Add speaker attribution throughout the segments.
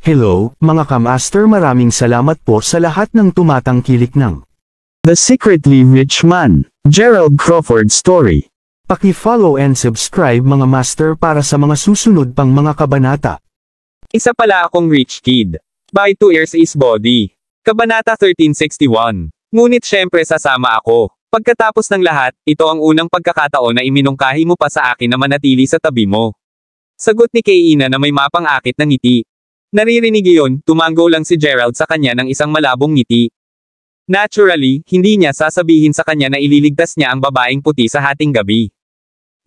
Speaker 1: Hello, mga kamaster, maraming salamat po sa lahat ng tumatangkilik ng
Speaker 2: The Secretly Rich Man, Gerald Crawford Story.
Speaker 1: Paki-follow and subscribe mga master para sa mga susunod pang mga kabanata.
Speaker 3: Isa pala akong rich kid. By 2 years is body. Kabanata 1361. Ngunit syempre sasama ako. Pagkatapos ng lahat, ito ang unang pagkakataon na iminungkahi mo pa sa akin na manatili sa tabi mo. Sagot ni Kayina na may mapang-akit ng ngiti. Naririnig iyon, tumango lang si Gerald sa kanya ng isang malabong ngiti. Naturally, hindi niya sasabihin sa kanya na ililigtas niya ang babaeng puti sa hating gabi.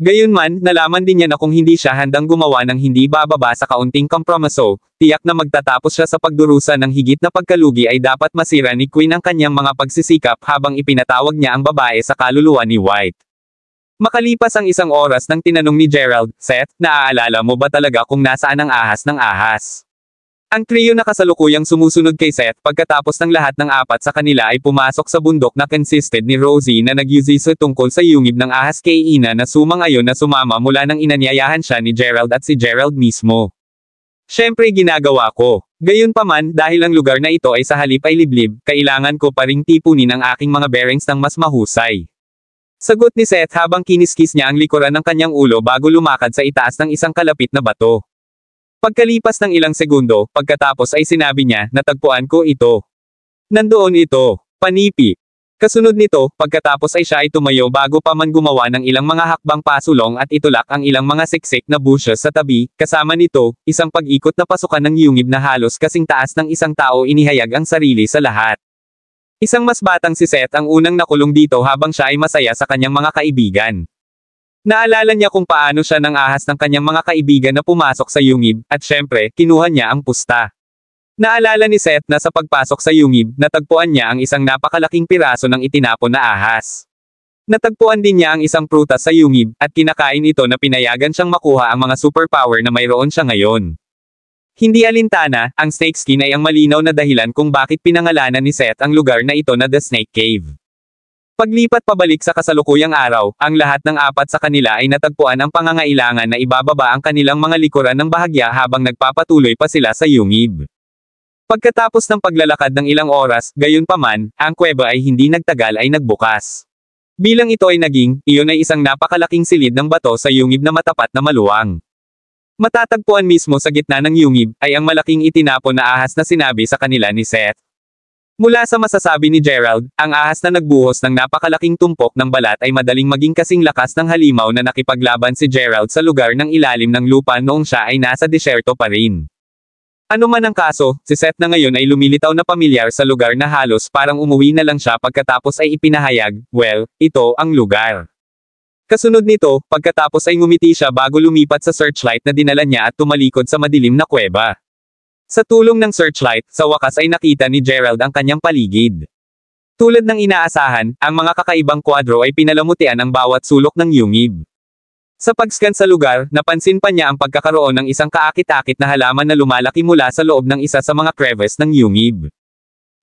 Speaker 3: Gayunman, nalaman din niya na kung hindi siya handang gumawa ng hindi bababa sa kaunting kompromiso, tiyak na magtatapos siya sa pagdurusa ng higit na pagkalugi ay dapat masira ni Queen ang kanyang mga pagsisikap habang ipinatawag niya ang babae sa kaluluwa ni White. Makalipas ang isang oras nang tinanong ni Gerald, Seth, naaalala mo ba talaga kung nasaan ang ahas ng ahas? Ang trio na kasalukuyang sumusunod kay Seth pagkatapos ng lahat ng apat sa kanila ay pumasok sa bundok na consisted ni Rosie na nag-usisa tungkol sa yungib ng ahas kay Ina na sumangayon na sumama mula nang inanyayahan siya ni Gerald at si Gerald mismo. Siyempre ginagawa ko. Gayunpaman, dahil ang lugar na ito ay sa halip ay liblib, kailangan ko pa ring tipunin ang aking mga bearings ng mas mahusay. Sagot ni Seth habang kiniskis niya ang likuran ng kanyang ulo bago lumakad sa itaas ng isang kalapit na bato. Pagkalipas ng ilang segundo, pagkatapos ay sinabi niya, natagpuan ko ito. Nandoon ito, panipi. Kasunod nito, pagkatapos ay siya ay tumayo bago pa man gumawa ng ilang mga hakbang pasulong at itulak ang ilang mga siksik na bushes sa tabi, kasama nito, isang pag-ikot na pasukan ng yungib na halos kasing taas ng isang tao inihayag ang sarili sa lahat. Isang mas batang si Seth ang unang nakulong dito habang siya ay masaya sa kanyang mga kaibigan. Naalala niya kung paano siya nang ahas ng kanyang mga kaibigan na pumasok sa yungib, at syempre, kinuha niya ang pusta. Naalala ni Seth na sa pagpasok sa yungib, natagpuan niya ang isang napakalaking piraso ng itinapon na ahas. Natagpuan din niya ang isang prutas sa yungib, at kinakain ito na pinayagan siyang makuha ang mga superpower na mayroon siya ngayon. Hindi alintana, ang snake skin ay ang malinaw na dahilan kung bakit pinangalanan ni Seth ang lugar na ito na The Snake Cave. Paglipat pabalik sa kasalukuyang araw, ang lahat ng apat sa kanila ay natagpuan ang pangangailangan na ibababa ang kanilang mga likuran ng bahagya habang nagpapatuloy pa sila sa yungib. Pagkatapos ng paglalakad ng ilang oras, gayunpaman, ang kuweba ay hindi nagtagal ay nagbukas. Bilang ito ay naging, iyon ay isang napakalaking silid ng bato sa yungib na matapat na maluwang. Matatagpuan mismo sa gitna ng yungib, ay ang malaking itinapon na ahas na sinabi sa kanila ni Seth. Mula sa masasabi ni Gerald, ang ahas na nagbuhos ng napakalaking tumpok ng balat ay madaling maging kasing lakas ng halimaw na nakipaglaban si Gerald sa lugar ng ilalim ng lupa noong siya ay nasa disyerto pa rin. Ano man ang kaso, si Seth na ngayon ay lumilitaw na pamilyar sa lugar na halos parang umuwi na lang siya pagkatapos ay ipinahayag, well, ito ang lugar. Kasunod nito, pagkatapos ay ngumiti siya bago lumipat sa searchlight na dinala niya at tumalikod sa madilim na kuweba. Sa tulong ng searchlight, sa wakas ay nakita ni Gerald ang kanyang paligid. Tulad ng inaasahan, ang mga kakaibang kwadro ay pinalamutian ang bawat sulok ng yungib. Sa pag-scan sa lugar, napansin pa niya ang pagkakaroon ng isang kaakit-akit na halaman na lumalaki mula sa loob ng isa sa mga crevice ng yungib.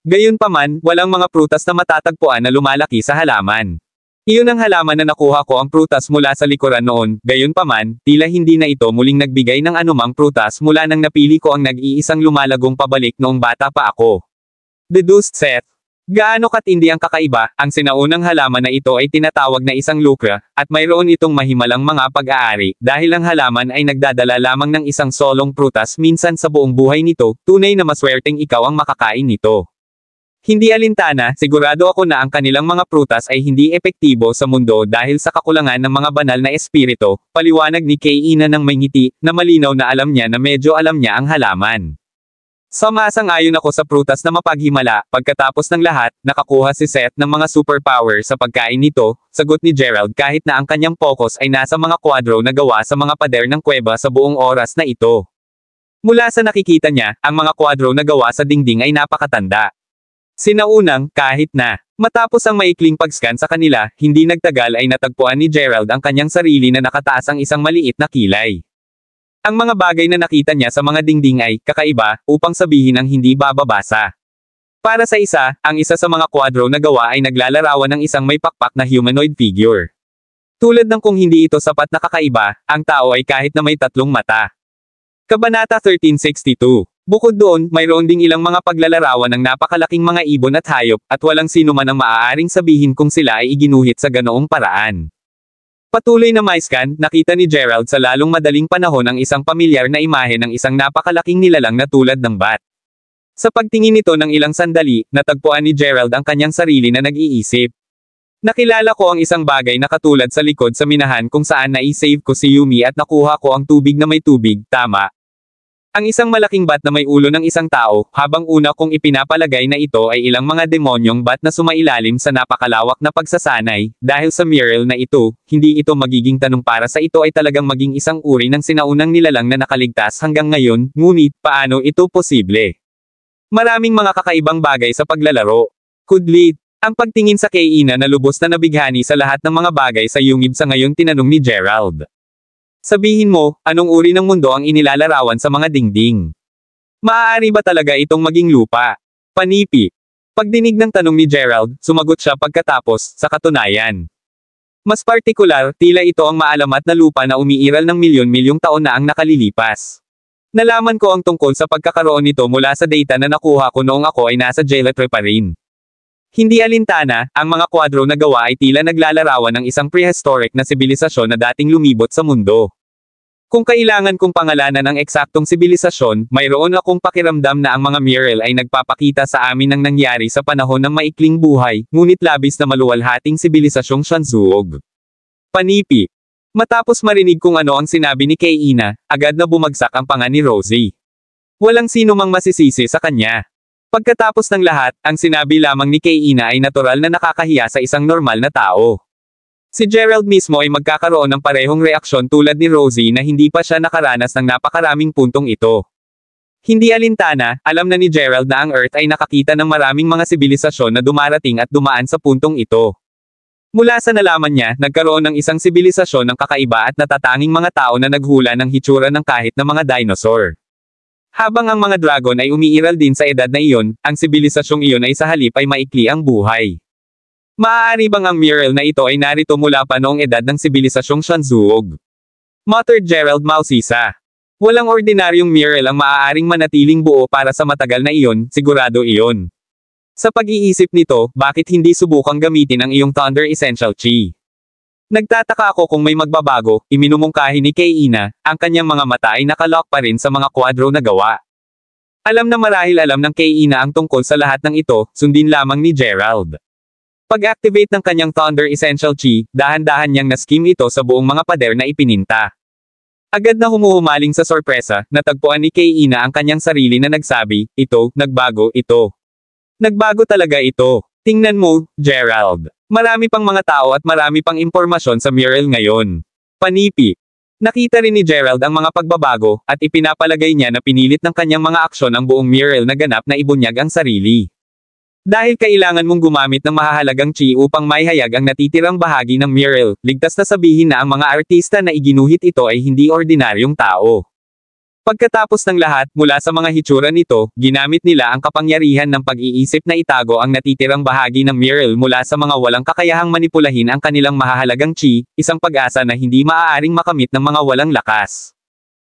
Speaker 3: Gayunpaman, walang mga prutas na matatagpuan na lumalaki sa halaman. Iyon ang halaman na nakuha ko ang prutas mula sa likuran noon, gayunpaman, tila hindi na ito muling nagbigay ng anumang prutas mula nang napili ko ang nag-iisang lumalagong pabalik noong bata pa ako. Deduced Seth. Gaano katindi ang kakaiba, ang sinaunang halaman na ito ay tinatawag na isang lukra, at mayroon itong mahimalang mga pag-aari, dahil ang halaman ay nagdadala lamang ng isang solong prutas minsan sa buong buhay nito, tunay na maswerteng ikaw ang makakain nito. Hindi alintana, sigurado ako na ang kanilang mga prutas ay hindi epektibo sa mundo dahil sa kakulangan ng mga banal na espiritu, paliwanag ni Kayina ng may ngiti, na malinaw na alam niya na medyo alam niya ang halaman. Sumasang-ayon ako sa prutas na mapaghimala, pagkatapos ng lahat, nakakuha si Seth ng mga superpower sa pagkain nito, sagot ni Gerald kahit na ang kanyang focus ay nasa mga kwadro na gawa sa mga pader ng kuweba sa buong oras na ito. Mula sa nakikita niya, ang mga kwadro na gawa sa dingding ay napakatanda. Sinaunang, kahit na, matapos ang maikling pag-scan sa kanila, hindi nagtagal ay natagpuan ni Gerald ang kanyang sarili na nakataas ang isang maliit na kilay. Ang mga bagay na nakita niya sa mga dingding ay kakaiba, upang sabihin ang hindi bababasa. Para sa isa, ang isa sa mga kwadro na gawa ay naglalarawan ng isang may pakpak na humanoid figure. Tulad ng kung hindi ito sapat na kakaiba, ang tao ay kahit na may tatlong mata. Kabanata 1362. Bukod doon, mayroon ding ilang mga paglalarawan ng napakalaking mga ibon at hayop, at walang sino man ang maaaring sabihin kung sila ay iginuhit sa ganoong paraan. Patuloy na maiskan, nakita ni Gerald sa lalong madaling panahon ang isang pamilyar na imahe ng isang napakalaking nilalang na tulad ng bat. Sa pagtingin nito ng ilang sandali, natagpuan ni Gerald ang kanyang sarili na nag-iisip. Nakilala ko ang isang bagay na katulad sa likod sa minahan kung saan na-save ko si Yumi at nakuha ko ang tubig na may tubig, tama. Ang isang malaking bat na may ulo ng isang tao, habang una kong ipinapalagay na ito ay ilang mga demonyong bat na sumailalim sa napakalawak na pagsasanay, dahil sa mural na ito, hindi ito magiging tanong para sa ito ay talagang maging isang uri ng sinaunang nilalang na nakaligtas hanggang ngayon, ngunit, paano ito posible? Maraming mga kakaibang bagay sa paglalaro. Kudlit, ang pagtingin sa kay Ina na lubos na nabighani sa lahat ng mga bagay sa yungib sa ngayon tinanong ni Gerald. Sabihin mo, anong uri ng mundo ang inilalarawan sa mga dingding? Maaari ba talaga itong maging lupa? Panipi. Pagdinig ng tanong ni Gerald, sumagot siya pagkatapos, sa katunayan. Mas partikular, tila ito ang maalamat na lupa na umiiral ng milyon-milyong taon na ang nakalilipas. Nalaman ko ang tungkol sa pagkakaroon nito mula sa data na nakuha ko noong ako ay nasa Jeletre pa rin. Hindi alintana, ang mga kwadro na gawa ay tila naglalarawan ng isang prehistoric na sibilisasyon na dating lumibot sa mundo. Kung kailangan kong pangalanan ang eksaktong sibilisasyon, mayroon akong pakiramdam na ang mga mural ay nagpapakita sa amin ng nangyari sa panahon ng maikling buhay, ngunit labis na maluwalhating sibilisasyong Shanzuog. Panipi. Matapos marinig kung ano ang sinabi ni Kay Ina, agad na bumagsak ang panga ni Rosie. Walang sino mang masisisi sa kanya. Pagkatapos ng lahat, ang sinabi lamang ni Kay Ina ay natural na nakakahiya sa isang normal na tao. Si Gerald mismo ay magkakaroon ng parehong reaksyon tulad ni Rosie na hindi pa siya nakaranas ng napakaraming puntong ito. Hindi alintana, alam na ni Gerald na ang Earth ay nakakita ng maraming mga sibilisasyon na dumarating at dumaan sa puntong ito. Mula sa nalaman niya, nagkaroon ng isang sibilisasyon ng kakaiba at natatanging mga tao na naghula ng hitsura ng kahit na mga dinosaur. Habang ang mga dragon ay umiiral din sa edad na iyon, ang sibilisasyong iyon ay sa halip ay maikli ang buhay. Maaari bang ang mural na ito ay narito mula pa noong edad ng sibilisasyong Shanzuog? Muttered Gerald Mausisa. Walang ordinaryong mural ang maaaring manatiling buo para sa matagal na iyon, sigurado iyon. Sa pag-iisip nito, bakit hindi subukang gamitin ang iyong Thunder Essential Chi? Nagtataka ako kung may magbabago, iminumungkahi ni Kay Ina, ang kanyang mga mata ay nakalock pa rin sa mga kwadro na gawa. Alam na marahil alam ng Kay Ina ang tungkol sa lahat ng ito, sundin lamang ni Gerald. Pag-activate ng kanyang Thunder Essential Chi, dahan-dahan niyang na-skim ito sa buong mga pader na ipininta. Agad na humuhumaling sa sorpresa, natagpuan ni Kay Ina ang kanyang sarili na nagsabi, nagbago ito. Nagbago talaga ito. Tingnan mo, Gerald. Marami pang mga tao at marami pang impormasyon sa mural ngayon. Panipi. Nakita rin ni Gerald ang mga pagbabago, at ipinapalagay niya na pinilit ng kanyang mga aksyon ang buong mural na ganap na ibunyag ang sarili. Dahil kailangan mong gumamit ng mahahalagang chi upang maihayag ang natitirang bahagi ng mural, ligtas na sabihin na ang mga artista na iginuhit ito ay hindi ordinaryong tao. Pagkatapos ng lahat, mula sa mga hitsura nito, ginamit nila ang kapangyarihan ng pag-iisip na itago ang natitirang bahagi ng mural mula sa mga walang kakayahang manipulahin ang kanilang mahahalagang chi, isang pag-asa na hindi maaaring makamit ng mga walang lakas.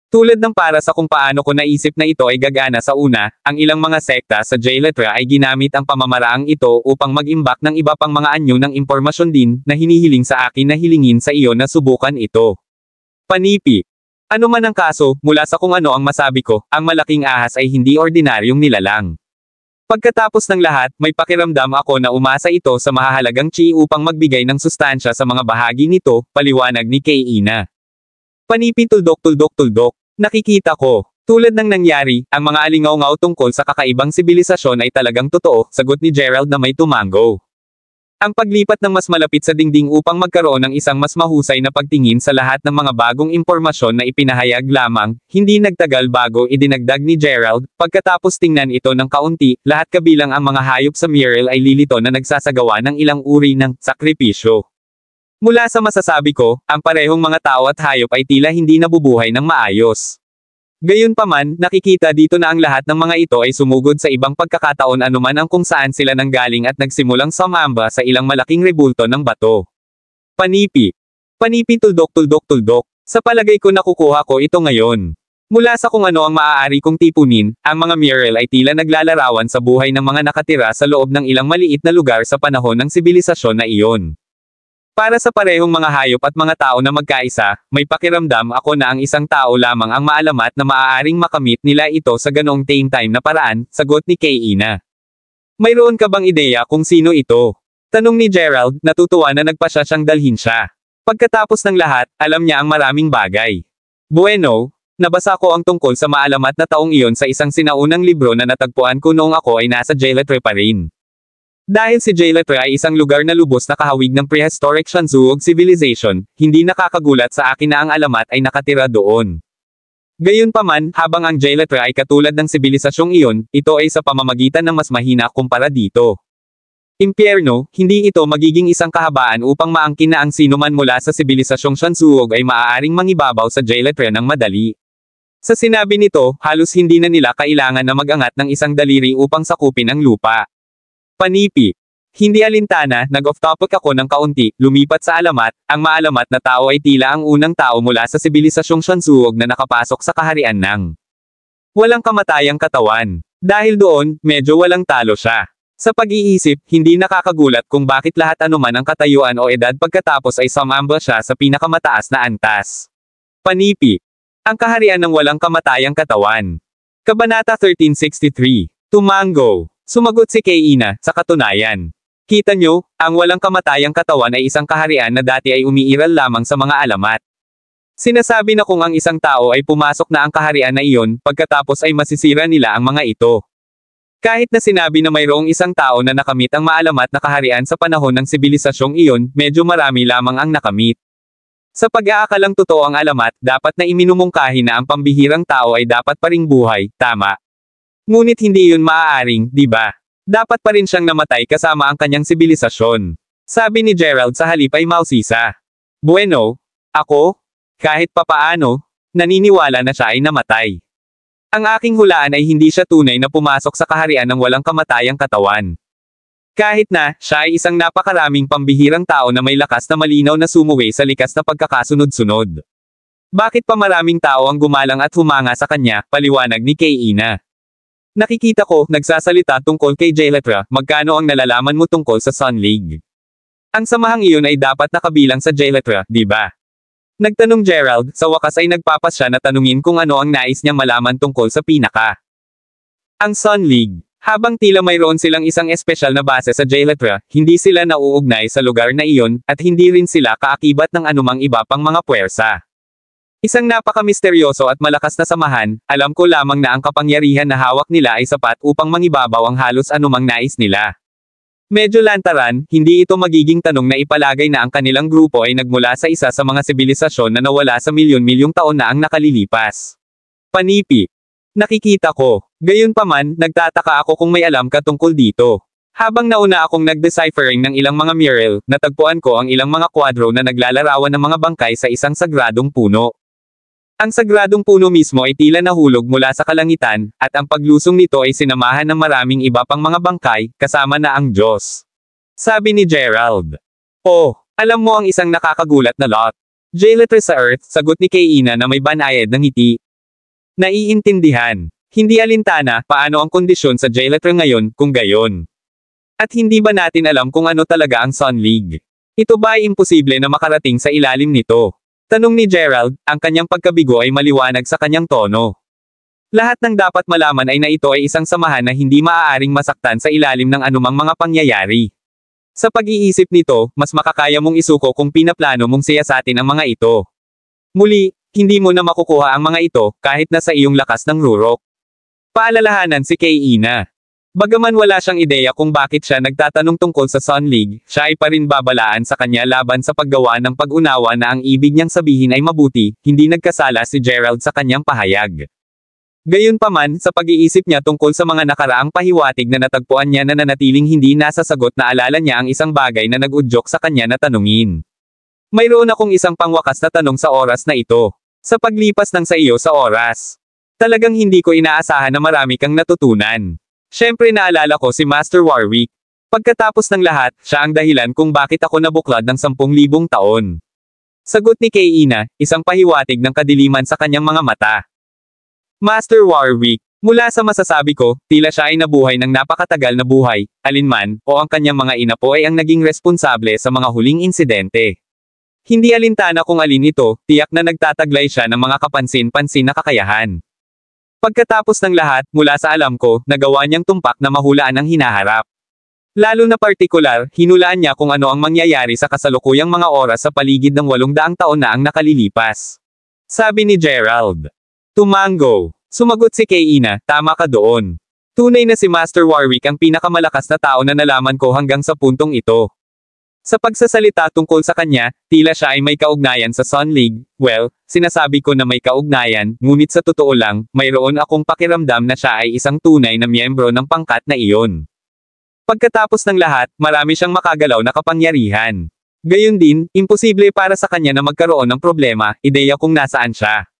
Speaker 3: Tulad ng para sa kung paano ko naisip na ito ay gagana sa una, ang ilang mga sekta sa Jeletre ay ginamit ang pamamaraang ito upang mag-imbak ng iba pang mga anyo ng impormasyon din, na hinihiling sa akin na hilingin sa iyo na subukan ito. Panipi. Ano man ang kaso, mula sa kung ano ang masabi ko, ang malaking ahas ay hindi ordinaryong nilalang. Pagkatapos ng lahat, may pakiramdam ako na umasa ito sa mahahalagang chi upang magbigay ng sustansya sa mga bahagi nito, paliwanag ni Kay Ina. Panipi tuldok. Nakikita ko. Tulad ng nangyari, ang mga alingaw-ngaw tungkol sa kakaibang sibilisasyon ay talagang totoo, sagot ni Gerald na may tumango. Ang paglipat ng mas malapit sa dingding upang magkaroon ng isang mas mahusay na pagtingin sa lahat ng mga bagong impormasyon na ipinahayag lamang, hindi nagtagal bago idinagdag ni Gerald, pagkatapos tingnan ito ng kaunti, lahat kabilang ang mga hayop sa mural ay lilito na nagsasagawa ng ilang uri ng sakripisyo. Mula sa masasabi ko, ang parehong mga tao at hayop ay tila hindi nabubuhay ng maayos. Gayunpaman, nakikita dito na ang lahat ng mga ito ay sumugod sa ibang pagkakataon anuman ang kung saan sila nanggaling at nagsimulang sumamba sa ilang malaking rebulto ng bato. Panipi tuldok. Sa palagay ko nakukuha ko ito ngayon. Mula sa kung ano ang maaari kong tipunin, ang mga mural ay tila naglalarawan sa buhay ng mga nakatira sa loob ng ilang maliit na lugar sa panahon ng sibilisasyon na iyon. Para sa parehong mga hayop at mga tao na magkaisa, may pakiramdam ako na ang isang tao lamang ang maalamat na maaaring makamit nila ito sa ganoong tame time na paraan, sagot ni Kay-ina. Mayroon ka bang ideya kung sino ito? Tanong ni Gerald, natutuwa na nagpasya siyang dalhin siya. Pagkatapos ng lahat, alam niya ang maraming bagay. Bueno, nabasa ko ang tungkol sa maalamat na taong iyon sa isang sinaunang libro na natagpuan ko noong ako ay nasa Jailetre pa rin. Dahil si Jailetre ay isang lugar na lubos na kahawig ng prehistoric Shanzuog civilization, hindi nakakagulat sa akin na ang alamat ay nakatira doon. Gayunpaman, habang ang Jailetre ay katulad ng sibilisasyong iyon, ito ay sa pamamagitan ng mas mahina kumpara dito. Impyerno, hindi ito magiging isang kahabaan upang maangkin na ang sinuman mula sa sibilisasyong Shanzuog ay maaaring mangibabaw sa Jailetre ng madali. Sa sinabi nito, halos hindi na nila kailangan na mag-angat ng isang daliri upang sakupin ang lupa. Panipi. Hindi alintana, nag-off-topic ako ng kaunti, lumipat sa alamat, ang maalamat na tao ay tila ang unang tao mula sa sibilisasyong Shanzuog na nakapasok sa kaharian ng walang kamatayang katawan. Dahil doon, medyo walang talo siya. Sa pag-iisip, hindi nakakagulat kung bakit lahat anuman ang katayuan o edad pagkatapos ay sumamba siya sa pinakamataas na antas. Panipi. Ang kaharian ng walang kamatayang katawan. Kabanata 1363. Tumango. Sumagot si Kay-ina, sa katunayan. Kita nyo, ang walang kamatayang katawan ay isang kaharian na dati ay umiiral lamang sa mga alamat. Sinasabi na kung ang isang tao ay pumasok na ang kaharian na iyon, pagkatapos ay masisira nila ang mga ito. Kahit na sinabi na mayroong isang tao na nakamit ang maalamat na kaharian sa panahon ng sibilisasyong iyon, medyo marami lamang ang nakamit. Sa pag-aakalang totoo ang alamat, dapat na iminumungkahi na ang pambihirang tao ay dapat pa ring buhay, tama. Ngunit hindi iyon maaaring, di ba? Dapat pa rin siyang namatay kasama ang kanyang sibilisasyon. Sabi ni Gerald sa halip ay mausisa. Bueno, ako? Kahit papaano, naniniwala na siya ay namatay. Ang aking hulaan ay hindi siya tunay na pumasok sa kaharian ng walang kamatayang katawan. Kahit na, siya ay isang napakaraming pambihirang tao na may lakas na malinaw na sumuway sa likas na pagkakasunod-sunod. Bakit pa maraming tao ang gumalang at humanga sa kanya, paliwanag ni Kay-ina. Nakikita ko, nagsasalita tungkol kay Jailetre, magkano ang nalalaman mo tungkol sa Sun League? Ang samahang iyon ay dapat nakabilang sa Jailetre, di ba? Nagtanong Gerald, sa wakas ay nagpapasya na tanungin kung ano ang nais niyang malaman tungkol sa pinaka. Ang Sun League. Habang tila mayroon silang isang espesyal na base sa Jailetre, hindi sila nauugnay sa lugar na iyon, at hindi rin sila kaakibat ng anumang iba pang mga puwersa. Isang napaka-misteryoso at malakas na samahan, alam ko lamang na ang kapangyarihan na hawak nila ay sapat upang mangibabaw ang halos anumang nais nila. Medyo lantaran, hindi ito magiging tanong na ipalagay na ang kanilang grupo ay nagmula sa isa sa mga sibilisasyon na nawala sa milyon-milyong taon na ang nakalilipas. Panipi. Nakikita ko. Gayunpaman, nagtataka ako kung may alam ka tungkol dito. Habang nauna akong nag-deciphering ng ilang mga mural, natagpuan ko ang ilang mga kwadro na naglalarawan ng mga bangkay sa isang sagradong puno. Ang sagradong puno mismo ay tila nahulog mula sa kalangitan, at ang paglusong nito ay sinamahan ng maraming iba pang mga bangkay, kasama na ang Diyos. Sabi ni Gerald. Oh, alam mo ang isang nakakagulat na lot. Jailetre sa Earth, sagot ni Kay-ina na may banayad ng ngiti. Naiintindihan. Hindi alintana, paano ang kondisyon sa Jailetre ngayon, kung gayon. At hindi ba natin alam kung ano talaga ang Sun League? Ito ba ay imposible na makarating sa ilalim nito? Tanong ni Gerald, ang kanyang pagkabigo ay maliwanag sa kanyang tono. Lahat ng dapat malaman ay na ito ay isang samahan na hindi maaaring masaktan sa ilalim ng anumang mga pangyayari. Sa pag-iisip nito, mas makakaya mong isuko kung pinaplano mong siyasatin ang mga ito. Muli, hindi mo na makukuha ang mga ito, kahit na sa iyong lakas ng rurok. Paalalahanan si Kay-ina. Bagaman wala siyang ideya kung bakit siya nagtatanong tungkol sa Sun League, siya ay pa rin babalaan sa kanya laban sa paggawa ng pag-unawa na ang ibig niyang sabihin ay mabuti, hindi nagkasala si Gerald sa kanyang pahayag. Gayunpaman, sa pag-iisip niya tungkol sa mga nakaraang pahiwatig na natagpuan niya na nanatiling hindi nasasagot na alala niya ang isang bagay na nag-udyok sa kanya na tanungin. Mayroon akong isang pangwakas na tanong sa oras na ito. Sa paglipas ng sa iyo sa oras. Talagang hindi ko inaasahan na marami kang natutunan. Siyempre naalala ko si Master Warwick. Pagkatapos ng lahat, siya ang dahilan kung bakit ako nabuklad ng 10,000 taon. Sagot ni Kay-ina, isang pahiwatig ng kadiliman sa kanyang mga mata. Master Warwick, mula sa masasabi ko, tila siya ay nabuhay ng napakatagal na buhay, alinman, o ang kanyang mga inapo ay ang naging responsable sa mga huling insidente. Hindi alintana kung alin ito, tiyak na nagtataglay siya ng mga kapansin-pansin na kakayahan. Pagkatapos ng lahat, mula sa alam ko, nagawa niyang tumpak na mahulaan ang hinaharap. Lalo na partikular, hinulaan niya kung ano ang mangyayari sa kasalukuyang mga oras sa paligid ng 800 taon na ang nakalilipas. Sabi ni Gerald. Tumango. Sumagot si Kaina, tama ka doon. Tunay na si Master Warwick ang pinakamalakas na tao na nalaman ko hanggang sa puntong ito. Sa pagsasalita tungkol sa kanya, tila siya ay may kaugnayan sa Sun League. Well, sinasabi ko na may kaugnayan, ngunit sa totoo lang, mayroon akong pakiramdam na siya ay isang tunay na miyembro ng pangkat na iyon. Pagkatapos ng lahat, marami siyang makagalaw na kapangyarihan. Gayon din, imposible para sa kanya na magkaroon ng problema, ideya kung nasaan siya.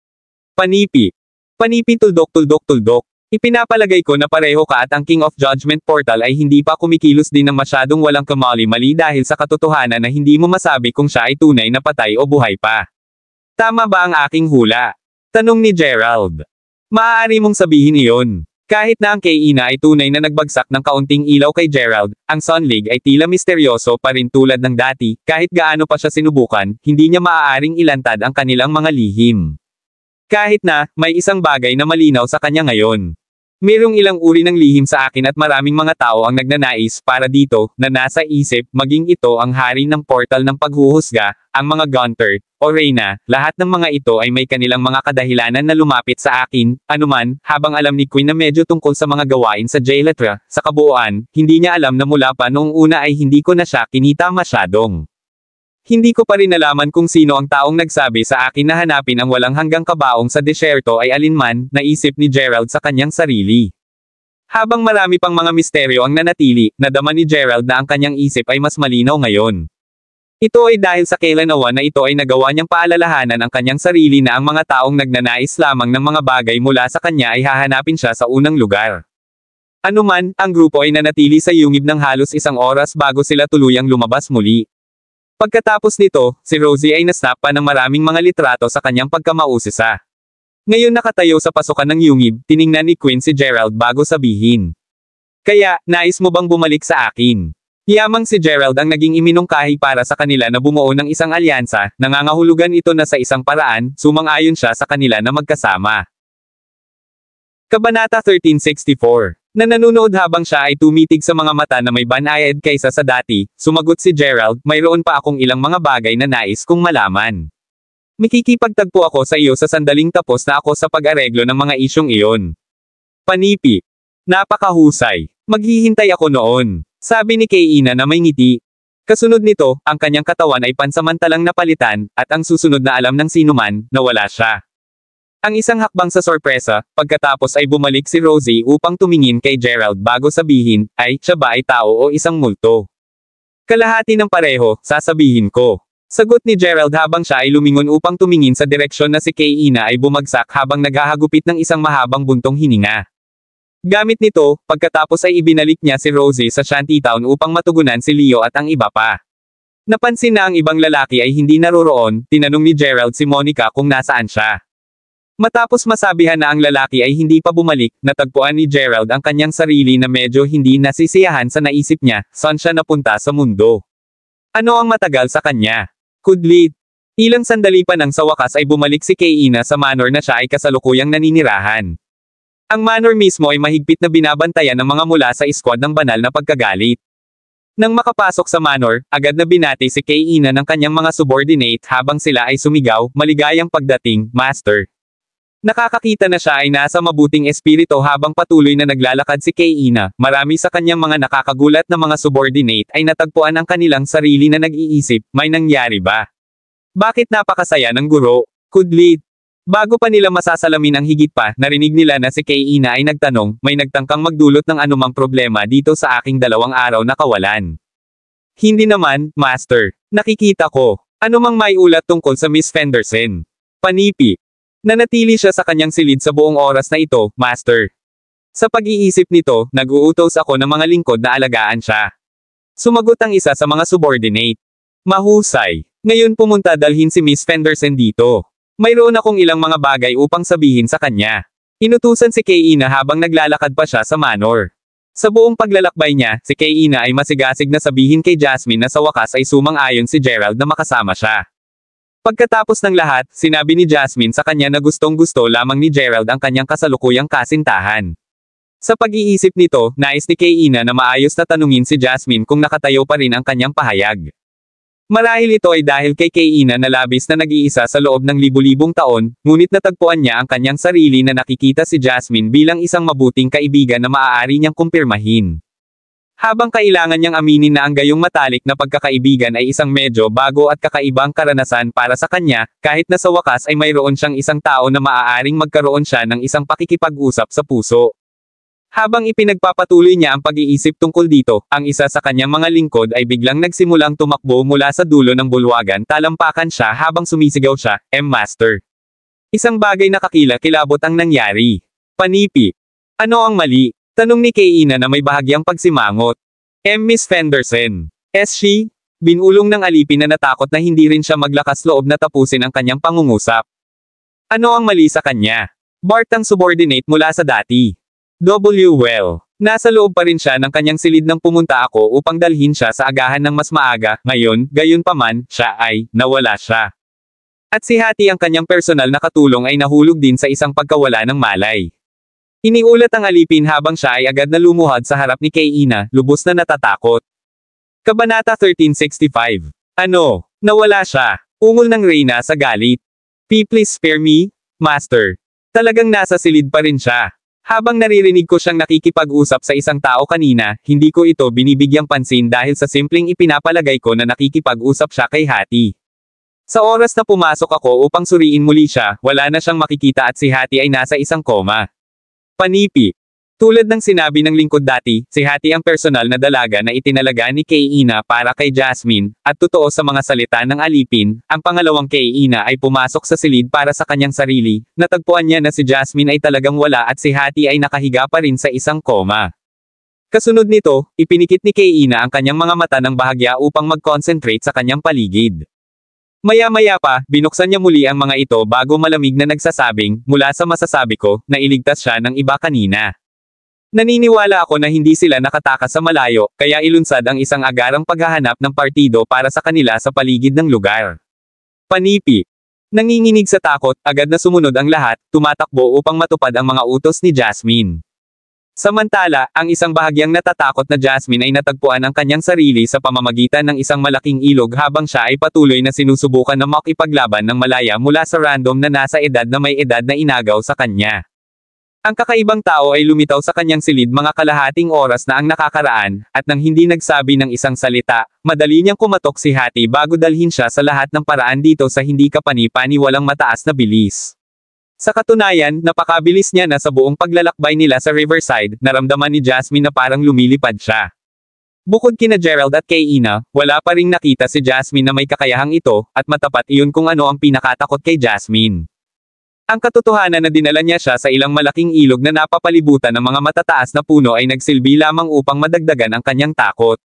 Speaker 3: Panipi. Panipi tuldok. Ipinapalagay ko na pareho ka at ang King of Judgment Portal ay hindi pa kumikilos din ng masyadong walang kamali-mali dahil sa katotohanan na hindi mo masabi kung siya ay tunay na patay o buhay pa. Tama ba ang aking hula? Tanong ni Gerald. Maaari mong sabihin iyon. Kahit na ang Kaina ay tunay na nagbagsak ng kaunting ilaw kay Gerald, ang Sun League ay tila misteryoso pa rin tulad ng dati, kahit gaano pa siya sinubukan, hindi niya maaaring ilantad ang kanilang mga lihim. Kahit na, may isang bagay na malinaw sa kanya ngayon. Merong ilang uri ng lihim sa akin at maraming mga tao ang nagnanais para dito, na nasa isip, maging ito ang hari ng portal ng paghuhusga, ang mga Gunter, o Reyna, lahat ng mga ito ay may kanilang mga kadahilanan na lumapit sa akin, anuman, habang alam ni Queen na medyo tungkol sa mga gawain sa Jailatra, sa kabuuan, hindi niya alam na mula pa noong una ay hindi ko na siya kinita masyadong. Hindi ko pa rin nalaman kung sino ang taong nagsabi sa akin na hanapin ang walang hanggang kabaong sa desyerto ay alinman, naisip ni Gerald sa kanyang sarili. Habang marami pang mga misteryo ang nanatili, nadama ni Gerald na ang kanyang isip ay mas malinaw ngayon. Ito ay dahil sa kailanawan na ito ay nagawa niyang paalalahanan ang kanyang sarili na ang mga taong nagnanais lamang ng mga bagay mula sa kanya ay hahanapin siya sa unang lugar. Anuman, ang grupo ay nanatili sa yungib ng halos 1 oras bago sila tuluyang lumabas muli. Pagkatapos nito, si Rosie ay nasnap pa ng maraming mga litrato sa kanyang pagkamausisa. Ngayon nakatayo sa pasukan ng yungib, tiningnan ni Queen si Gerald bago sabihin. Kaya, nais mo bang bumalik sa akin? Yamang si Gerald ang naging iminungkahi para sa kanila na bumuo ng isang alyansa, nangangahulugan ito na sa isang paraan, sumang-ayon siya sa kanila na magkasama. Kabanata 1364. Na nanunood habang siya ay tumitig sa mga mata na may banayad kaysa sa dati, sumagot si Gerald, mayroon pa akong ilang mga bagay na nais kong malaman. Makikipagtagpo ako sa iyo sa sandaling tapos na ako sa pag-areglo ng mga isyong iyon. Panipi. Napakahusay. Maghihintay ako noon. Sabi ni Kaina na may ngiti. Kasunod nito, ang kanyang katawan ay pansamantalang napalitan, at ang susunod na alam ng sinuman, nawala siya. Ang isang hakbang sa sorpresa, pagkatapos ay bumalik si Rosie upang tumingin kay Gerald bago sabihin, ay, siya ba ay tao o isang multo? Kalahati ng pareho, sasabihin ko. Sagot ni Gerald habang siya ay lumingon upang tumingin sa direksyon na si Kaina ay bumagsak habang naghahagupit ng isang mahabang buntong hininga. Gamit nito, pagkatapos ay ibinalik niya si Rosie sa Shantytown upang matugunan si Leo at ang iba pa. Napansin na ang ibang lalaki ay hindi naroroon, tinanong ni Gerald si Monica kung nasaan siya. Matapos masabihan na ang lalaki ay hindi pa bumalik, natagpuan ni Gerald ang kanyang sarili na medyo hindi nasisiyahan sa naisip niya, saan siya napunta sa mundo. Ano ang matagal sa kanya? Kudlit. Ilang sandali pa nang sa wakas ay bumalik si Kaina sa manor na siya ay kasalukuyang naninirahan. Ang manor mismo ay mahigpit na binabantayan ng mga mula sa squad ng banal na pagkagalit. Nang makapasok sa manor, agad na binati si Kaina ng kanyang mga subordinate habang sila ay sumigaw, maligayang pagdating, Master. Nakakakita na siya ay nasa mabuting espiritu habang patuloy na naglalakad si Kaina, marami sa kanyang mga nakakagulat na mga subordinate ay natagpuan ang kanilang sarili na nag-iisip, may nangyari ba? Bakit napakasaya ng guro? Kudlit. Bago pa nila masasalamin ang higit pa, narinig nila na si Kaina ay nagtanong, may nagtangkang magdulot ng anumang problema dito sa aking 2 araw na kawalan. Hindi naman, Master. Nakikita ko. Anumang may ulat tungkol sa Miss Fenderson. Panipi. Nanatili siya sa kanyang silid sa buong oras na ito, Master. Sa pag-iisip nito, nag-uutos ako ng mga lingkod na alagaan siya. Sumagot ang isa sa mga subordinate. Mahusay. Ngayon pumunta dalhin si Miss Fenderson dito. Mayroon akong ilang mga bagay upang sabihin sa kanya. Inutusan si Kay-ina habang naglalakad pa siya sa manor. Sa buong paglalakbay niya, si Kay-ina ay masigasig na sabihin kay Jasmine na sa wakas ay sumang-ayon si Gerald na makasama siya. Pagkatapos ng lahat, sinabi ni Jasmine sa kanya na gustong-gusto lamang ni Gerald ang kanyang kasalukuyang kasintahan. Sa pag-iisip nito, nais ni Kay-ina na maayos na tanungin si Jasmine kung nakatayo pa rin ang kanyang pahayag. Marahil ito ay dahil kay Kay-ina na labis na nag-iisa sa loob ng libu-libong taon, ngunit natagpuan niya ang kanyang sarili na nakikita si Jasmine bilang isang mabuting kaibigan na maaari niyang kumpirmahin. Habang kailangan niyang aminin na ang gayong matalik na pagkakaibigan ay isang medyo bago at kakaibang karanasan para sa kanya, kahit na sa wakas ay mayroon siyang isang tao na maaaring magkaroon siya ng isang pakikipag-usap sa puso. Habang ipinagpapatuloy niya ang pag-iisip tungkol dito, ang isa sa kanyang mga lingkod ay biglang nagsimulang tumakbo mula sa dulo ng bulwagan, talampakan siya habang sumisigaw siya, Master. Isang bagay na kakila-kilabot ang nangyari. Panipi. Ano ang mali? Tanong ni Kay-ina na may bahagyang pagsimangot. Miss Fenderson. She? Binulong ng alipin na natakot na hindi rin siya maglakas loob na tapusin ang kanyang pangungusap. Ano ang mali sa kanya? Bart ang subordinate mula sa dati. Well. Nasa loob pa rin siya ng kanyang silid nang pumunta ako upang dalhin siya sa agahan ng mas maaga, ngayon, gayunpaman, siya ay, nawala siya. At si Hattie ang kanyang personal na katulong ay nahulog din sa isang pagkawala ng malay. Iniulat ang alipin habang siya ay agad na lumuhad sa harap ni Kay-ina, lubos na natatakot. Kabanata 1365. Ano? Nawala siya. Ungol ng Reyna sa galit. Please spare me, Master. Talagang nasa silid pa rin siya. Habang naririnig ko siyang nakikipag-usap sa isang tao kanina, hindi ko ito binibigyang pansin dahil sa simpleng ipinapalagay ko na nakikipag-usap siya kay Hattie. Sa oras na pumasok ako upang suriin muli siya, wala na siyang makikita at si Hattie ay nasa isang koma. Panipi. Tulad ng sinabi ng lingkod dati, si Hattie ang personal na dalaga na itinalaga ni Kay-ina para kay Jasmine, at totoo sa mga salita ng alipin, ang pangalawang Kay-ina ay pumasok sa silid para sa kanyang sarili, natagpuan niya na si Jasmine ay talagang wala at si Hattie ay nakahiga pa rin sa isang koma. Kasunod nito, ipinikit ni Kay-ina ang kanyang mga mata ng bahagya upang mag-concentrate sa kanyang paligid. Maya-maya pa, binuksan niya muli ang mga ito bago malamig na nagsasabing, mula sa masasabi ko, na iligtas siya ng iba kanina. Naniniwala ako na hindi sila nakatakas sa malayo, kaya ilunsad ang isang agarang paghahanap ng partido para sa kanila sa paligid ng lugar. Panipi. Nanginginig sa takot, agad na sumunod ang lahat, tumatakbo upang matupad ang mga utos ni Jasmine. Samantala, ang isang bahagyang natatakot na Jasmine ay natagpuan ang kanyang sarili sa pamamagitan ng isang malaking ilog habang siya ay patuloy na sinusubukan na makipaglaban ng malaya mula sa random na nasa edad na may edad na inagaw sa kanya. Ang kakaibang tao ay lumitaw sa kanyang silid mga kalahating oras na ang nakakaraan, at nang hindi nagsabi ng isang salita, madali niyang kumatok si Hattie bago dalhin siya sa lahat ng paraan dito sa hindi kapani-paniwalang mataas na bilis. Sa katunayan, napakabilis niya na sa buong paglalakbay nila sa Riverside, naramdaman ni Jasmine na parang lumilipad siya. Bukod kina Gerald at Kay-ina, wala pa ring nakita si Jasmine na may kakayahang ito, at matapat iyon kung ano ang pinakatakot kay Jasmine. Ang katotohanan na dinala niya siya sa ilang malaking ilog na napapalibutan ng mga matataas na puno ay nagsilbi lamang upang madagdagan ang kanyang takot.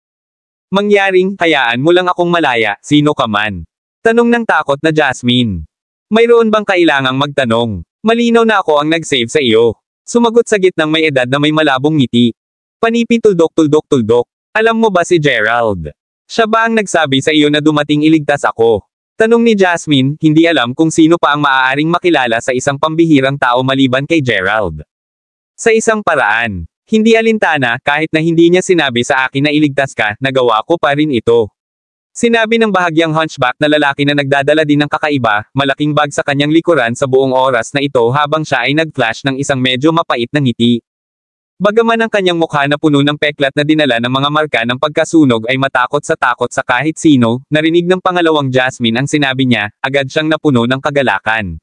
Speaker 3: Mangyaring, hayaan mo lang akong malaya, sino ka man? Tanong ng takot na Jasmine. Mayroon bang kailangang magtanong? Malinaw na ako ang nag-save sa iyo. Sumagot sa gitnang may edad na may malabong ngiti. Panipi tuldok. Alam mo ba si Gerald? Siya ba ang nagsabi sa iyo na dumating iligtas ako? Tanong ni Jasmine, hindi alam kung sino pa ang maaaring makilala sa isang pambihirang tao maliban kay Gerald. Sa isang paraan, hindi alintana, kahit na hindi niya sinabi sa akin na iligtas ka, nagawa ko pa rin ito. Sinabi ng bahagyang hunchback na lalaki na nagdadala din ng kakaiba, malaking bag sa kanyang likuran sa buong oras na ito habang siya ay nag-flash ng isang medyo mapait na ngiti. Bagaman ang kanyang mukha na puno ng peklat na dinala ng mga marka ng pagkasunog ay matakot sa kahit sino, narinig ng pangalawang Jasmine ang sinabi niya, agad siyang napuno ng kagalakan.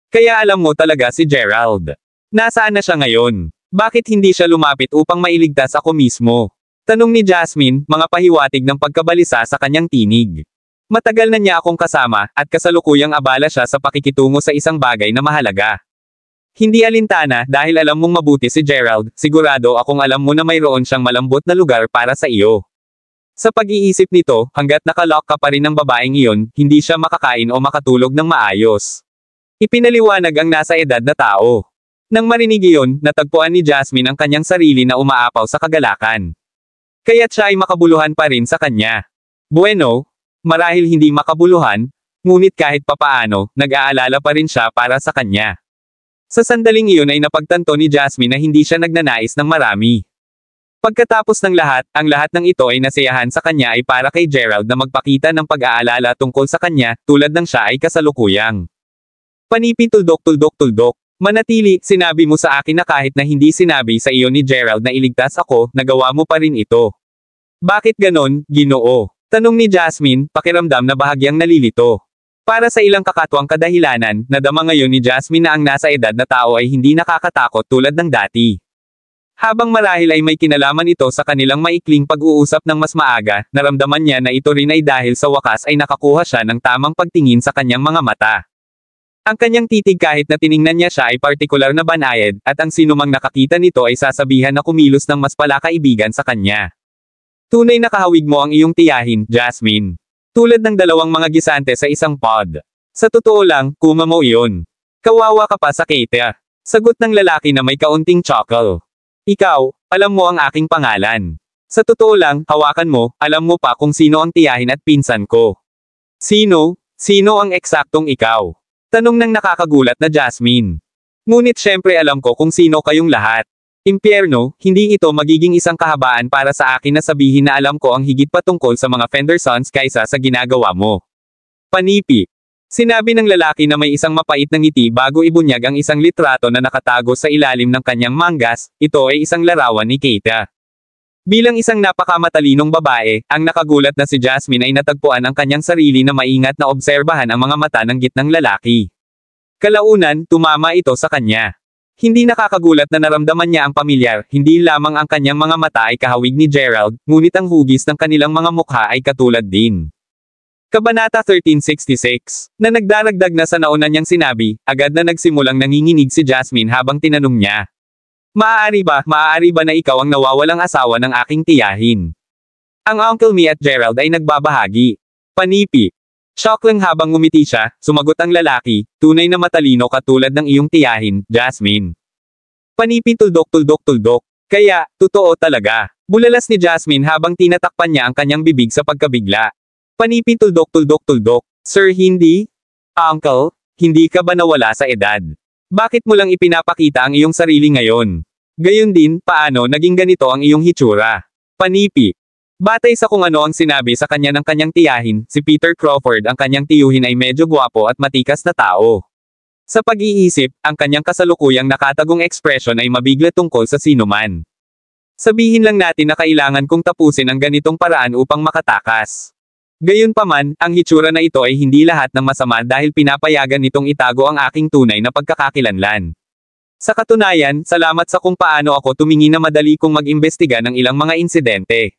Speaker 3: Kaya alam mo talaga si Gerald. Nasaan na siya ngayon? Bakit hindi siya lumapit upang mailigtas ako mismo? Tanong ni Jasmine, mga pahiwatig ng pagkabalisa sa kanyang tinig. Matagal na niya akong kasama, at kasalukuyang abala siya sa pakikitungo sa isang bagay na mahalaga. Hindi alintana, dahil alam mong mabuti si Gerald, sigurado akong alam mo na mayroon siyang malambot na lugar para sa iyo. Sa pag-iisip nito, hanggat nakalock ka pa rin ng babaeng iyon, hindi siya makakain o makatulog ng maayos. Ipinaliwanag ang nasa edad na tao. Nang marinig iyon, natagpuan ni Jasmine ang kanyang sarili na umaapaw sa kagalakan. Kaya't siya ay makabuluhan pa rin sa kanya. Bueno, marahil hindi makabuluhan, ngunit kahit papaano, nag-aalala pa rin siya para sa kanya. Sa sandaling iyon ay napagtanto ni Jasmine na hindi siya nagnanais ng marami. Pagkatapos ng lahat, ang lahat ng ito ay nasiyahan sa kanya ay para kay Gerald na magpakita ng pag-aalala tungkol sa kanya, tulad ng siya ay kasalukuyang. Panipi tuldok. Manatili, sinabi mo sa akin na kahit na hindi sinabi sa iyo ni Gerald na iligtas ako, nagawa mo pa rin ito. Bakit ganon, Ginoo? Tanong ni Jasmine, pakiramdam na bahagyang nalilito. Para sa ilang kakatwang kadahilanan, nadama ngayon ni Jasmine na ang nasa edad na tao ay hindi nakakatakot tulad ng dati. Habang marahil ay may kinalaman ito sa kanilang maikling pag-uusap ng mas maaga, naramdaman niya na ito rin ay dahil sa wakas ay nakakuha siya ng tamang pagtingin sa kanyang mga mata. Ang kanyang titig kahit na tiningnan niya siya ay partikular na banayad, at ang sinumang nakakita nito ay sasabihan na kumilos ng mas palakaibigan sa kanya. Tunay na kahawig mo ang iyong tiyahin, Jasmine. Tulad ng dalawang mga gisante sa isang pod. Sa totoo lang, kuma mo iyon. Kawawa ka pa sa Kate. Sagot ng lalaki na may kaunting chuckle. Ikaw, alam mo ang aking pangalan. Sa totoo lang, hawakan mo, alam mo pa kung sino ang tiyahin at pinsan ko. Sino? Sino ang eksaktong ikaw? Tanong ng nakakagulat na Jasmine. Ngunit syempre alam ko kung sino kayong lahat. Impyerno, hindi ito magiging isang kahabaan para sa akin na sabihin na alam ko ang higit pa tungkol sa mga Fendersons kaysa sa ginagawa mo. Panipi. Sinabi ng lalaki na may isang mapait na ngiti bago ibunyag ang isang litrato na nakatago sa ilalim ng kanyang mangas, ito ay isang larawan ni Kate. Bilang isang napakamatalinong babae, ang nakagulat na si Jasmine ay natagpuan ang kanyang sarili na maingat na obserbahan ang mga mata ng gitnang lalaki. Kalaunan, tumama ito sa kanya. Hindi nakakagulat na naramdaman niya ang pamilyar, hindi lamang ang kanyang mga mata ay kahawig ni Gerald, ngunit ang hugis ng kanilang mga mukha ay katulad din. Kabanata 1366, na nagdaragdag na sa nauna niyang sinabi, agad na nagsimulang nanginginig si Jasmine habang tinanong niya. Maaari ba na ikaw ang nawawalang asawa ng aking tiyahin? Ang Uncle Me at Gerald ay nagbabahagi. Panipi. Shock lang habang ngumiti siya, sumagot ang lalaki, tunay na matalino katulad ng iyong tiyahin, Jasmine. Panipi tuldok. Kaya, totoo talaga. Bulalas ni Jasmine habang tinatakpan niya ang kanyang bibig sa pagkabigla. Panipi tuldok. Sir hindi? Uncle, hindi ka ba nawala sa edad? Bakit mo lang ipinapakita ang iyong sarili ngayon? Gayon din, paano naging ganito ang iyong hitsura? Panipi. Batay sa kung ano ang sinabi sa kanya ng kanyang tiyahin, si Peter Crawford ang kanyang tiyuhin ay medyo gwapo at matikas na tao. Sa pag-iisip, ang kanyang kasalukuyang nakatagong ekspresyon ay mabigla tungkol sa sinuman. Sabihin lang natin na kailangan kong tapusin ang ganitong paraan upang makatakas. Gayunpaman, ang hitsura na ito ay hindi lahat ng masama dahil pinapayagan nitong itago ang aking tunay na pagkakakilanlan. Sa katunayan, salamat sa kung paano ako tumingin na madali kong mag-imbestiga ng ilang mga insidente.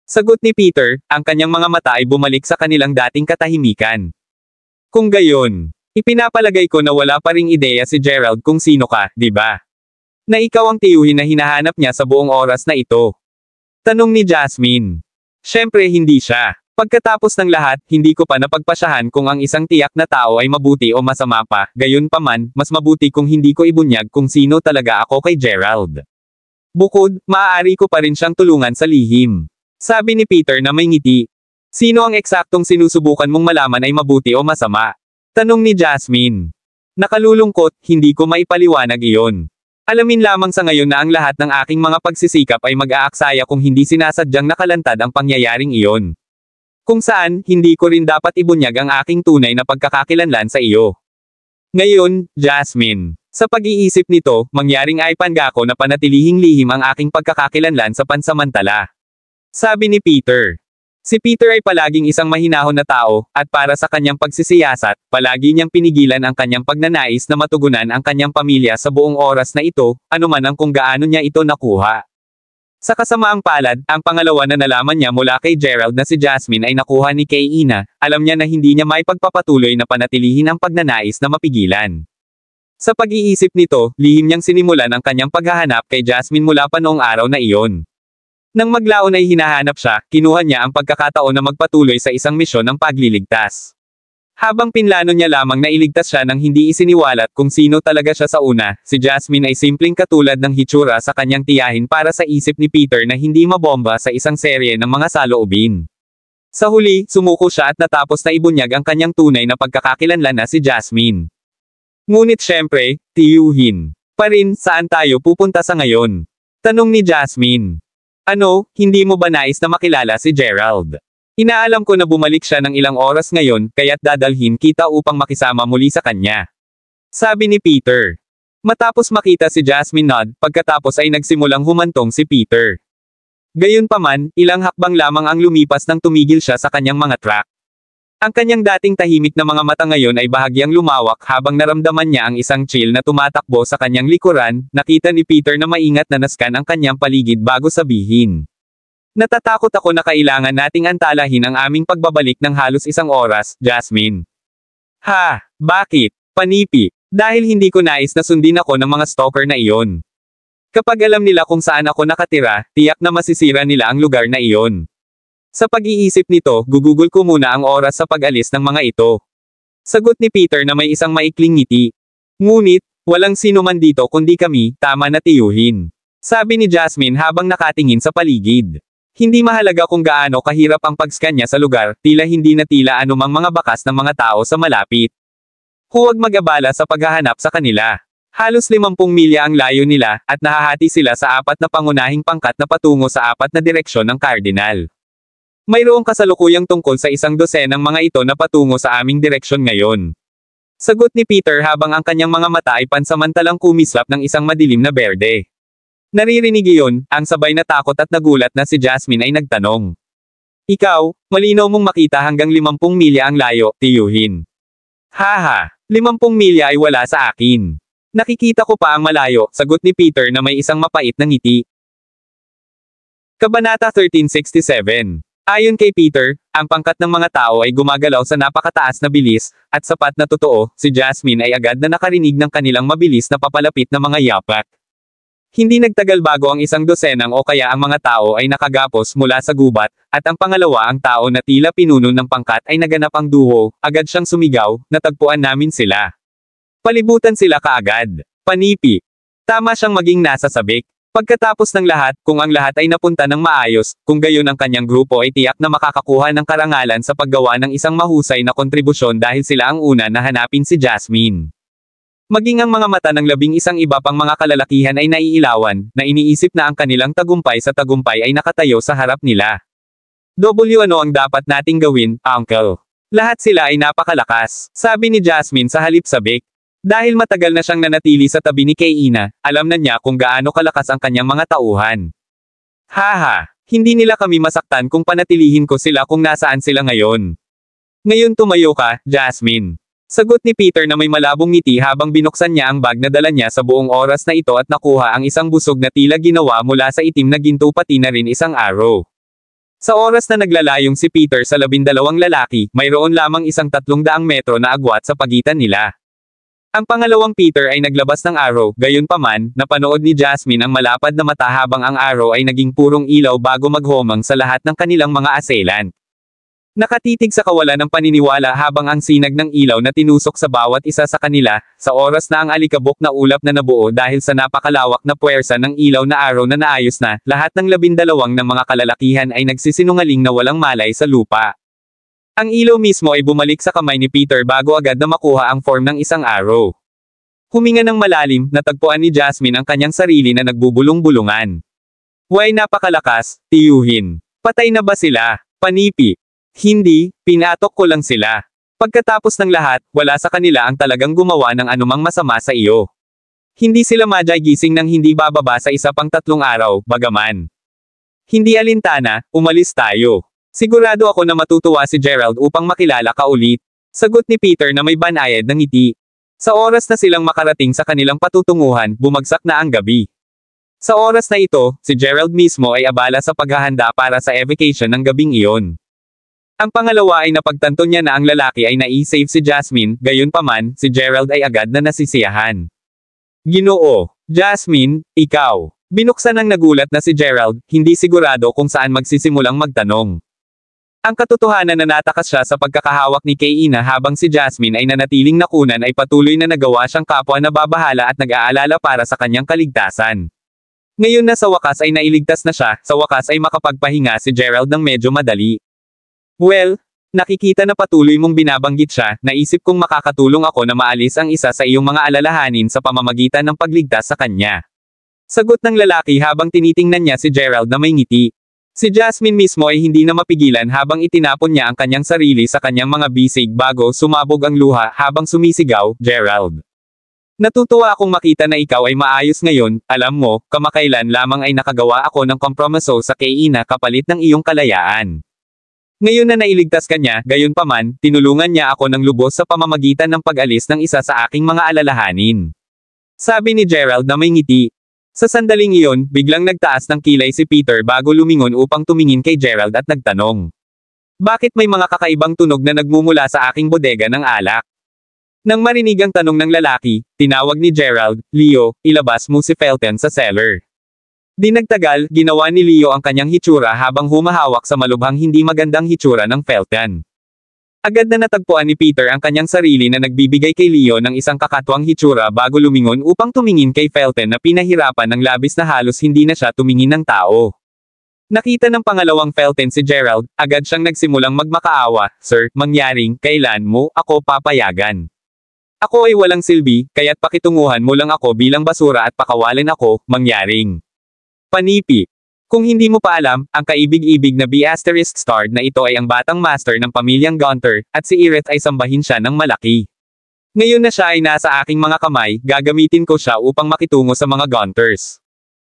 Speaker 3: Sagot ni Peter, ang kanyang mga mata ay bumalik sa kanilang dating katahimikan. Kung gayon, ipinapalagay ko na wala pa ring ideya si Gerald kung sino ka, di ba? Na ikaw ang tiyuhin na hinahanap niya sa buong oras na ito. Tanong ni Jasmine. Syempre hindi siya. Pagkatapos ng lahat, hindi ko pa napagpasyahan kung ang isang tiyak na tao ay mabuti o masama pa, gayunpaman, mas mabuti kung hindi ko ibunyag kung sino talaga ako kay Gerald. Bukod, maaari ko pa rin siyang tulungan sa lihim. Sabi ni Peter na may ngiti. Sino ang eksaktong sinusubukan mong malaman ay mabuti o masama? Tanong ni Jasmine. Nakalulungkot, hindi ko maipaliwanag iyon. Alamin lamang sa ngayon na ang lahat ng aking mga pagsisikap ay mag-aaksaya kung hindi sinasadyang nakalantad ang pangyayaring iyon. Kung saan, hindi ko rin dapat ibunyag ang aking tunay na pagkakakilanlan sa iyo. Ngayon, Jasmine, sa pag-iisip nito, mangyaring ay pangako na panatilihing lihim ang aking pagkakakilanlan sa pansamantala. Sabi ni Peter. Si Peter ay palaging isang mahinahon na tao, at para sa kanyang pagsisiyasat, palagi niyang pinigilan ang kanyang pagnanais na matugunan ang kanyang pamilya sa buong oras na ito, anuman ang kung gaano niya ito nakuha. Sa kasamaang palad, ang pangalawa na nalaman niya mula kay Gerald na si Jasmine ay nakuha ni kay Ina, alam niya na hindi niya may pagpapatuloy na panatilihin ang pagnanais na mapigilan. Sa pag-iisip nito, lihim niyang sinimulan ang kanyang paghahanap kay Jasmine mula pa noong araw na iyon. Nang maglaon ay hinahanap siya, kinuha niya ang pagkakataon na magpatuloy sa isang misyon ng pagliligtas. Habang pinlano niya lamang na iligtas siya nang hindi isiniwalat kung sino talaga siya sa una, si Jasmine ay simpleng katulad ng hitsura sa kanyang tiyahin para sa isip ni Peter na hindi mabomba sa isang serye ng mga saloobin. Sa huli, sumuko siya at natapos na ibunyag ang kanyang tunay na pagkakakilanlan na si Jasmine. Ngunit syempre, tiyuhin pa rin, saan tayo pupunta sa ngayon? Tanong ni Jasmine. Ano, hindi mo ba nais na makilala si Gerald? Inaalam ko na bumalik siya ng ilang oras ngayon, kaya't dadalhin kita upang makisama muli sa kanya. Sabi ni Peter. Matapos makita si Jasmine nod, pagkatapos ay nagsimulang humantong si Peter. Gayunpaman, ilang hakbang lamang ang lumipas nang tumigil siya sa kanyang mga track. Ang kanyang dating tahimik na mga mata ngayon ay bahagyang lumawak habang naramdaman niya ang isang chill na tumatakbo sa kanyang likuran. Nakita ni Peter na maingat na naskan ang kanyang paligid bago sabihin. Natatakot ako na kailangan nating antalahin ang aming pagbabalik ng halos isang oras, Jasmine. Ha, bakit? Panipi. Dahil hindi ko nais na sundin ako ng mga stalker na iyon. Kapag alam nila kung saan ako nakatira, tiyak na masisira nila ang lugar na iyon. Sa pag-iisip nito, gugugol ko muna ang oras sa pag-alis ng mga ito. Sagot ni Peter na may isang maikling ngiti. Ngunit, walang sino man dito kundi kami, tama na tiyuhin. Sabi ni Jasmine habang nakatingin sa paligid. Hindi mahalaga kung gaano kahirap ang pag-scan niya sa lugar, tila hindi na tila anumang mga bakas ng mga tao sa malapit. Huwag mag-abala sa paghahanap sa kanila. Halos 50 milya ang layo nila, at nahahati sila sa 4 na pangunahing pangkat na patungo sa 4 na direksyon ng Cardinal. Mayroong kasalukuyang tungkol sa 12 ng mga ito na patungo sa aming direksyon ngayon. Sagot ni Peter habang ang kanyang mga mata ay pansamantalang kumislap ng isang madilim na berde. Naririnig iyon, ang sabay na takot at nagulat na si Jasmine ay nagtanong. Ikaw, malinaw mong makita hanggang 50 milya ang layo, tiyuhin. Haha, 50 milya ay wala sa akin. Nakikita ko pa ang malayo, sagot ni Peter na may isang mapait na ngiti. Kabanata 1367. Ayon kay Peter, ang pangkat ng mga tao ay gumagalaw sa napakataas na bilis, at sapat na totoo, si Jasmine ay agad na nakarinig ng kanilang mabilis na papalapit na mga yapak. Hindi nagtagal bago ang 12 o kaya ang mga tao ay nakagapos mula sa gubat, at ang pangalawa ang tao na tila pinuno ng pangkat ay naganap ang duho, agad siyang sumigaw, natagpuan namin sila. Palibutan sila kaagad. Panipi. Tama siyang maging nasa sabik. Pagkatapos ng lahat, kung ang lahat ay napunta ng maayos, kung gayon ang kanyang grupo ay tiyak na makakakuha ng karangalan sa paggawa ng isang mahusay na kontribusyon dahil sila ang una na hanapin si Jasmine. Maging ang mga mata ng 11 iba pang mga kalalakihan ay naiilawan, na iniisip na ang kanilang tagumpay sa tagumpay ay nakatayo sa harap nila. Ano ang dapat nating gawin, Uncle? Lahat sila ay napakalakas, sabi ni Jasmine sa halip sabik. Dahil matagal na siyang nanatili sa tabi ni Keina, alam na niya kung gaano kalakas ang kanyang mga tauhan. Haha, hindi nila kami masaktan kung panatilihin ko sila kung nasaan sila ngayon. Ngayon tumayo ka, Jasmine. Sagot ni Peter na may malabong ngiti habang binuksan niya ang bag na dala niya sa buong oras na ito at nakuha ang isang busog na tila ginawa mula sa itim na ginto pati na rin isang arrow. Sa oras na naglalayong si Peter sa 12 lalaki, mayroon lamang isang 300 metro na agwat sa pagitan nila. Ang pangalawang Peter ay naglabas ng arrow, gayunpaman, napanood ni Jasmine ang malapad na mata habang ang arrow ay naging purong ilaw bago maghomang sa lahat ng kanilang mga assailant. Nakatitig sa kawalan ng paniniwala habang ang sinag ng ilaw na tinusok sa bawat isa sa kanila, sa oras na ang alikabok na ulap na nabuo dahil sa napakalawak na puwersa ng ilaw na araw na naayos na, lahat ng 12 ng mga kalalakihan ay nagsisinungaling na walang malay sa lupa. Ang ilaw mismo ay bumalik sa kamay ni Peter bago agad na makuha ang form ng isang arrow. Huminga ng malalim, natagpuan ni Jasmine ang kanyang sarili na nagbubulong-bulungan. Way napakalakas, tiyuhin. Patay na ba sila? Panipi. Hindi, pinatok ko lang sila. Pagkatapos ng lahat, wala sa kanila ang talagang gumawa ng anumang masama sa iyo. Hindi sila majagising nang hindi bababa sa isa pang 3 araw, bagaman. Hindi alintana, umalis tayo. Sigurado ako na matutuwa si Gerald upang makilala ka ulit. Sagot ni Peter na may banayad ng ngiti. Sa oras na silang makarating sa kanilang patutunguhan, bumagsak na ang gabi. Sa oras na ito, si Gerald mismo ay abala sa paghahanda para sa evocation ng gabing iyon. Ang pangalawa ay napagtanto niya na ang lalaki ay nai-save si Jasmine, gayunpaman, si Gerald ay agad na nasisiyahan. Ginoo, Jasmine, ikaw. Binuksan ng nagulat na si Gerald, hindi sigurado kung saan magsisimulang magtanong. Ang katotohanan na natakas siya sa pagkakahawak ni Kay-ina habang si Jasmine ay nanatiling nakunan ay patuloy na nagawa siyang kapwa na babahala at nag-aalala para sa kanyang kaligtasan. Ngayon na sa wakas ay nailigtas na siya, sa wakas ay makapagpahinga si Gerald ng medyo madali. Well, nakikita na patuloy mong binabanggit siya, naisip kong makakatulong ako na maalis ang isa sa iyong mga alalahanin sa pamamagitan ng pagligtas sa kanya. Sagot ng lalaki habang tinitingnan niya si Gerald na may ngiti. Si Jasmine mismo ay hindi na mapigilan habang itinapon niya ang kanyang sarili sa kanyang mga bisig bago sumabog ang luha habang sumisigaw, Gerald. Natutuwa akong makita na ikaw ay maayos ngayon, alam mo, kamakailan lamang ay nakagawa ako ng kompromiso sa Kay-ina kapalit ng iyong kalayaan. Ngayon na nailigtas ka niya, gayunpaman, tinulungan niya ako ng lubos sa pamamagitan ng pag-alis ng isa sa aking mga alalahanin. Sabi ni Gerald na may ngiti. Sa sandaling iyon, biglang nagtaas ng kilay si Peter bago lumingon upang tumingin kay Gerald at nagtanong. Bakit may mga kakaibang tunog na nagmumula sa aking bodega ng alak? Nang marinig ang tanong ng lalaki, tinawag ni Gerald, Leo, ilabas mo si Felton sa cellar. Di nagtagal, ginawa ni Leo ang kanyang hitsura habang humahawak sa malubhang hindi magandang hitsura ng Felton. Agad na natagpuan ni Peter ang kanyang sarili na nagbibigay kay Leo ng isang kakatwang hitsura bago lumingon upang tumingin kay Felton na pinahirapan ng labis na halos hindi na siya tumingin ng tao. Nakita ng pangalawang Felton si Gerald, agad siyang nagsimulang magmakaawa, Sir, mangyaring, kailan mo ako papayagan? Ako ay walang silbi, kaya't pakitunguhan mo lang ako bilang basura at pakawalan ako, mangyaring. Panipi. Kung hindi mo pa alam, ang kaibig-ibig na B***starred na ito ay ang batang master ng pamilyang Gunter, at si Irith ay sambahin siya ng malaki. Ngayon na siya ay nasa aking mga kamay, gagamitin ko siya upang makitungo sa mga Gunters.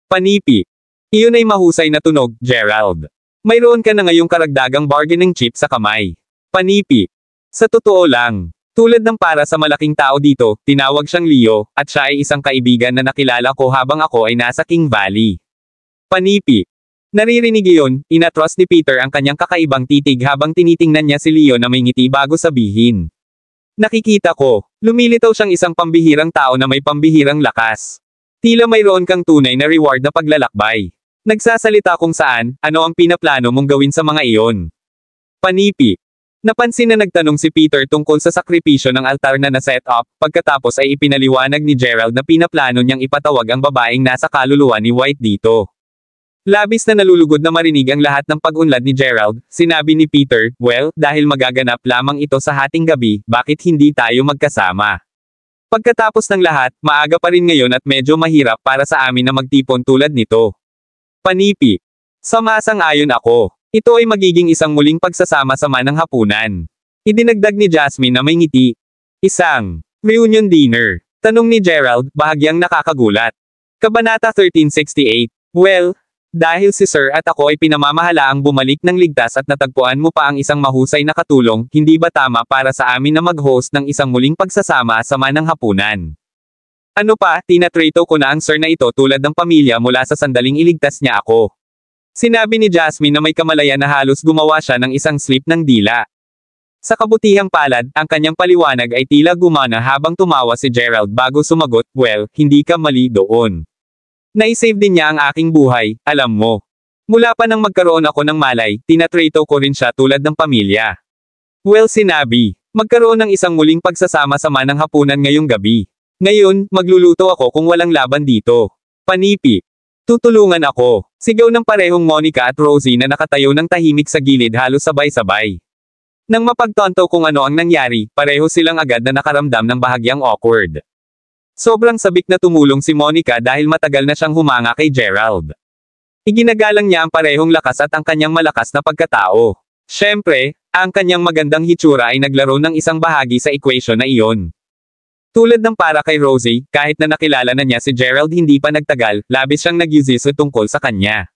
Speaker 3: Panipi. Iyon ay mahusay na tunog, Gerald. Mayroon ka na ngayong karagdagang bargaining chip sa kamay. Panipi. Sa totoo lang, tulad ng para sa malaking tao dito, tinawag siyang Leo, at siya ay isang kaibigan na nakilala ko habang ako ay nasa King Valley. Panipi. Naririnig iyon, inatros ni Peter ang kanyang kakaibang titig habang tinitingnan niya si Leo na may ngiti bago sabihin. Nakikita ko, lumilitaw siyang isang pambihirang tao na may pambihirang lakas. Tila mayroon kang tunay na reward na paglalakbay. Nagsasalita kung saan, ano ang pinaplano mong gawin sa mga iyon. Panipi. Napansin na nagtanong si Peter tungkol sa sakripisyo ng altar na na-set up, pagkatapos ay ipinaliwanag ni Gerald na pinaplano niyang ipatawag ang babaeng nasa kaluluwa ni White dito. Labis na nalulugod na marinig ang lahat ng pag-unlad ni Gerald, sinabi ni Peter, well, dahil magaganap lamang ito sa hating gabi, bakit hindi tayo magkasama? Pagkatapos ng lahat, maaga pa rin ngayon at medyo mahirap para sa amin na magtipon tulad nito. Panipi. Sumasang-ayon ako. Ito ay magiging isang muling pagsasama-sama ng hapunan. Idinagdag ni Jasmine na may ngiti. Isang reunion dinner. Tanong ni Gerald, bahagyang nakakagulat. Kabanata 1368. Well, dahil si Sir at ako ay pinamamahalaang bumalik ng ligtas at natagpuan mo pa ang isang mahusay na katulong, hindi ba tama para sa amin na mag-host ng isang muling pagsasama-sama ng hapunan? Ano pa, tinatrato ko na ang Sir na ito tulad ng pamilya mula sa sandaling iligtas niya ako. Sinabi ni Jasmine na may kamalayan na halos gumawa siya ng isang slip ng dila. Sa kabutihang palad, ang kanyang paliwanag ay tila gumana habang tumawa si Gerald bago sumagot, well, hindi ka mali doon. Naisave din niya ang aking buhay, alam mo. Mula pa nang magkaroon ako ng malay, tinatrato ko rin siya tulad ng pamilya. Well sinabi, magkaroon ng isang muling pagsasama-sama ng hapunan ngayong gabi. Ngayon, magluluto ako kung walang laban dito. Panipi. Tutulungan ako. Sigaw ng parehong Monica at Rosie na nakatayo ng tahimik sa gilid halos sabay-sabay. Nang mapagtanto kung ano ang nangyari, pareho silang agad na nakaramdam ng bahagyang awkward. Sobrang sabik na tumulong si Monica dahil matagal na siyang humanga kay Gerald. Iginagalang niya ang parehong lakas at ang kanyang malakas na pagkatao. Siyempre, ang kanyang magandang hitsura ay naglaro ng isang bahagi sa equation na iyon. Tulad ng para kay Rosie, kahit na nakilala na niya si Gerald hindi pa nagtagal, labis siyang nagyuziso tungkol sa kanya.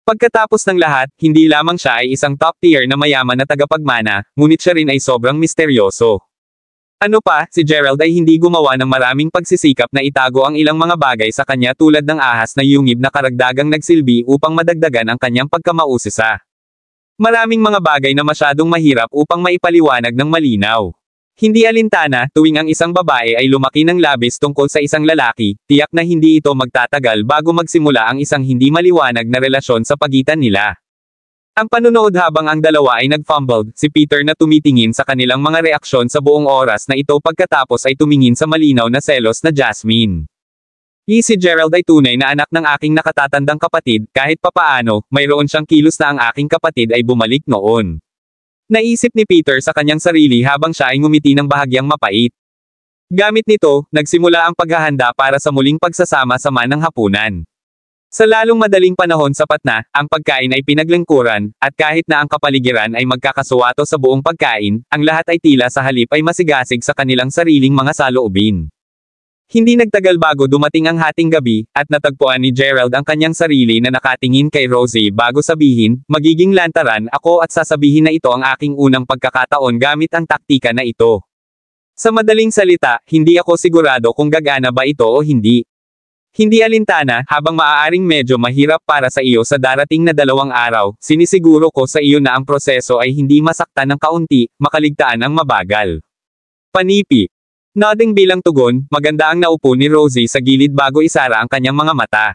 Speaker 3: Pagkatapos ng lahat, hindi lamang siya ay isang top tier na mayaman na tagapagmana, ngunit siya rin ay sobrang misteryoso. Ano pa, si Gerald ay hindi gumawa ng maraming pagsisikap na itago ang ilang mga bagay sa kanya tulad ng ahas na yungib na karagdagang nagsilbi upang madagdagan ang kanyang pagkamausisa. Maraming mga bagay na masyadong mahirap upang maipaliwanag ng malinaw. Hindi alintana, tuwing ang isang babae ay lumaki ng labis tungkol sa isang lalaki, tiyak na hindi ito magtatagal bago magsimula ang isang hindi maliwanag na relasyon sa pagitan nila. Ang panunood habang ang dalawa ay nag-fumbled, si Peter na tumitingin sa kanilang mga reaksyon sa buong oras na ito pagkatapos ay tumingin sa malinaw na selos na Jasmine. Si Gerald ay tunay na anak ng aking nakatatandang kapatid, kahit papaano, mayroon siyang kilos na ang aking kapatid ay bumalik noon. Naisip ni Peter sa kanyang sarili habang siya ay ngumiti ng bahagyang mapait. Gamit nito, nagsimula ang paghahanda para sa muling pagsasama-sama ng hapunan. Sa lalong madaling panahon sapat na, ang pagkain ay pinaglingkuran, at kahit na ang kapaligiran ay magkakasuwato sa buong pagkain, ang lahat ay tila sa halip ay masigasig sa kanilang sariling mga saloobin. Hindi nagtagal bago dumating ang hating gabi, at natagpuan ni Gerald ang kanyang sarili na nakatingin kay Rosie bago sabihin, magiging lantaran ako at sasabihin na ito ang aking unang pagkakataon gamit ang taktika na ito. Sa madaling salita, hindi ako sigurado kung gagana ba ito o hindi. Hindi alintana, habang maaaring medyo mahirap para sa iyo sa darating na 2 araw, sinisiguro ko sa iyo na ang proseso ay hindi masaktan ng kaunti, makaligtaan ang mabagal. Panipi. Nodding bilang tugon, maganda ang naupo ni Rosie sa gilid bago isara ang kanyang mga mata.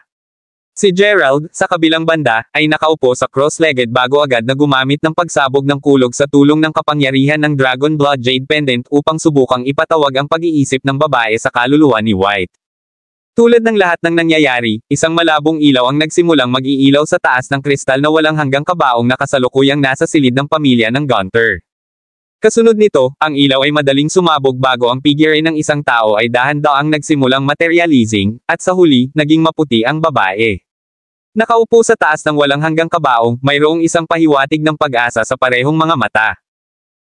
Speaker 3: Si Gerald, sa kabilang banda, ay nakaupo sa cross-legged bago agad na gumamit ng pagsabog ng kulog sa tulong ng kapangyarihan ng Dragon Blood Jade Pendant upang subukang ipatawag ang pag-iisip ng babae sa kaluluwa ni White. Tulad ng lahat ng nangyayari, isang malabong ilaw ang nagsimulang mag-iilaw sa taas ng kristal na walang hanggang kabaong na kasalukuyang nasa silid ng pamilya ng Gunter. Kasunod nito, ang ilaw ay madaling sumabog bago ang figure ng isang tao ay dahan-daang nagsimulang materializing, at sa huli, naging maputi ang babae. Nakaupo sa taas ng walang hanggang kabaong, mayroong isang pahiwatig ng pag-asa sa parehong mga mata.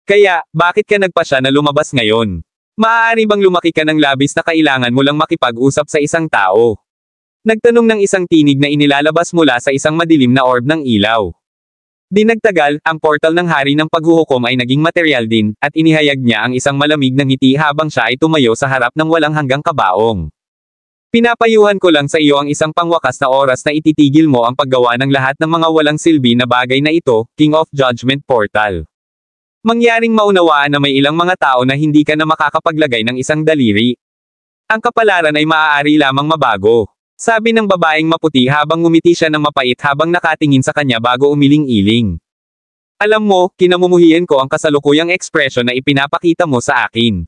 Speaker 3: Kaya, bakit ka nagpasya na lumabas ngayon? Maaari bang lumaki ka ng labis na kailangan mo lang makipag-usap sa isang tao? Nagtanong ng isang tinig na inilalabas mula sa isang madilim na orb ng ilaw. Di nagtagal, ang portal ng hari ng paghuhukom ay naging material din, at inihayag niya ang isang malamig na ngiti habang siya ay tumayo sa harap ng walang hanggang kabaong. Pinapayuhan ko lang sa iyo ang isang pangwakas na oras na ititigil mo ang paggawa ng lahat ng mga walang silbi na bagay na ito, King of Judgment Portal. Mangyaring maunawaan na may ilang mga tao na hindi ka na makakapaglagay ng isang daliri. Ang kapalaran ay maaari lamang mabago. Sabi ng babaeng maputi habang ngumiti siya ng mapait habang nakatingin sa kanya bago umiling-iling. Alam mo, kinamumuhian ko ang kasalukuyang ekspresyon na ipinapakita mo sa akin.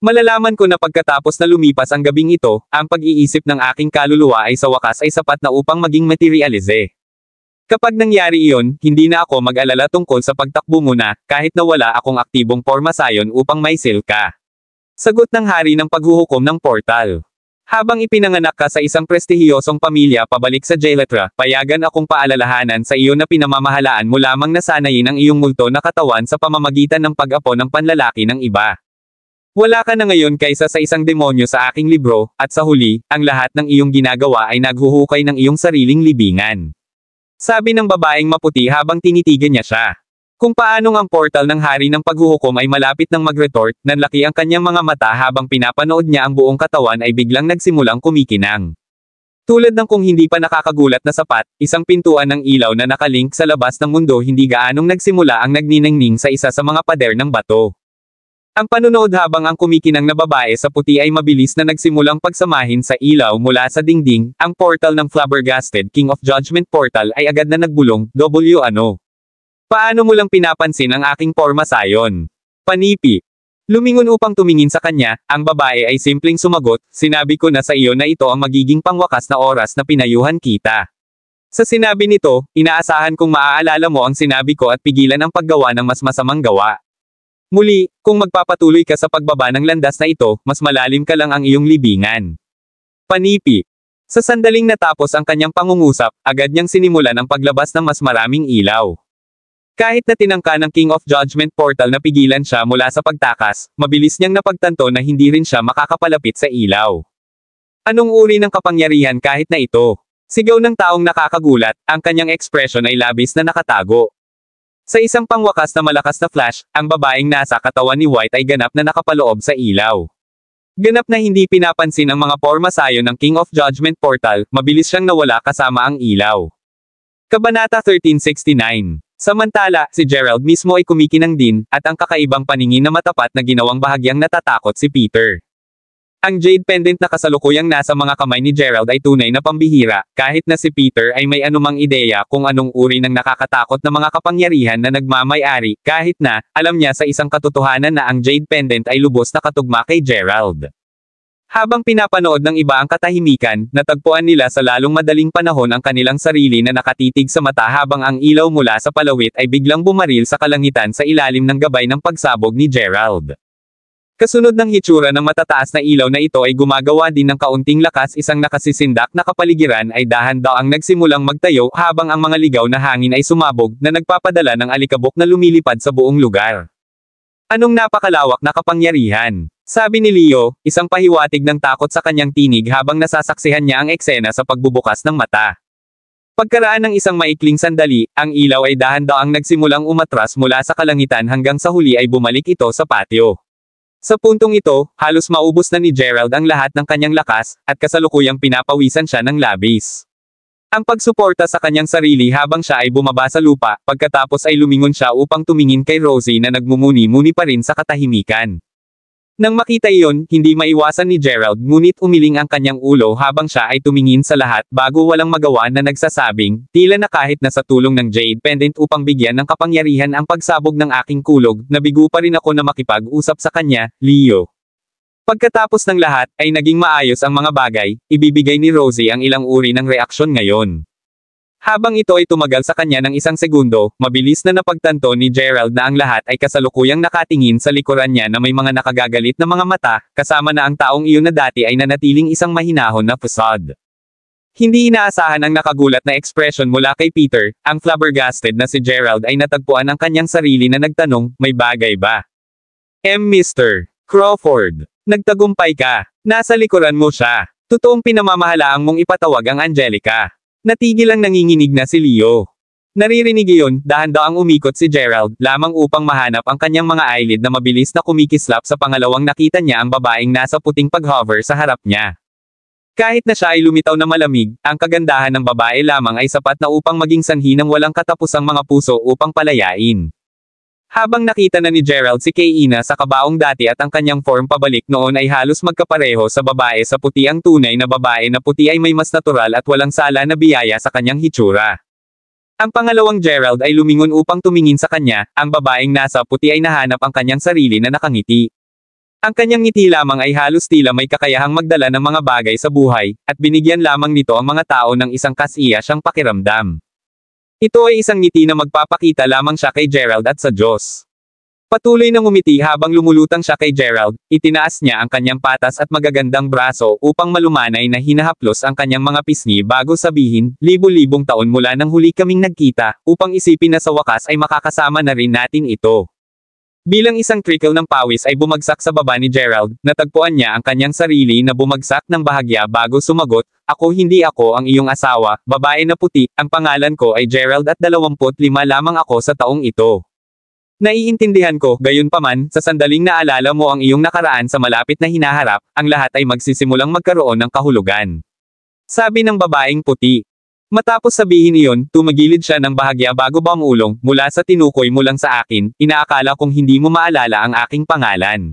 Speaker 3: Malalaman ko na pagkatapos na lumipas ang gabing ito, ang pag-iisip ng aking kaluluwa ay sa wakas ay sapat na upang maging materialize. Kapag nangyari iyon, hindi na ako mag-alala tungkol sa pagtakbo mo na, kahit na wala akong aktibong pormasayon upang maisil ka. Sagot ng hari ng paghuhukom ng portal. Habang ipinanganak ka sa isang prestihiyosong pamilya pabalik sa Jaletra, payagan akong paalalahanan sa iyo na pinamamahalaan mo lamang na sanayin ang iyong multo na katawan sa pamamagitan ng pag-apo ng panlalaki ng iba. Wala ka na ngayon kaysa sa isang demonyo sa aking libro, at sa huli, ang lahat ng iyong ginagawa ay naghuhukay ng iyong sariling libingan. Sabi ng babaeng maputi habang tinitigan niya siya. Kung paanong ang portal ng hari ng paghuhukom ay malapit ng mag-retort, nanlaki ang kanyang mga mata habang pinapanood niya ang buong katawan ay biglang nagsimulang kumikinang. Tulad ng kung hindi pa nakakagulat na sapat, isang pintuan ng ilaw na nakalink sa labas ng mundo hindi gaanong nagsimula ang nagniningning sa isa sa mga pader ng bato. Ang panunood habang ang kumikinang na babae sa puti ay mabilis na nagsimulang pagsamahin sa ilaw mula sa dingding, ang portal ng Flabbergasted King of Judgment Portal ay agad na nagbulong, ano? Paano mo lang pinapansin ang aking pormasayon? Panipi. Lumingon upang tumingin sa kanya, ang babae ay simpleng sumagot, sinabi ko na sa iyo na ito ang magiging pangwakas na oras na pinayuhan kita. Sa sinabi nito, inaasahan kong maaalala mo ang sinabi ko at pigilan ang paggawa ng mas masamang gawa. Muli, kung magpapatuloy ka sa pagbaba ng landas na ito, mas malalim ka lang ang iyong libingan. Panipi. Sa sandaling natapos ang kanyang pangungusap, agad niyang sinimulan ang paglabas ng mas maraming ilaw. Kahit na tinangka ng King of Judgment Portal na pigilan siya mula sa pagtakas, mabilis niyang napagtanto na hindi rin siya makakapalapit sa ilaw. Anong uri ng kapangyarihan kahit na ito? Sigaw ng taong nakakagulat, ang kanyang ekspresyon ay labis na nakatago. Sa isang pangwakas na malakas na flash, ang babaeng nasa katawan ni White ay ganap na nakapaloob sa ilaw. Ganap na hindi pinapansin ang mga pormasayon ng King of Judgment Portal, mabilis siyang nawala kasama ang ilaw. Kabanata 1369. Samantala, si Gerald mismo ay kumikinang din, at ang kakaibang paningin na matapat na ginawang bahagyang natatakot si Peter. Ang jade pendant na kasalukuyang nasa mga kamay ni Gerald ay tunay na pambihira, kahit na si Peter ay may anumang ideya kung anong uri ng nakakatakot na mga kapangyarihan na nagmamay-ari, kahit na, alam niya sa isang katotohanan na ang jade pendant ay lubos na katugma kay Gerald. Habang pinapanood ng iba ang katahimikan, natagpuan nila sa lalong madaling panahon ang kanilang sarili na nakatitig sa mata habang ang ilaw mula sa palawit ay biglang bumaril sa kalangitan sa ilalim ng gabay ng pagsabog ni Gerald. Kasunod ng hitsura ng matataas na ilaw na ito ay gumagawa din ng kaunting lakas, isang nakasisindak na kapaligiran ay dahan-daang nagsimulang magtayo habang ang mga ligaw na hangin ay sumabog na nagpapadala ng alikabok na lumilipad sa buong lugar. Anong napakalawak na kapangyarihan! Sabi ni Leo, isang pahiwatig ng takot sa kanyang tinig habang nasasaksihan niya ang eksena sa pagbubukas ng mata. Pagkaraan ng isang maikling sandali, ang ilaw ay dahan-daang nagsimulang umatras mula sa kalangitan hanggang sa huli ay bumalik ito sa patio. Sa puntong ito, halos maubos na ni Gerald ang lahat ng kanyang lakas, at kasalukuyang pinapawisan siya ng labis. Ang pagsuporta sa kanyang sarili habang siya ay bumaba sa lupa, pagkatapos ay lumingon siya upang tumingin kay Rosie na nagmumuni-muni pa rin sa katahimikan. Nang makita iyon, hindi maiwasan ni Gerald ngunit umiling ang kanyang ulo habang siya ay tumingin sa lahat bago walang magawa na nagsasabing, tila na kahit na sa tulong ng jade pendant upang bigyan ng kapangyarihan ang pagsabog ng aking kulog, nabigo pa rin ako na makipag-usap sa kanya, Leo. Pagkatapos ng lahat, ay naging maayos ang mga bagay, ibibigay ni Rosie ang ilang uri ng reaksyon ngayon. Habang ito ay tumagal sa kanya ng isang segundo, mabilis na napagtanto ni Gerald na ang lahat ay kasalukuyang nakatingin sa likuran niya na may mga nakagagalit na mga mata, kasama na ang taong iyon na dati ay nanatiling isang mahinahon na facade. Hindi inaasahan ang nakagulat na ekspresyon mula kay Peter, ang flabbergasted na si Gerald ay natagpuan ang kanyang sarili na nagtanong, may bagay ba? Mr. Crawford, nagtagumpay ka, nasa likuran mo siya. Totoong pinamamahalaang mong ipatawag ang Angelica. Natigil ang nanginginig na si Leo. Naririnig iyon, dahan-daang umikot si Gerald, lamang upang mahanap ang kanyang mga eyelid na mabilis na kumikislap sa pangalawang nakita niya ang babaeng nasa puting pag-hover sa harap niya. Kahit na siya ay lumitaw na malamig, ang kagandahan ng babae lamang ay sapat na upang maging sanhi ng walang katapusang mga puso upang palayain. Habang nakita na ni Gerald si Kayina sa kabaong dati at ang kanyang form pabalik noon ay halos magkapareho sa babae sa puti, ang tunay na babae na puti ay may mas natural at walang sala na biyaya sa kanyang hitsura. Ang pangalawang Gerald ay lumingon upang tumingin sa kanya, ang babaeng nasa puti ay nahanap ang kanyang sarili na nakangiti. Ang kanyang ngiti lamang ay halos tila may kakayahang magdala ng mga bagay sa buhay, at binigyan lamang nito ang mga tao ng isang kasiya siyang pakiramdam. Ito ay isang ngiti na magpapakita lamang siya kay Gerald at sa Diyos. Patuloy na ngumiti habang lumulutang siya kay Gerald, itinaas niya ang kanyang patas at magagandang braso upang malumanay na hinahaplos ang kanyang mga pisngi bago sabihin, libo-libong taon mula nang huli kaming nagkita, upang isipin na sa wakas ay makakasama na rin natin ito. Bilang isang trickle ng pawis ay bumagsak sa baba ni Gerald, natagpuan niya ang kanyang sarili na bumagsak ng bahagya bago sumagot, hindi ako ang iyong asawa, babae na puti, ang pangalan ko ay Gerald at 25 lamang ako sa taong ito. Naiintindihan ko, gayunpaman, sa sandaling naalala mo ang iyong nakaraan sa malapit na hinaharap, ang lahat ay magsisimulang magkaroon ng kahulugan. Sabi ng babaeng puti. Matapos sabihin iyon, tumagilid siya ng bahagya bago bumulong, mula sa tinukoy mo lang sa akin, inaakala kong hindi mo maalala ang aking pangalan.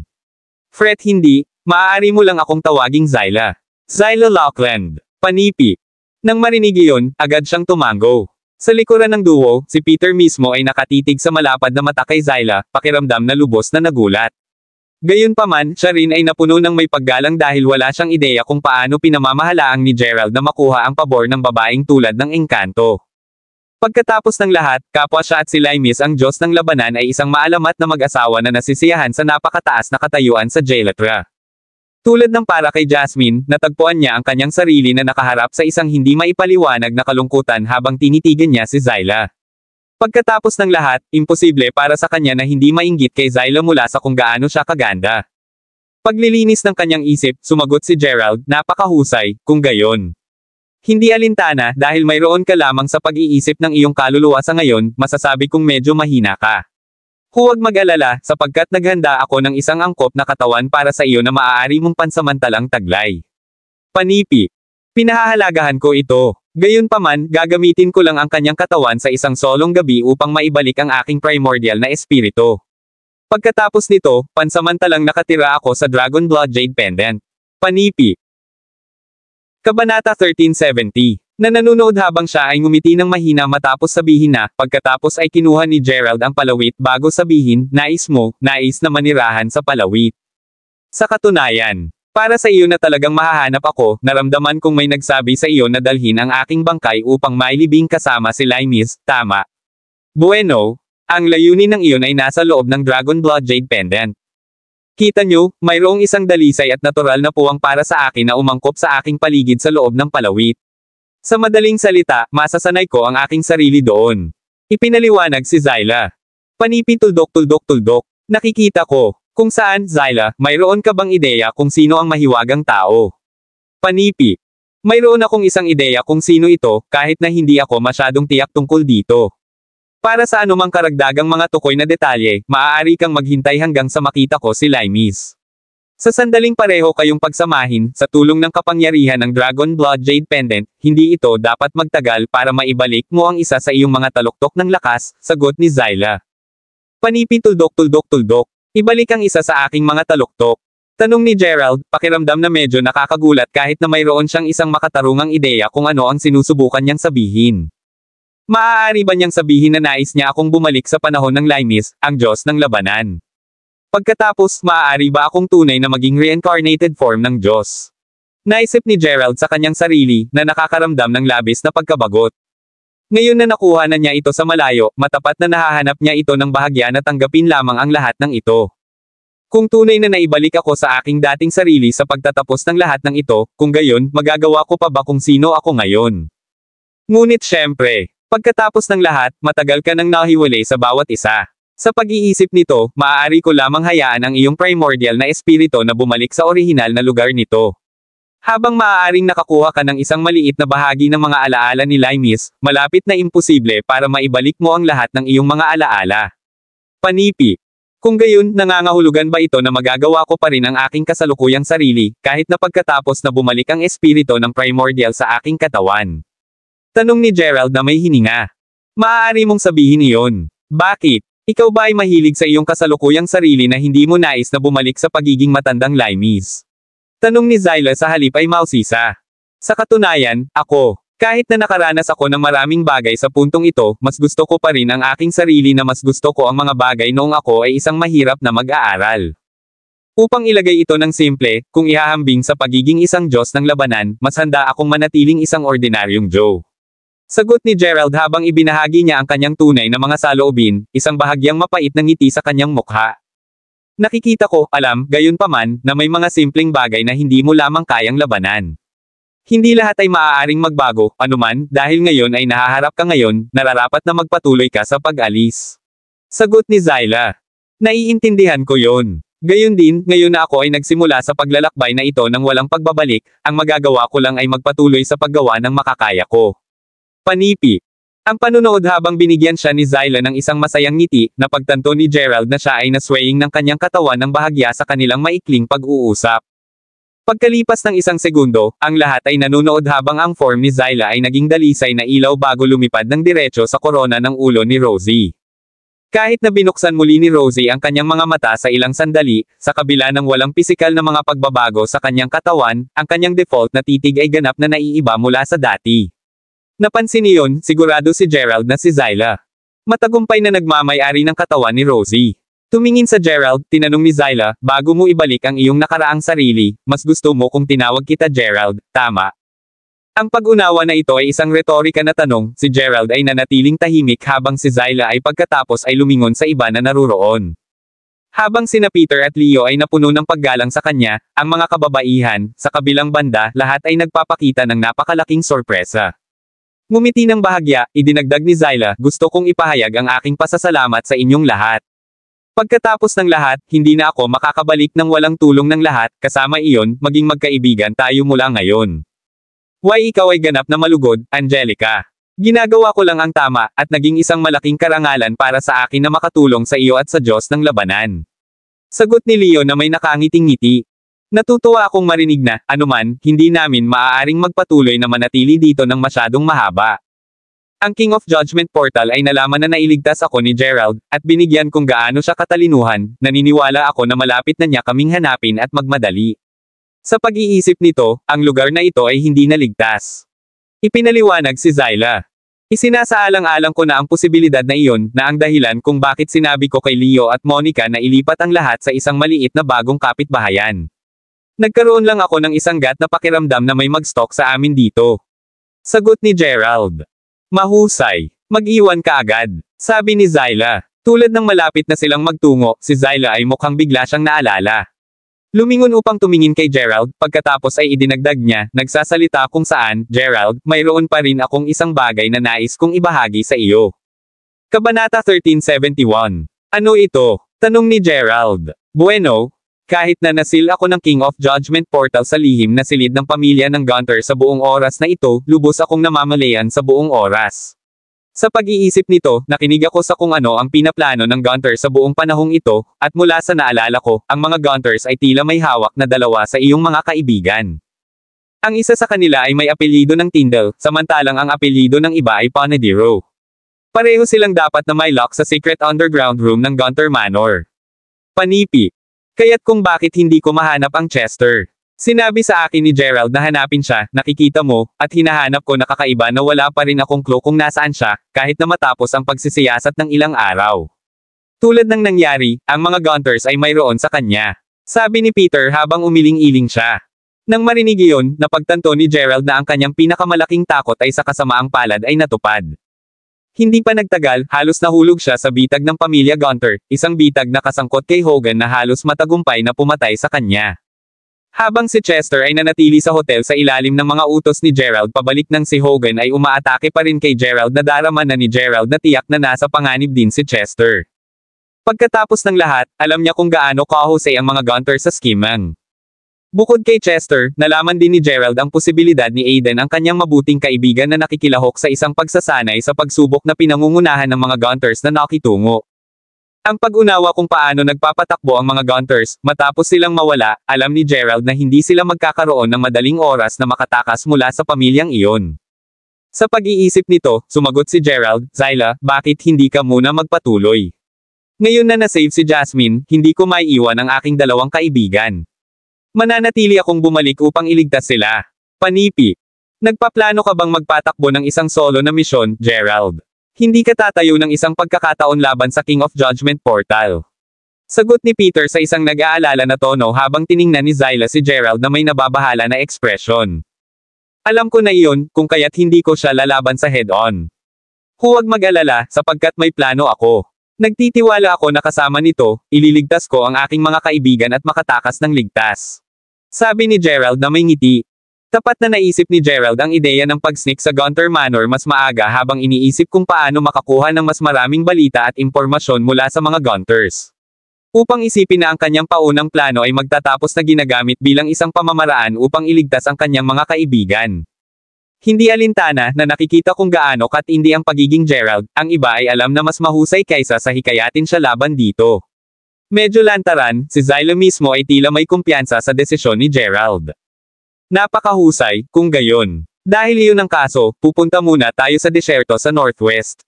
Speaker 3: Fret hindi, maaari mo lang akong tawaging Zyla. Zyla Lockland. Panipi. Nang marinig iyon, agad siyang tumango. Sa likuran ng duo, si Peter mismo ay nakatitig sa malapad na mata kay Zyla, pakiramdam na lubos na nagulat. Gayunpaman, siya rin ay napuno ng may paggalang dahil wala siyang ideya kung paano pinamamahalaang ni Gerald na makuha ang pabor ng babaeng tulad ng engkanto. Pagkatapos ng lahat, kapwa siya at si Limes ang Diyos ng labanan ay isang maalamat na mag-asawa na nasisiyahan sa napakataas na katayuan sa Jailatra. Tulad ng para kay Jasmine, natagpuan niya ang kanyang sarili na nakaharap sa isang hindi maipaliwanag na kalungkutan habang tinitigan niya si Zyla. Pagkatapos ng lahat, imposible para sa kanya na hindi mainggit kay Zyla mula sa kung gaano siya kaganda. Paglilinis ng kanyang isip, sumagot si Gerald, napakahusay, kung gayon. Hindi alintana, dahil mayroon ka lamang sa pag-iisip ng iyong kaluluwa sa ngayon, masasabi kong medyo mahina ka. Huwag mag-alala, sapagkat naghanda ako ng isang angkop na katawan para sa iyo na maaari mong pansamantalang taglay. Panipi. Pinahahalagahan ko ito. Gayunpaman, gagamitin ko lang ang kanyang katawan sa isang solong gabi upang maibalik ang aking primordial na espiritu. Pagkatapos nito, pansamantalang nakatira ako sa Dragon Blood Jade Pendant. Panipi. Kabanata 1370. Na nanunood habang siya ay ngumiti ng mahina matapos sabihin na, pagkatapos ay kinuha ni Gerald ang palawit bago sabihin, nais na manirahan sa palawit. Sa katunayan, para sa iyo na talagang mahahanap ako, naramdaman kong may nagsabi sa iyo na dalhin ang aking bangkay upang mailibing kasama si Limes, tama. Bueno, ang layunin ng iyon ay nasa loob ng Dragon Blood Jade Pendant. Kita nyo, mayroong isang dalisay at natural na puwang para sa akin na umangkop sa aking paligid sa loob ng palawit. Sa madaling salita, masasanay ko ang aking sarili doon. Ipinaliwanag si Zyla. Panipi tuldok. Nakikita ko. Kung saan, Zyla, mayroon ka bang ideya kung sino ang mahiwagang tao? Panipi. Mayroon akong isang ideya kung sino ito, kahit na hindi ako masyadong tiyak tungkol dito. Para sa anumang karagdagang mga tukoy na detalye, maaari kang maghintay hanggang sa makita ko si Limes. Sa sandaling pareho kayong pagsamahin, sa tulong ng kapangyarihan ng Dragon Blood Jade Pendant, hindi ito dapat magtagal para maibalik mo ang isa sa iyong mga taluktok ng lakas, sagot ni Zyla. Panipi tuldok. Ibalik ang isa sa aking mga taluktok. Tanong ni Gerald, pakiramdam na medyo nakakagulat kahit na mayroon siyang isang makatarungang ideya kung ano ang sinusubukan niyang sabihin. Maaari ba niyang sabihin na nais niya akong bumalik sa panahon ng Limes, ang Diyos ng labanan? Pagkatapos, maaari ba akong tunay na maging reincarnated form ng Diyos? Naisip ni Gerald sa kanyang sarili, na nakakaramdam ng labis na pagkabagot. Ngayon na nakuha na niya ito sa malayo, matapat na nahahanap niya ito ng bahagya na tanggapin lamang ang lahat ng ito. Kung tunay na naibalik ako sa aking dating sarili sa pagtatapos ng lahat ng ito, kung gayon, magagawa ko pa ba kung sino ako ngayon? Ngunit syempre, pagkatapos ng lahat, matagal ka nang nahiwalay sa bawat isa. Sa pag-iisip nito, maaari ko lamang hayaan ang iyong primordial na espiritu na bumalik sa orihinal na lugar nito. Habang maaaring nakakuha ka ng isang maliit na bahagi ng mga alaala ni Limes, malapit na imposible para maibalik mo ang lahat ng iyong mga alaala. Panipi. Kung gayon, nangangahulugan ba ito na magagawa ko pa rin ang aking kasalukuyang sarili, kahit na pagkatapos na bumalik ang espiritu ng primordial sa aking katawan? Tanong ni Gerald na may hininga. Maaari mong sabihin iyon. Bakit? Ikaw ba ay mahilig sa iyong kasalukuyang sarili na hindi mo nais na bumalik sa pagiging matandang Limes? Tanong ni Zyla sa halip ay mausisa. Sa katunayan, ako. Kahit na nakaranas ako ng maraming bagay sa puntong ito, mas gusto ko pa rin ang aking sarili na mas gusto ko ang mga bagay noong ako ay isang mahirap na mag-aaral. Upang ilagay ito ng simple, kung ihahambing sa pagiging isang Diyos ng labanan, mas handa akong manatiling isang ordinaryong Joe. Sagot ni Gerald habang ibinahagi niya ang kanyang tunay na mga saloobin, isang bahagyang mapait na ngiti sa kanyang mukha. Nakikita ko, gayon paman, na may mga simpleng bagay na hindi mo lamang kayang labanan. Hindi lahat ay maaaring magbago, anuman, dahil ngayon ay nahaharap ka ngayon, nararapat na magpatuloy ka sa pag-alis. Sagot ni Zyla. Naiintindihan ko yon. Gayon din, ngayon na ako ay nagsimula sa paglalakbay na ito nang walang pagbabalik, ang magagawa ko lang ay magpatuloy sa paggawa ng makakaya ko. Panipi. Ang panunood habang binigyan siya ni Zyla ng isang masayang ngiti, napagtanto ni Gerald na siya ay naswaying ng kanyang katawan ng bahagya sa kanilang maikling pag-uusap. Pagkalipas ng isang segundo, ang lahat ay nanunood habang ang form ni Zyla ay naging dalisay na ilaw bago lumipad ng diretso sa korona ng ulo ni Rosie. Kahit na binuksan muli ni Rosie ang kanyang mga mata sa ilang sandali, sa kabila ng walang pisikal na mga pagbabago sa kanyang katawan, ang kanyang default na titig ay ganap na naiiba mula sa dati. Napansin niyon, sigurado si Gerald na si Zyla. Matagumpay na nagmamay-ari ng katawan ni Rosie. Tumingin sa Gerald, tinanong ni Zyla, bago mo ibalik ang iyong nakaraang sarili, mas gusto mo kung tinawag kita Gerald, tama? Ang pag-unawa na ito ay isang retorika na tanong, si Gerald ay nanatiling tahimik habang si Zyla ay pagkatapos ay lumingon sa iba na naruroon. Habang sina Peter at Leo ay napuno ng paggalang sa kanya, ang mga kababaihan, sa kabilang banda, lahat ay nagpapakita ng napakalaking sorpresa. Ngumiti ng bahagya, idinagdag ni Zyla, gusto kong ipahayag ang aking pasasalamat sa inyong lahat. Pagkatapos ng lahat, hindi na ako makakabalik ng walang tulong ng lahat, kasama iyon, maging magkaibigan tayo mula ngayon. Why ikaw ay ganap na malugod, Angelica? Ginagawa ko lang ang tama, at naging isang malaking karangalan para sa akin na makatulong sa iyo at sa Diyos ng labanan. Sagot ni Leo na may nakangiting-ngiti. Natutuwa akong marinig na, anuman, hindi namin maaaring magpatuloy na manatili dito ng masyadong mahaba. Ang King of Judgment Portal ay nalaman na nailigtas ako ni Gerald, at binigyan kung gaano siya katalinuhan, naniniwala ako na malapit na niya kaming hanapin at magmadali. Sa pag-iisip nito, ang lugar na ito ay hindi naligtas. Ipinaliwanag si Zyla. Isinasaalang-alang ko na ang posibilidad na iyon na ang dahilan kung bakit sinabi ko kay Leo at Monica na ilipat ang lahat sa isang maliit na bagong kapitbahayan. Nagkaroon lang ako ng isang gat na pakiramdam na may mag-stalk sa amin dito. Sagot ni Gerald. Mahusay. Mag-iwan ka agad. Sabi ni Zyla. Tulad ng malapit na silang magtungo, si Zyla ay mukhang bigla siyang naalala. Lumingon upang tumingin kay Gerald, pagkatapos ay idinagdag niya, nagsasalita kung saan, Gerald, mayroon pa rin akong isang bagay na nais kong ibahagi sa iyo. Kabanata 1371. Ano ito? Tanong ni Gerald. Bueno, kahit na nasil ako ng King of Judgment Portal sa lihim na silid ng pamilya ng Gunter sa buong oras na ito, lubos akong namamalayan sa buong oras. Sa pag-iisip nito, nakinig ako sa kung ano ang pinaplano ng Gunter sa buong panahong ito, at mula sa naalala ko, ang mga Gunters ay tila may hawak na dalawa sa iyong mga kaibigan. Ang isa sa kanila ay may apelyido ng Tyndall, samantalang ang apelyido ng iba ay Ponedero. Pareho silang dapat na may lock sa secret underground room ng Gunter Manor. Panipi. Kaya't kung bakit hindi ko mahanap ang Chester. Sinabi sa akin ni Gerald na hanapin siya, nakikita mo, at hinahanap ko na kakaiba na wala pa rin akong clue kung nasaan siya, kahit na matapos ang pagsisiyasat ng ilang araw. Tulad ng nangyari, ang mga Gunters ay mayroon sa kanya. Sabi ni Peter habang umiling-iling siya. Nang marinig iyon, napagtanto ni Gerald na ang kanyang pinakamalaking takot ay sa kasamaang palad ay natupad. Hindi pa nagtagal, halos nahulog siya sa bitag ng pamilya Gunter, isang bitag na kasangkot kay Hogan na halos matagumpay na pumatay sa kanya. Habang si Chester ay nanatili sa hotel sa ilalim ng mga utos ni Gerald pabalik nang si Hogan ay umaatake pa rin kay Gerald na darama na ni Gerald na tiyak na nasa panganib din si Chester. Pagkatapos ng lahat, alam niya kung gaano kahusay ang mga Gunter sa skimang. Bukod kay Chester, nalaman din ni Gerald ang posibilidad ni Aiden ang kanyang mabuting kaibigan na nakikilahok sa isang pagsasanay sa pagsubok na pinangungunahan ng mga Gunters na nakitungo. Ang pag-unawa kung paano nagpapatakbo ang mga Gunters, matapos silang mawala, alam ni Gerald na hindi sila magkakaroon ng madaling oras na makatakas mula sa pamilyang iyon. Sa pag-iisip nito, sumagot si Gerald, Zyla, bakit hindi ka muna magpatuloy? Ngayon na nasave si Jasmine, hindi ko maiiwan ang aking dalawang kaibigan. Mananatili akong bumalik upang iligtas sila. Panipi. Nagpaplano ka bang magpatakbo ng isang solo na misyon, Gerald? Hindi ka tatayo ng isang pagkakataon laban sa King of Judgment Portal. Sagot ni Peter sa isang nag-aalala na tono habang tiningnan ni Zyla si Gerald na may nababahala na ekspresyon. Alam ko na iyon, kung kaya't hindi ko siya lalaban sa head-on. Huwag mag-alala, sapagkat may plano ako. Nagtitiwala ako na kasama nito, ililigtas ko ang aking mga kaibigan at makatakas ng ligtas. Sabi ni Gerald na may ngiti. Tapat na naisip ni Gerald ang ideya ng pag-sneak sa Gunter Manor mas maaga habang iniisip kung paano makakuha ng mas maraming balita at impormasyon mula sa mga Gunters. Upang isipin na ang kanyang paunang plano ay magtatapos na ginagamit bilang isang pamamaraan upang iligtas ang kanyang mga kaibigan. Hindi alintana na nakikita kung gaano katindi ang pagiging Gerald, ang iba ay alam na mas mahusay kaysa sa hikayatin siya laban dito. Medyo lantaran, si Zyla mismo ay tila may kumpiyansa sa desisyon ni Gerald. Napakahusay, kung gayon. Dahil iyon ang kaso, pupunta muna tayo sa desyerto sa Northwest.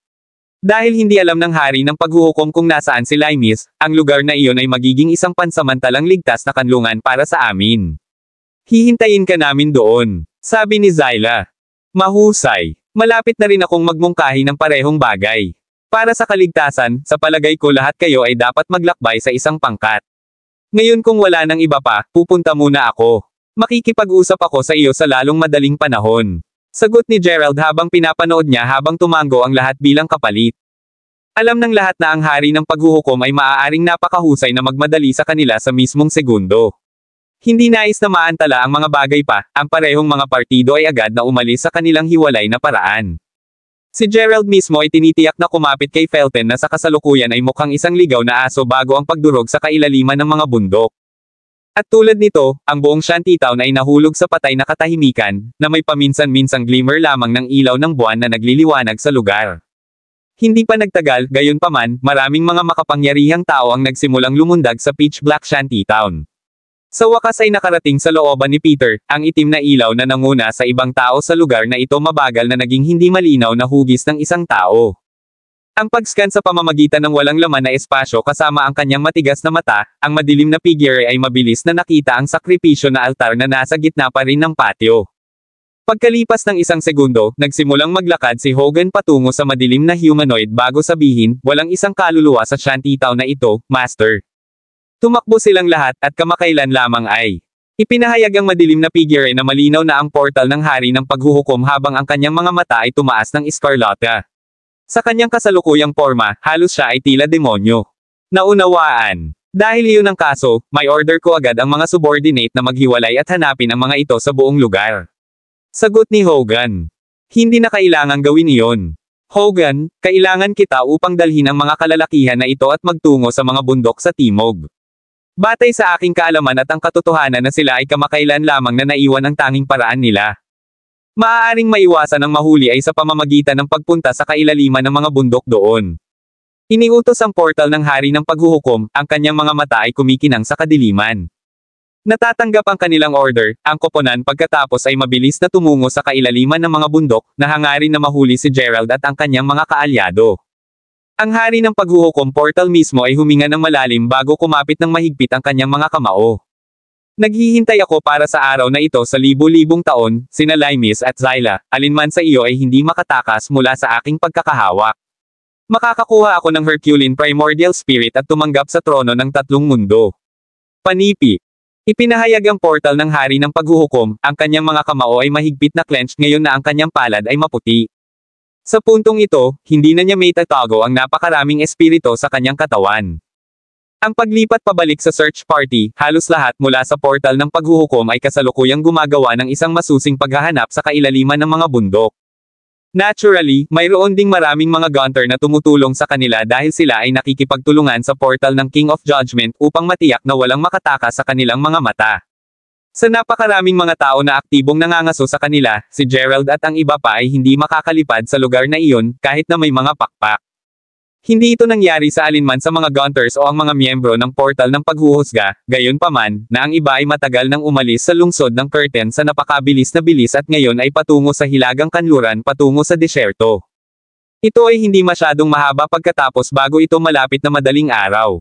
Speaker 3: Dahil hindi alam ng hari ng paghuhukom kung nasaan si Limes, ang lugar na iyon ay magiging isang pansamantalang ligtas na kanlungan para sa amin. Hihintayin ka namin doon, sabi ni Zyla. Mahusay. Malapit na rin akong magmungkahi ng parehong bagay. Para sa kaligtasan, sa palagay ko lahat kayo ay dapat maglakbay sa isang pangkat. Ngayon kung wala nang iba pa, pupunta muna ako. Makikipag-usap ako sa iyo sa lalong madaling panahon. Sagot ni Gerald habang pinapanood niya habang tumango ang lahat bilang kapalit. Alam ng lahat na ang hari ng paghuhukom ay maaaring napakahusay na magmadali sa kanila sa mismong segundo. Hindi nais na maantala ang mga bagay pa, ang parehong mga partido ay agad na umalis sa kanilang hiwalay na paraan. Si Gerald mismo ay tinitiyak na kumapit kay Felton na sa kasalukuyan ay mukhang isang ligaw na aso bago ang pagdurog sa kailaliman ng mga bundok. At tulad nito, ang buong shantytown ay nahulog sa patay na katahimikan, na may paminsan-minsang glimmer lamang ng ilaw ng buwan na nagliliwanag sa lugar. Hindi pa nagtagal, gayunpaman, maraming mga makapangyarihang tao ang nagsimulang lumundag sa pitch black shantytown. Sa wakas ay nakarating sa looban ni Peter, ang itim na ilaw na nanguna sa ibang tao sa lugar na ito mabagal na naging hindi malinaw na hugis ng isang tao. Ang pag-scan sa pamamagitan ng walang laman na espasyo kasama ang kanyang matigas na mata, ang madilim na figure ay mabilis na nakita ang sakripisyo na altar na nasa gitna pa rin ng patio. Pagkalipas ng isang segundo, nagsimulang maglakad si Hogan patungo sa madilim na humanoid bago sabihin, walang isang kaluluwa sa shantytown na ito, Master. Tumakbo silang lahat at kamakailan lamang ay ipinahayag ang madilim na figure na malinaw na ang portal ng hari ng paghuhukom habang ang kanyang mga mata ay tumaas ng eskarlata. Sa kanyang kasalukuyang forma, halos siya ay tila demonyo. Naunawaan. Dahil iyon ang kaso, may order ko agad ang mga subordinate na maghiwalay at hanapin ang mga ito sa buong lugar. Sagot ni Hogan. Hindi na kailangang gawin iyon. Hogan, kailangan kita upang dalhin ang mga kalalakihan na ito at magtungo sa mga bundok sa timog. Batay sa aking kaalaman at ang katotohanan na sila ay kamakailan lamang na naiwan ang tanging paraan nila. Maaaring maiwasan ang mahuli ay sa pamamagitan ng pagpunta sa kailaliman ng mga bundok doon. Iniutos ang portal ng hari ng paghuhukom, ang kanyang mga mata ay kumikinang sa kadiliman. Natatanggap ang kanilang order, ang koponan pagkatapos ay mabilis na tumungo sa kailaliman ng mga bundok, na hangarin na mahuli si Gerald at ang kanyang mga kaalyado. Ang hari ng paghuhukom portal mismo ay huminga ng malalim bago kumapit ng mahigpit ang kanyang mga kamao. Naghihintay ako para sa araw na ito sa libu-libong taon, sina Limes at Zyla, alinman sa iyo ay hindi makatakas mula sa aking pagkakahawak. Makakakuha ako ng Herculean Primordial Spirit at tumanggap sa trono ng tatlong mundo. Panipi. Ipinahayag ang portal ng hari ng paghuhukom, ang kanyang mga kamao ay mahigpit na clenched ngayon na ang kanyang palad ay maputi. Sa puntong ito, hindi na niya may tatago ang napakaraming espirito sa kanyang katawan. Ang paglipat pabalik sa search party, halos lahat mula sa portal ng paghuhukom ay kasalukuyang gumagawa ng isang masusing paghahanap sa kailaliman ng mga bundok. Naturally, mayroon ding maraming mga gunter na tumutulong sa kanila dahil sila ay nakikipagtulungan sa portal ng King of Judgment upang matiyak na walang makatakas sa kanilang mga mata. Sa napakaraming mga tao na aktibong nangangaso sa kanila, si Gerald at ang iba pa ay hindi makakalipad sa lugar na iyon, kahit na may mga pakpak. Hindi ito nangyari sa alinman sa mga gunters o ang mga miyembro ng portal ng paghuhusga, gayunpaman, na ang iba ay matagal nang umalis sa lungsod ng Curtain sa napakabilis na bilis at ngayon ay patungo sa hilagang kanluran patungo sa disyerto. Ito ay hindi masyadong mahaba pagkatapos bago ito malapit na madaling araw.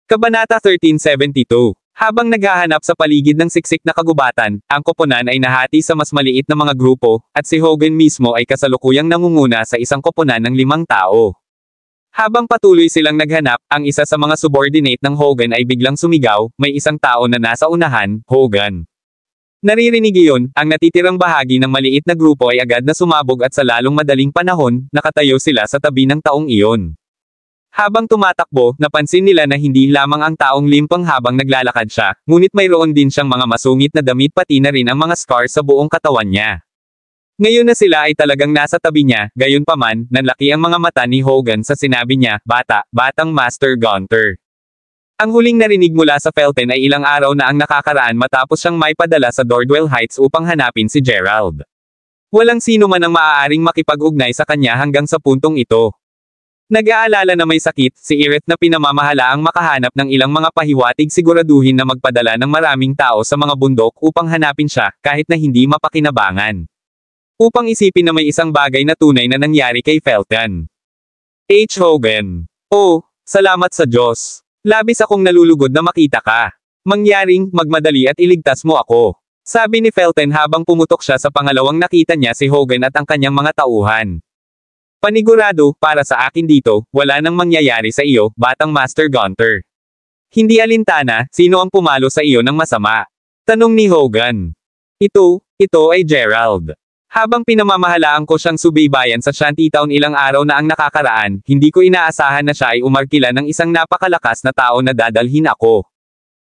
Speaker 3: Kabanata 1372. Habang naghahanap sa paligid ng siksik na kagubatan, ang koponan ay nahati sa mas maliit na mga grupo, at si Hogan mismo ay kasalukuyang nangunguna sa isang koponan ng 5 tao. Habang patuloy silang naghanap, ang isa sa mga subordinate ng Hogan ay biglang sumigaw, may isang tao na nasa unahan, Hogan. Naririnig iyon, ang natitirang bahagi ng maliit na grupo ay agad na sumabog at sa lalong madaling panahon, nakatayo sila sa tabi ng taong iyon. Habang tumatakbo, napansin nila na hindi lamang ang taong limpang habang naglalakad siya, ngunit mayroon din siyang mga masungit na damit pati na rin ang mga scars sa buong katawan niya. Ngayon na sila ay talagang nasa tabi niya, gayunpaman, nanlaki ang mga mata ni Hogan sa sinabi niya, batang Master Gunter. Ang huling narinig mula sa Felton ay ilang araw na ang nakakaraan matapos siyang may padala sa Dordwell Heights upang hanapin si Gerald. Walang sino man ang maaaring makipag-ugnay sa kanya hanggang sa puntong ito. Nag-aalala na may sakit, si Irith na pinamamahalaang makahanap ng ilang mga pahiwatig siguraduhin na magpadala ng maraming tao sa mga bundok upang hanapin siya, kahit na hindi mapakinabangan. Upang isipin na may isang bagay na tunay na nangyari kay Felton. H. Hogan. Oh, salamat sa Diyos. Labis akong nalulugod na makita ka. Mangyaring, magmadali at iligtas mo ako. Sabi ni Felton habang pumutok siya sa pangalawang nakita niya si Hogan at ang kanyang mga tauhan. Panigurado, para sa akin dito, wala nang mangyayari sa iyo, batang Master Gunter. Hindi alintana, sino ang pumalo sa iyo ng masama? Tanong ni Hogan. Ito ay Gerald. Habang pinamamahalaan ko siyang subaybayan sa Shantytown ilang araw na ang nakakaraan, hindi ko inaasahan na siya ay umarkila ng isang napakalakas na tao na dadalhin ako.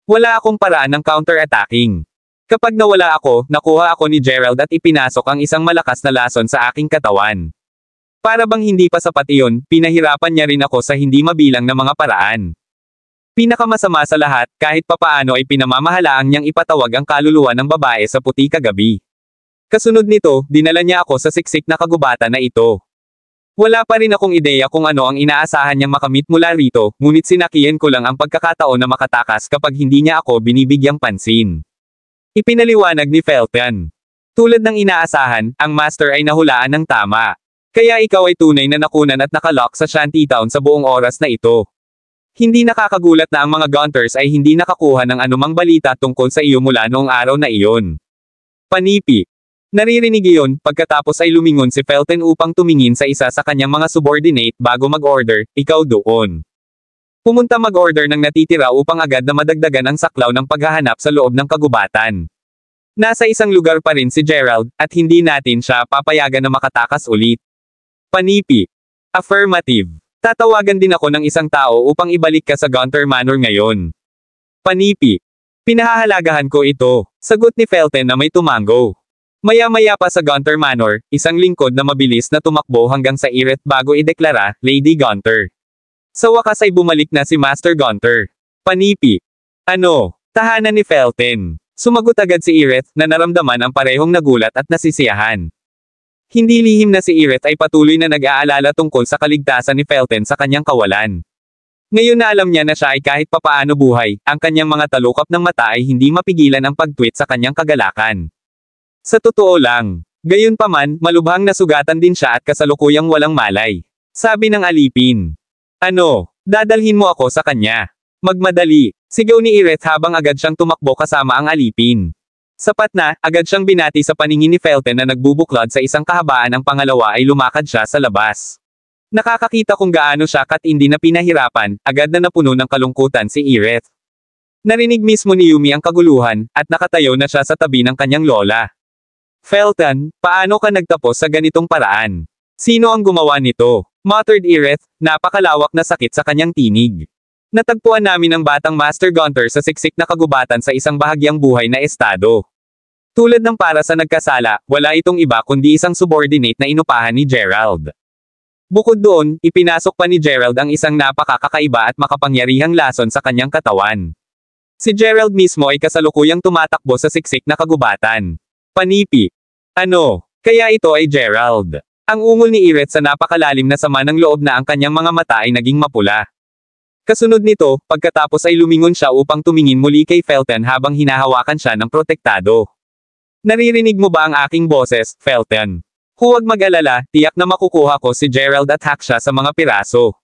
Speaker 3: Wala akong paraan ng counter-attacking. Kapag nawala ako, nakuha ako ni Gerald at ipinasok ang isang malakas na lason sa aking katawan. Para bang hindi pa sapat iyon, pinahirapan niya rin ako sa hindi mabilang na mga paraan. Pinakamasama sa lahat, kahit papaano ay pinamamahalaang niyang ipatawag ang kaluluwa ng babae sa puti kagabi. Kasunod nito, dinala niya ako sa siksik na kagubatan na ito. Wala pa rin akong ideya kung ano ang inaasahan niyang makamit mula rito, ngunit sinakihan ko lang ang pagkakataon na makatakas kapag hindi niya ako binibigyang pansin. Ipinaliwanag ni Felton. Tulad ng inaasahan, ang master ay nahulaan ng tama. Kaya ikaw ay tunay na nakunan at nakalock sa Shantytown sa buong oras na ito. Hindi nakakagulat na ang mga Gunters ay hindi nakakuha ng anumang balita tungkol sa iyo mula noong araw na iyon. Panipi. Naririnig iyon, pagkatapos ay lumingon si Felton upang tumingin sa isa sa kanyang mga subordinate bago mag-order, ikaw doon. Pumunta mag-order ng natitira upang agad na madagdagan ang saklaw ng paghahanap sa loob ng kagubatan. Nasa isang lugar pa rin si Gerald, at hindi natin siya papayagan na makatakas ulit. Panipi. Affirmative. Tatawagan din ako ng isang tao upang ibalik ka sa Gunter Manor ngayon. Panipi. Pinahahalagahan ko ito, sagot ni Felton na may tumango. Maya-maya pa sa Gunter Manor, isang lingkod na mabilis na tumakbo hanggang sa Yrith bago ideklara, Lady Gunter. Sa wakas ay bumalik na si Master Gunter. Panipi. Ano? Tahanan ni Felton. Sumagot agad si Yrith na naramdaman ang parehong nagulat at nasisiyahan. Hindi lihim na si Yrith ay patuloy na nag-aalala tungkol sa kaligtasan ni Felton sa kanyang kawalan. Ngayon na alam niya na siya ay kahit papaano buhay, ang kanyang mga talukap ng mata ay hindi mapigilan ang pag-tweet sa kanyang kagalakan. Sa totoo lang, gayunpaman, malubhang nasugatan din siya at kasalukuyang walang malay. Sabi ng alipin. Ano, dadalhin mo ako sa kanya? Magmadali, sigaw ni Yrith habang agad siyang tumakbo kasama ang alipin. Sapat na, agad siyang binati sa paningin ni Felton na nagbubuklod sa isang kahabaan ang pangalawa ay lumakad siya sa labas. Nakakakita kung gaano siya katindi na pinahirapan, agad na napuno ng kalungkutan si Yrith. Narinig mismo ni Yumi ang kaguluhan, at nakatayo na siya sa tabi ng kanyang lola. Felton, paano ka nagtapos sa ganitong paraan? Sino ang gumawa nito? Muttered Yrith, napakalawak na sakit sa kanyang tinig. Natagpuan namin ang batang Master Gunter sa siksik na kagubatan sa isang bahagyang buhay na estado. Tulad ng para sa nagkasala, wala itong iba kundi isang subordinate na inupahan ni Gerald. Bukod doon, ipinasok pa ni Gerald ang isang napakakaiba at makapangyarihang lason sa kanyang katawan. Si Gerald mismo ay kasalukuyang tumatakbo sa siksik na kagubatan. Panipi. Ano? Kaya ito ay Gerald. Ang ungol ni Yrith sa napakalalim na sama ng loob na ang kanyang mga mata ay naging mapula. Kasunod nito, pagkatapos ay lumingon siya upang tumingin muli kay Felton habang hinahawakan siya ng protektado. Naririnig mo ba ang aking boses, Felton? Huwag mag-alala, tiyak na makukuha ko si Gerald at hack siya sa mga piraso.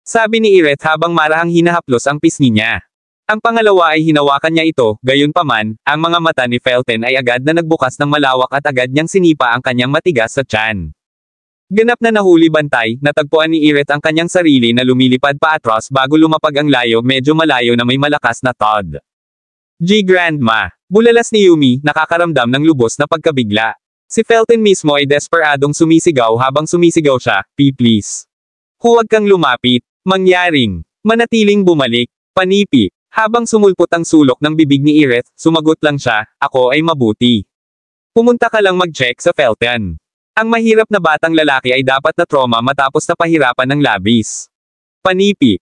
Speaker 3: Sabi ni Yrith habang marahang hinahaplos ang pisngi niya. Ang pangalawa ay hinawakan niya ito, gayunpaman, ang mga mata ni Felton ay agad na nagbukas ng malawak at agad niyang sinipa ang kanyang matigas sa tiyan. Ganap na nahuli bantay, natagpuan ni Yrith ang kanyang sarili na lumilipad paatros bago lumapag ang layo medyo malayo na may malakas na Todd. G. Grandma. Bulalas ni Yumi, nakakaramdam ng lubos na pagkabigla. Si Felton mismo ay desperadong sumisigaw habang sumisigaw siya, please. Huwag kang lumapit, mangyaring, manatiling bumalik, panipi. Habang sumulpot ang sulok ng bibig ni Yrith, sumagot lang siya, ako ay mabuti. Pumunta ka lang mag-check sa Felton. Ang mahirap na batang lalaki ay dapat na trauma matapos na pahirapan ng labis. Panipi.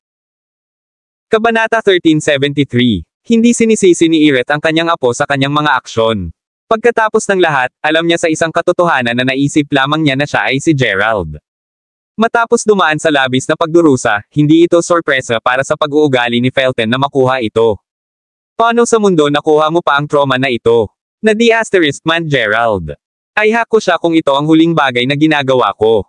Speaker 3: Kabanata 1373. Hindi sinisisi ni Yrith ang kanyang apo sa kanyang mga aksyon. Pagkatapos ng lahat, alam niya sa isang katotohanan na naisip lamang niya na siya ay si Gerald. Matapos dumaan sa labis na pagdurusa, hindi ito sorpresa para sa pag-uugali ni Felton na makuha ito. Paano sa mundo nakuha mo pa ang trauma na ito? Na di asterisk man Gerald. Ay hako siya kung ito ang huling bagay na ginagawa ko.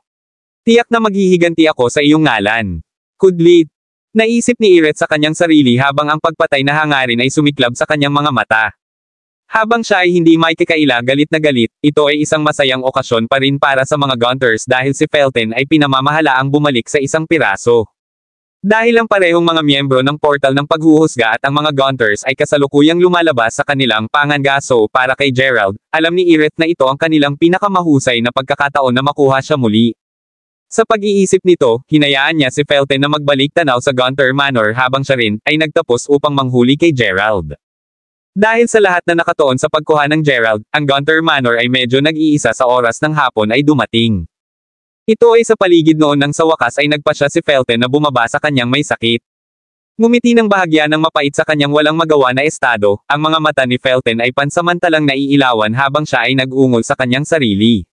Speaker 3: Tiyak na maghihiganti ako sa iyong ngalan. Kudlit. Naisip ni Yrith sa kanyang sarili habang ang pagpatay na hangarin ay sumiklab sa kanyang mga mata. Habang siya ay hindi maikikaila galit na galit, ito ay isang masayang okasyon pa rin para sa mga Gunters dahil si Felton ay pinamamahalaang bumalik sa isang piraso. Dahil ang parehong mga miyembro ng portal ng paghuhusga at ang mga Gunters ay kasalukuyang lumalabas sa kanilang pangangaso para kay Gerald, alam ni Yrith na ito ang kanilang pinakamahusay na pagkakataon na makuha siya muli. Sa pag-iisip nito, hinayaan niya si Felton na magbalik tanaw sa Gunter Manor habang siya rin ay nagtapos upang manghuli kay Gerald. Dahil sa lahat na nakatuon sa pagkuha ng Gerald, ang Gunter Manor ay medyo nag-iisa sa oras ng hapon ay dumating. Ito ay sa paligid noon nang sa wakas ay nagpasya si Felton na bumaba sa kanyang may sakit. Ngumiti ng bahagya ng mapait sa kanyang walang magawa na estado, ang mga mata ni Felton ay pansamantalang naiilawan habang siya ay nag-ungol sa kanyang sarili.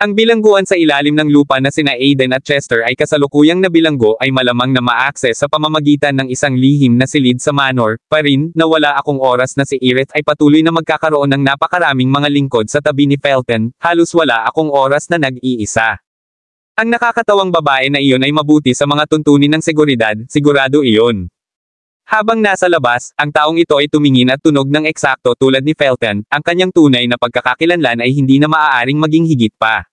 Speaker 3: Ang bilangguan sa ilalim ng lupa na sina Aiden at Chester ay kasalukuyang nabilanggo ay malamang na ma-access sa pamamagitan ng isang lihim na silid sa manor, pa rin, na wala akong oras na si Yrith ay patuloy na magkakaroon ng napakaraming mga lingkod sa tabi ni Felton, halos wala akong oras na nag-iisa. Ang nakakatawang babae na iyon ay mabuti sa mga tuntunin ng seguridad, sigurado iyon. Habang nasa labas, ang taong ito ay tumingin at tunog ng eksakto tulad ni Felton, ang kanyang tunay na pagkakakilanlan ay hindi na maaaring maging higit pa.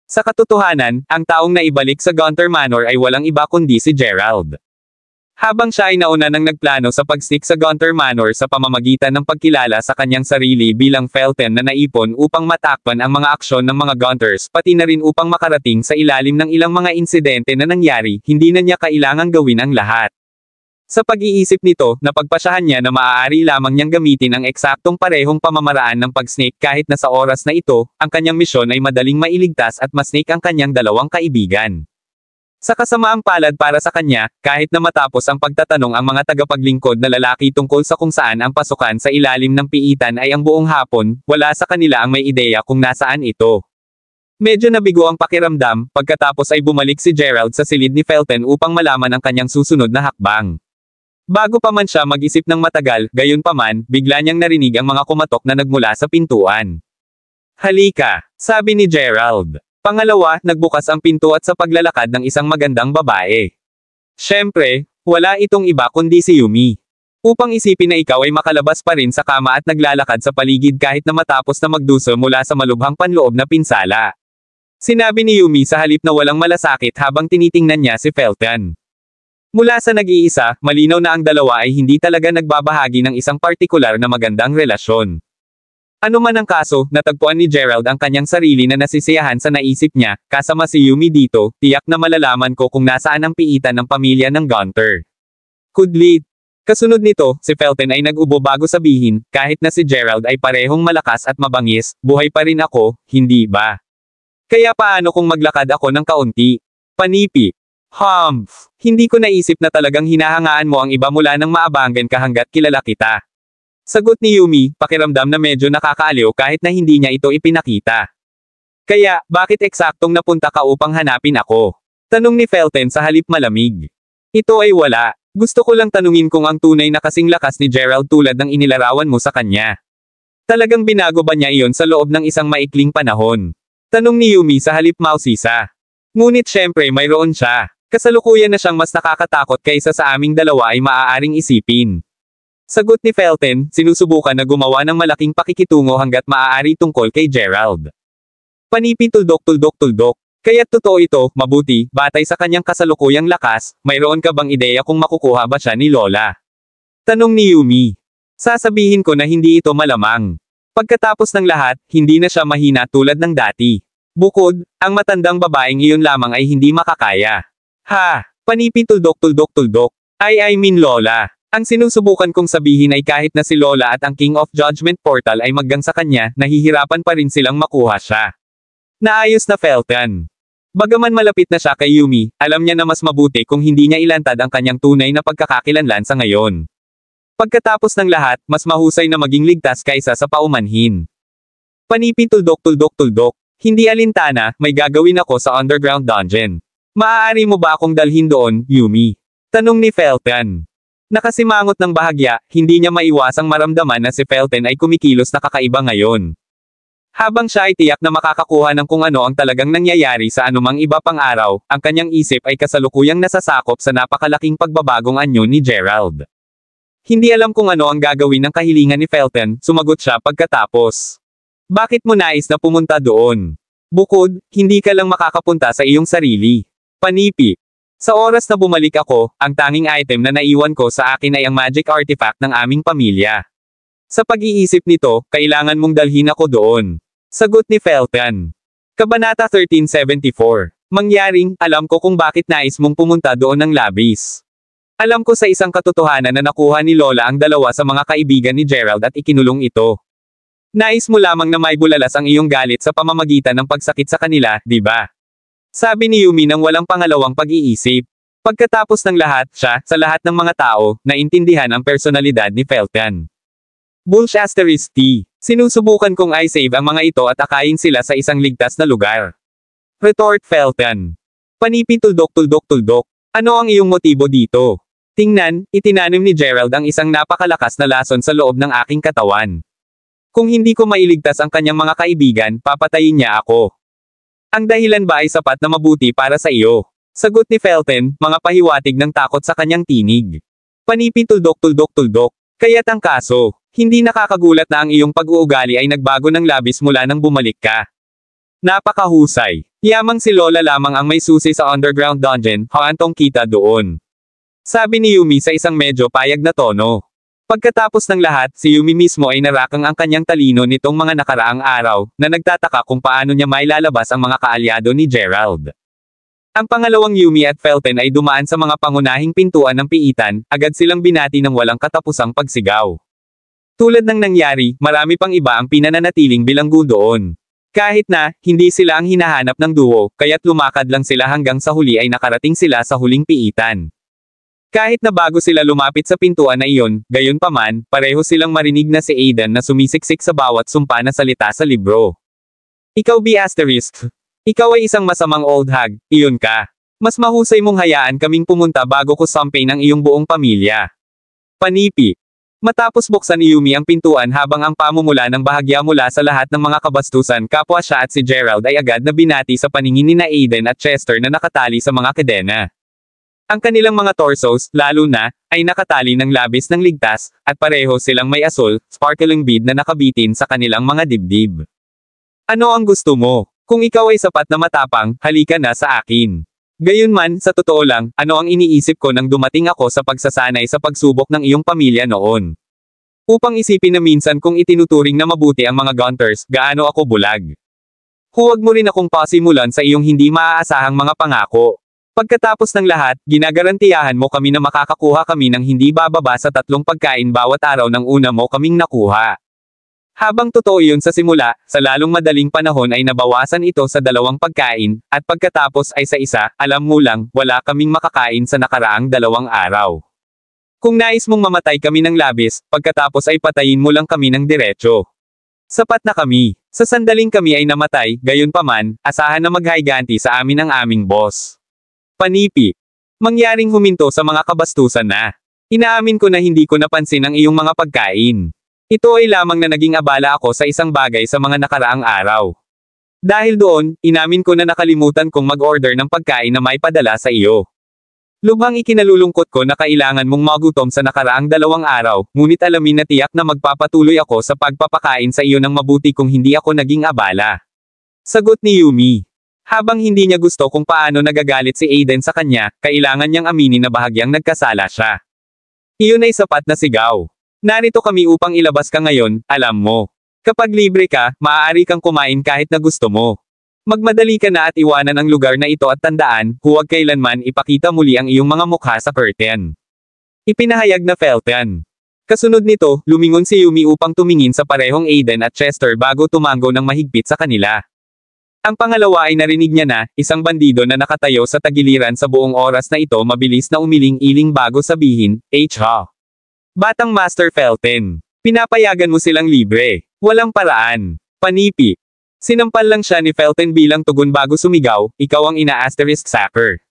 Speaker 3: Sa katotohanan, ang taong naibalik sa Gunter Manor ay walang iba kundi si Gerald. Habang siya ay nauna nang nagplano sa pag-sneak sa Gunter Manor sa pamamagitan ng pagkilala sa kanyang sarili bilang Felton na naipon upang matakpan ang mga aksyon ng mga Gunters pati na rin upang makarating sa ilalim ng ilang mga insidente na nangyari, hindi na niya kailangang gawin ang lahat. Sa pag-iisip nito, napagpasyahan niya na maaari lamang niyang gamitin ang eksaktong parehong pamamaraan ng pag-sneak kahit na sa oras na ito, ang kanyang misyon ay madaling mailigtas at masneak ang kanyang dalawang kaibigan. Sa kasamaang palad para sa kanya, kahit na matapos ang pagtatanong ang mga tagapaglingkod na lalaki tungkol sa kung saan ang pasukan sa ilalim ng piitan ay ang buong hapon, wala sa kanila ang may ideya kung nasaan ito. Medyo nabigo ang pakiramdam, pagkatapos ay bumalik si Gerald sa silid ni Felton upang malaman ang kanyang susunod na hakbang. Bago pa man siya mag-isip ng matagal, gayunpaman, bigla niyang narinig ang mga kumatok na nagmula sa pintuan. "Halika," sabi ni Gerald. Pangalawa, nagbukas ang pinto at sa paglalakad ng isang magandang babae. Siyempre, wala itong iba kundi si Yumi. Upang isipin na ikaw ay makalabas pa rin sa kama at naglalakad sa paligid kahit na matapos na magduso mula sa malubhang panloob na pinsala. Sinabi ni Yumi sa halip na walang malasakit habang tinitingnan niya si Felton. Mula sa nag-iisa, malinaw na ang dalawa ay hindi talaga nagbabahagi ng isang partikular na magandang relasyon. Ano man ang kaso, natagpuan ni Gerald ang kanyang sarili na nasisiyahan sa naisip niya, kasama si Yumi dito, tiyak na malalaman ko kung nasaan ang piitan ng pamilya ng Gunter. Kudlit. Kasunod nito, si Felton ay nag-ubo bago sabihin, kahit na si Gerald ay parehong malakas at mabangis, buhay pa rin ako, hindi ba? Kaya paano kung maglakad ako ng kaunti? Panipi. Humph. Hindi ko naisip na talagang hinahangaan mo ang iba mula nang maabangan ka hanggat kilala kita. Sagot ni Yumi, pakiramdam na medyo nakakaaliw kahit na hindi niya ito ipinakita. Kaya, bakit eksaktong napunta ka upang hanapin ako? Tanong ni Felton sa halip malamig. Ito ay wala. Gusto ko lang tanungin kung ang tunay na kasing lakas ni Gerald tulad ng inilarawan mo sa kanya. Talagang binago ba niya iyon sa loob ng isang maikling panahon? Tanong ni Yumi sa halip mausisa. Ngunit syempre mayroon siya. Kasalukuyan na siyang mas nakakatakot kaysa sa aming dalawa ay maaaring isipin. Sagot ni Felton, sinusubukan na gumawa ng malaking pakikitungo hanggat maaari tungkol kay Gerald. Panipi tuldok-tuldok-tuldok. Kaya't totoo ito, mabuti, batay sa kanyang kasalukuyang lakas, mayroon ka bang ideya kung makukuha ba siya ni Lola? Tanong ni Yumi. Sasabihin ko na hindi ito malamang. Pagkatapos ng lahat, hindi na siya mahina tulad ng dati. Bukod, ang matandang babaeng iyon lamang ay hindi makakaya. Ha! Panipi tuldok-tuldok-tuldok. I mean Lola. Ang sinusubukan kong sabihin ay kahit na si Lola at ang King of Judgment Portal ay maggang sa kanya, nahihirapan pa rin silang makuha siya. Naayos na Felton. Bagaman malapit na siya kay Yumi, alam niya na mas mabuti kung hindi niya ilantad ang kanyang tunay na pagkakakilanlan sa ngayon. Pagkatapos ng lahat, mas mahusay na maging ligtas kaysa sa paumanhin. Panipi tuldok-tuldok-tuldok. Hindi alintana, may gagawin ako sa underground dungeon. Maaari mo ba akong dalhin doon, Yumi? Tanong ni Felton. Nakasimangot ng bahagya, hindi niya maiwasang maramdaman na si Felton ay kumikilos na kakaiba ngayon. Habang siya ay tiyak na makakakuha ng kung ano ang talagang nangyayari sa anumang iba pang araw, ang kanyang isip ay kasalukuyang nasasakop sa napakalaking pagbabagong anyo ni Gerald. Hindi alam kung ano ang gagawin ng kahilingan ni Felton, sumagot siya pagkatapos. Bakit mo nais na pumunta doon? Bukod, hindi ka lang makakapunta sa iyong sarili. Panipi. Sa oras na bumalik ako, ang tanging item na naiwan ko sa akin ay ang magic artifact ng aming pamilya. Sa pag-iisip nito, kailangan mong dalhin ako doon. Sagot ni Felton. Kabanata 1374. Mangyaring, alam ko kung bakit nais mong pumunta doon ng labis. Alam ko sa isang katotohanan na nakuha ni Lola ang dalawa sa mga kaibigan ni Gerald at ikinulong ito. Nais mo lamang na maibulalas ang iyong galit sa pamamagitan ng pagsakit sa kanila, di ba? Sabi ni Yumi nang walang pangalawang pag-iisip. Pagkatapos ng lahat, siya, sa lahat ng mga tao, naintindihan ang personalidad ni Felton. Bullshit. Sinusubukan kong i-save ang mga ito at akayin sila sa isang ligtas na lugar. Retort Felton. Panipi tuldok-tuldok-tuldok. Ano ang iyong motibo dito? Tingnan, itinanim ni Gerald ang isang napakalakas na lason sa loob ng aking katawan. Kung hindi ko mailigtas ang kanyang mga kaibigan, papatayin niya ako. Ang dahilan ba ay sapat na mabuti para sa iyo? Sagot ni Felton, mga pahiwatig ng takot sa kanyang tinig. Panipi tuldok. Kaya't ang kaso, hindi nakakagulat na ang iyong pag-uugali ay nagbago ng labis mula nang bumalik ka. Napakahusay. Yamang si Lola lamang ang may susi sa underground dungeon, haantong kita doon. Sabi ni Yumi sa isang medyo payag na tono. Pagkatapos ng lahat, si Yumi mismo ay narakang ang kanyang talino nitong mga nakaraang araw, na nagtataka kung paano niya mailalabas ang mga kaalyado ni Gerald. Ang pangalawang Yumi at Felton ay dumaan sa mga pangunahing pintuan ng piitan, agad silang binati ng walang katapusang pagsigaw. Tulad ng nangyari, marami pang iba ang pinananatiling bilanggo doon. Kahit na, hindi sila ang hinahanap ng duo, kaya't lumakad lang sila hanggang sa huli ay nakarating sila sa huling piitan. Kahit na bago sila lumapit sa pintuan na iyon, gayunpaman, pareho silang marinig na si Aidan na sumisiksik sa bawat sumpa na salita sa libro. Ikaw B***, ikaw ay isang masamang old hag, iyon ka. Mas mahusay mong hayaan kaming pumunta bago ko sampay ng iyong buong pamilya. Panipi. Matapos buksan ni Yumi ang pintuan habang ang pamumula ng bahagya mula sa lahat ng mga kabastusan kapwa siya at si Gerald ay agad na binati sa paningin ni Aidan at Chester na nakatali sa mga kadena. Ang kanilang mga torsos, lalo na, ay nakatali ng labis ng ligtas, at pareho silang may asul, sparkling bead na nakabitin sa kanilang mga dibdib. Ano ang gusto mo? Kung ikaw ay sapat na matapang, halika na sa akin. Gayunman, sa totoo lang, ano ang iniisip ko nang dumating ako sa pagsasanay sa pagsubok ng iyong pamilya noon? Upang isipin na minsan kung itinuturing na mabuti ang mga Gunters, gaano ako bulag. Huwag mo rin akong pasimulan sa iyong hindi maaasahang mga pangako. Pagkatapos ng lahat, ginagarantiyahan mo kami na makakakuha kami ng hindi bababa sa 3 pagkain bawat araw ng una mo kaming nakuha. Habang totoo iyon sa simula, sa lalong madaling panahon ay nabawasan ito sa 2 pagkain, at pagkatapos ay sa isa, alam mo lang, wala kaming makakain sa nakaraang 2 araw. Kung nais mong mamatay kami ng labis, pagkatapos ay patayin mo lang kami ng diretso. Sapat na kami. Sa sandaling kami ay namatay, gayunpaman, asahan na maghayganti sa amin ang aming boss. Panipi. Mangyaring huminto sa mga kabastusan na. Inaamin ko na hindi ko napansin ang iyong mga pagkain. Ito ay lamang na naging abala ako sa isang bagay sa mga nakaraang araw. Dahil doon, inamin ko na nakalimutan kong mag-order ng pagkain na may padala sa iyo. Lubhang ikinalulungkot ko na kailangan mong magutom sa nakaraang 2 araw, ngunit alamin na tiyak na magpapatuloy ako sa pagpapakain sa iyo ng mabuti kung hindi ako naging abala. Sagot ni Yumi. Habang hindi niya gusto kung paano nagagalit si Aidan sa kanya, kailangan niyang aminin na bahagyang nagkasala siya. Iyon ay sapat na sigaw. Narito kami upang ilabas ka ngayon, alam mo. Kapag libre ka, maaari kang kumain kahit na gusto mo. Magmadali ka na at iwanan ang lugar na ito at tandaan, huwag kailanman ipakita muli ang iyong mga mukha sa curtain. Ipinahayag na Felton. Kasunod nito, lumingon si Yumi upang tumingin sa parehong Aidan at Chester bago tumango ng mahigpit sa kanila. Ang pangalawa ay narinig niya na, isang bandido na nakatayo sa tagiliran sa buong oras na ito mabilis na umiling-iling bago sabihin, H.Ha. Batang Master Felton. Pinapayagan mo silang libre. Walang paraan. Panipi. Sinampal lang siya ni Felton bilang tugon bago sumigaw, ikaw ang ina-asterisk sacker.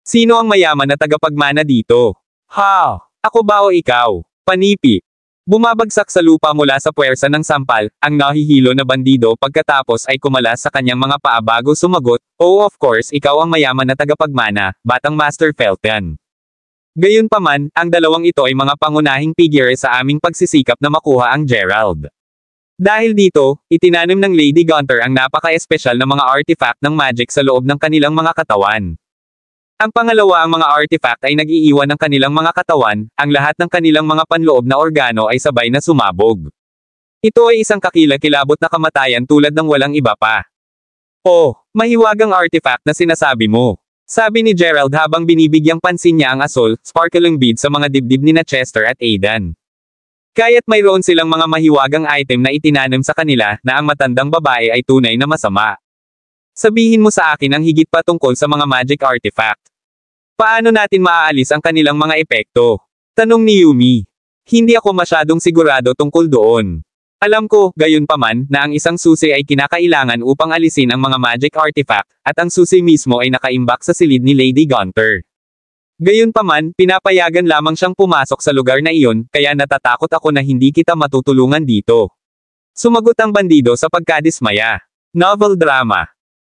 Speaker 3: Sino ang mayaman na tagapagmana dito? Ha? Ako ba o ikaw? Panipi. Bumabagsak sa lupa mula sa puwersa ng sampal, ang nahihilo na bandido pagkatapos ay kumalas sa kanyang mga paa bago sumagot, oh of course ikaw ang mayaman na tagapagmana, Batang Master Felton. Gayunpaman, ang dalawang ito ay mga pangunahing figure sa aming pagsisikap na makuha ang Gerald. Dahil dito, itinanim ng Lady Gunter ang napaka-espesyal na mga artifact ng magic sa loob ng kanilang mga katawan. Ang pangalawa, ang mga artifact ay nag-iiwan ng kanilang mga katawan, ang lahat ng kanilang mga panloob na organo ay sabay na sumabog. Ito ay isang kakilakilabot na kamatayan tulad ng walang iba pa. Oh, mahiwagang artifact na sinasabi mo. Sabi ni Gerald habang binibigyang pansin niya ang asul, sparkling bead sa mga dibdib ni Chester at Aidan. Kaya't mayroon silang mga mahiwagang item na itinanim sa kanila na ang matandang babae ay tunay na masama. Sabihin mo sa akin ang higit pa tungkol sa mga magic artifact. Paano natin maaalis ang kanilang mga epekto? Tanong ni Yumi. Hindi ako masyadong sigurado tungkol doon. Alam ko, gayunpaman, na ang isang susi ay kinakailangan upang alisin ang mga magic artifact, at ang susi mismo ay nakaimbak sa silid ni Lady Gunter. Gayunpaman, pinapayagan lamang siyang pumasok sa lugar na iyon, kaya natatakot ako na hindi kita matutulungan dito. Sumagot ang bandido sa pagkadismaya. Novel drama.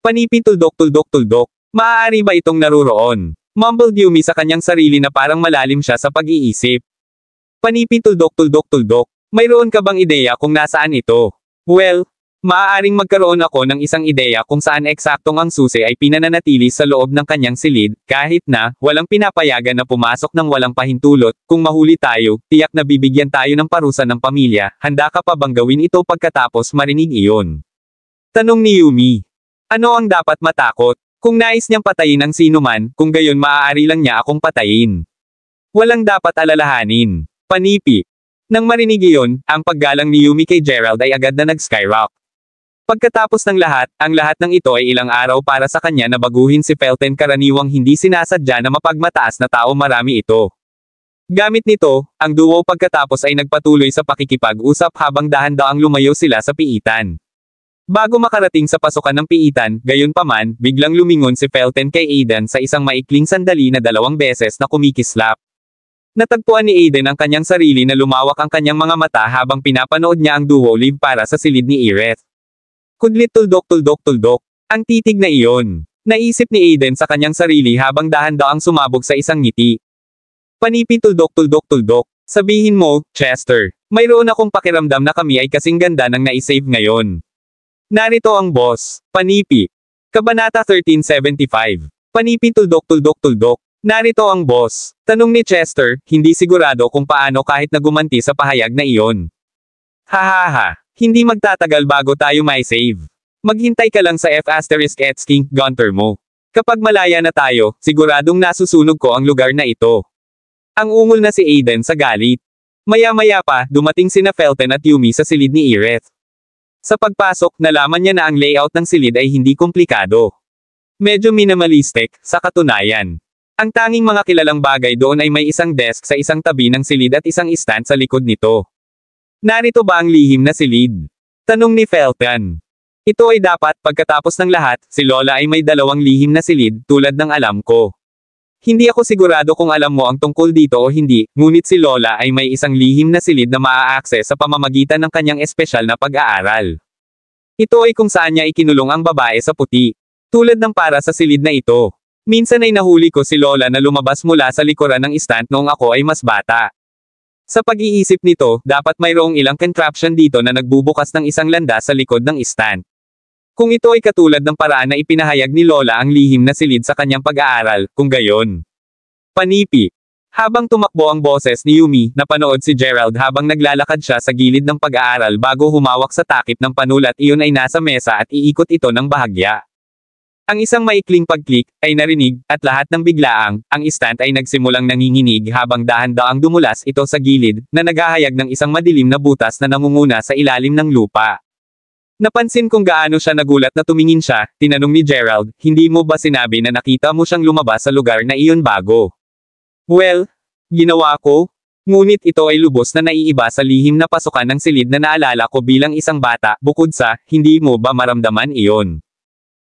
Speaker 3: Panipin tuldok-tuldok-tuldok. Maaari ba itong naruroon? Mumbled Yumi sa kanyang sarili na parang malalim siya sa pag-iisip. Panipin tuldok-tuldok-tuldok. Mayroon ka bang ideya kung nasaan ito? Well, maaaring magkaroon ako ng isang ideya kung saan eksaktong ang susi ay pinananatili sa loob ng kanyang silid, kahit na, walang pinapayagan na pumasok ng walang pahintulot. Kung mahuli tayo, tiyak na bibigyan tayo ng parusa ng pamilya. Handa ka pa bang gawin ito pagkatapos marinig iyon? Tanong ni Yumi. Ano ang dapat matakot? Kung nais niyang patayin ang sinuman, kung gayon maaari lang niya akong patayin. Walang dapat alalahanin. Panipi. Nang marinig iyon, ang paggalang ni Yumi kay Gerald ay agad na nag-skyrock. Pagkatapos ng lahat, ang lahat ng ito ay ilang araw para sa kanya na baguhin si Felton, karaniwang hindi sinasadya na mapagmataas na tao, marami ito. Gamit nito, ang duo pagkatapos ay nagpatuloy sa pakikipag-usap habang dahan-daang lumayo sila sa piitan. Bago makarating sa pasukan ng piitan, gayunpaman, biglang lumingon si Felton kay Aiden sa isang maikling sandali na 2 beses na kumikislap. Natagpuan ni Aiden ang kanyang sarili na lumawak ang kanyang mga mata habang pinapanood niya ang duo live para sa silid ni Aerith. Kudlit tuldok-tuldok-tuldok. Ang titig na iyon. Naisip ni Aiden sa kanyang sarili habang dahan-daang sumabog sa isang ngiti. Panipin tuldok-tuldok-tuldok. Sabihin mo, Chester, mayroon akong pakiramdam na kami ay kasing ganda ng naisave ngayon. Narito ang boss. Panipi. Kabanata 1375. Panipin tuldok-tuldok-tuldok. Narito ang boss. Tanong ni Chester, hindi sigurado kung paano kahit nagumanti sa pahayag na iyon. Hahaha. Hindi magtatagal bago tayo may save. Maghintay ka lang sa F***King Gunter mo. Kapag malaya na tayo, siguradong nasusunog ko ang lugar na ito. Ang ungol na si Aiden sa galit. Maya-maya pa, dumating sina Felton at Yumi sa silid ni Aerith. Sa pagpasok, nalaman niya na ang layout ng silid ay hindi komplikado. Medyo minimalistic, sa katunayan. Ang tanging mga kilalang bagay doon ay may isang desk sa isang tabi ng silid at isang stand sa likod nito. Narito ba ang lihim na silid? Tanong ni Felton. Ito ay dapat, pagkatapos ng lahat, si Lola ay may 2 lihim na silid, tulad ng alam ko. Hindi ako sigurado kung alam mo ang tungkol dito o hindi, ngunit si Lola ay may isang lihim na silid na maa-access sa pamamagitan ng kanyang espesyal na pag-aaral. Ito ay kung saan niya ikinulong ang babae sa puti. Tulad ng para sa silid na ito. Minsan ay nahuli ko si Lola na lumabas mula sa likuran ng stand noong ako ay mas bata. Sa pag-iisip nito, dapat mayroong ilang contraption dito na nagbubukas ng isang landas sa likod ng stand. Kung ito ay katulad ng paraan na ipinahayag ni Lola ang lihim na silid sa kanyang pag-aaral, kung gayon. Panipi. Habang tumakbo ang boses ni Yumi, napanood si Gerald habang naglalakad siya sa gilid ng pag-aaral bago humawak sa takip ng panulat. Iyon ay nasa mesa at iikot ito ng bahagya. Ang isang maikling pag-click ay narinig, at lahat ng biglaang, ang stand ay nagsimulang nanginginig habang dahan-daang dumulas ito sa gilid, na naghahayag ng isang madilim na butas na namumuna sa ilalim ng lupa. Napansin kung gaano siya nagulat na tumingin siya, tinanong ni Gerald, hindi mo ba sinabi na nakita mo siyang lumabas sa lugar na iyon bago? Well, ginawa ko. Ngunit ito ay lubos na naiiba sa lihim na pasukan ng silid na naalala ko bilang isang bata, bukod sa, hindi mo ba maramdaman iyon?